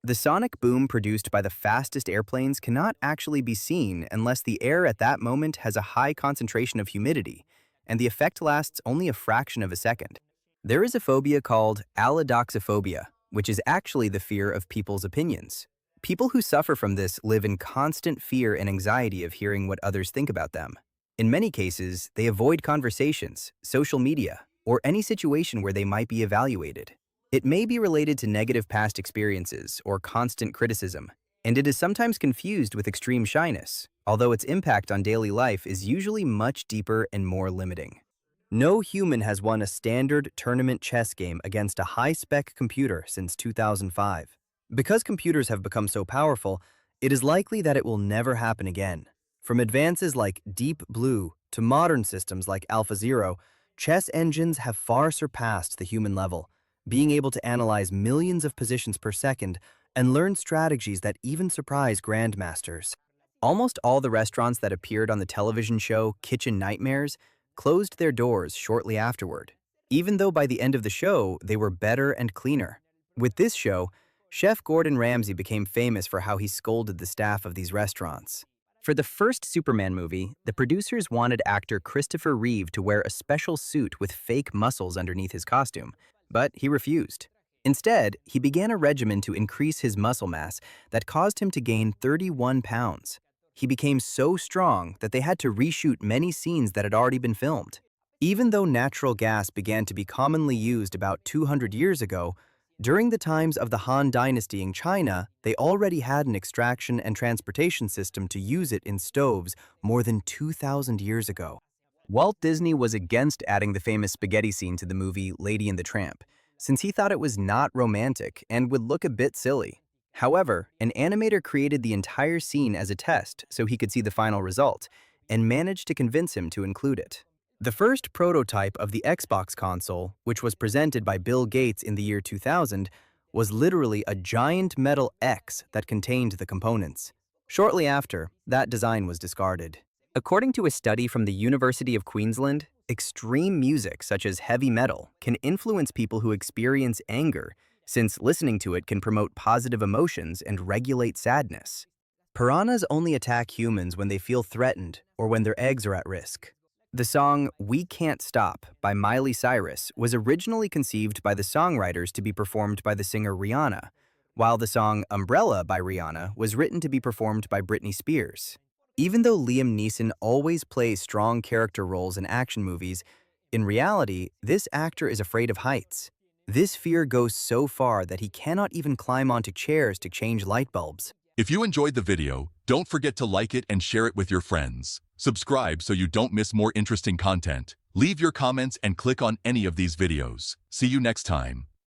The sonic boom produced by the fastest airplanes cannot actually be seen unless the air at that moment has a high concentration of humidity, and the effect lasts only a fraction of a second. There is a phobia called allodoxophobia, which is actually the fear of people's opinions. People who suffer from this live in constant fear and anxiety of hearing what others think about them. In many cases, they avoid conversations, social media, or any situation where they might be evaluated. It may be related to negative past experiences or constant criticism, and it is sometimes confused with extreme shyness, although its impact on daily life is usually much deeper and more limiting. No human has won a standard tournament chess game against a high-spec computer since 2005. Because computers have become so powerful, it is likely that it will never happen again. From advances like Deep Blue to modern systems like AlphaZero, chess engines have far surpassed the human level, being able to analyze millions of positions per second and learn strategies that even surprise grandmasters. Almost all the restaurants that appeared on the television show Kitchen Nightmares closed their doors shortly afterward, even though by the end of the show they were better and cleaner. With this show, Chef Gordon Ramsay became famous for how he scolded the staff of these restaurants. For the first Superman movie, the producers wanted actor Christopher Reeve to wear a special suit with fake muscles underneath his costume, but he refused. Instead, he began a regimen to increase his muscle mass that caused him to gain 31 pounds. He became so strong that they had to reshoot many scenes that had already been filmed. Even though natural gas began to be commonly used about 200 years ago, during the times of the Han Dynasty in China, they already had an extraction and transportation system to use it in stoves more than 2,000 years ago. Walt Disney was against adding the famous spaghetti scene to the movie Lady and the Tramp, since he thought it was not romantic and would look a bit silly. However, an animator created the entire scene as a test so he could see the final result, and managed to convince him to include it. The first prototype of the Xbox console, which was presented by Bill Gates in the year 2000, was literally a giant metal X that contained the components. Shortly after, that design was discarded. According to a study from the University of Queensland, extreme music such as heavy metal can influence people who experience anger, since listening to it can promote positive emotions and regulate sadness. Piranhas only attack humans when they feel threatened or when their eggs are at risk. The song We Can't Stop by Miley Cyrus was originally conceived by the songwriters to be performed by the singer Rihanna, while the song Umbrella by Rihanna was written to be performed by Britney Spears. Even though Liam Neeson always plays strong character roles in action movies, in reality, this actor is afraid of heights. This fear goes so far that he cannot even climb onto chairs to change light bulbs. If you enjoyed the video, don't forget to like it and share it with your friends. Subscribe so you don't miss more interesting content. Leave your comments and click on any of these videos. See you next time.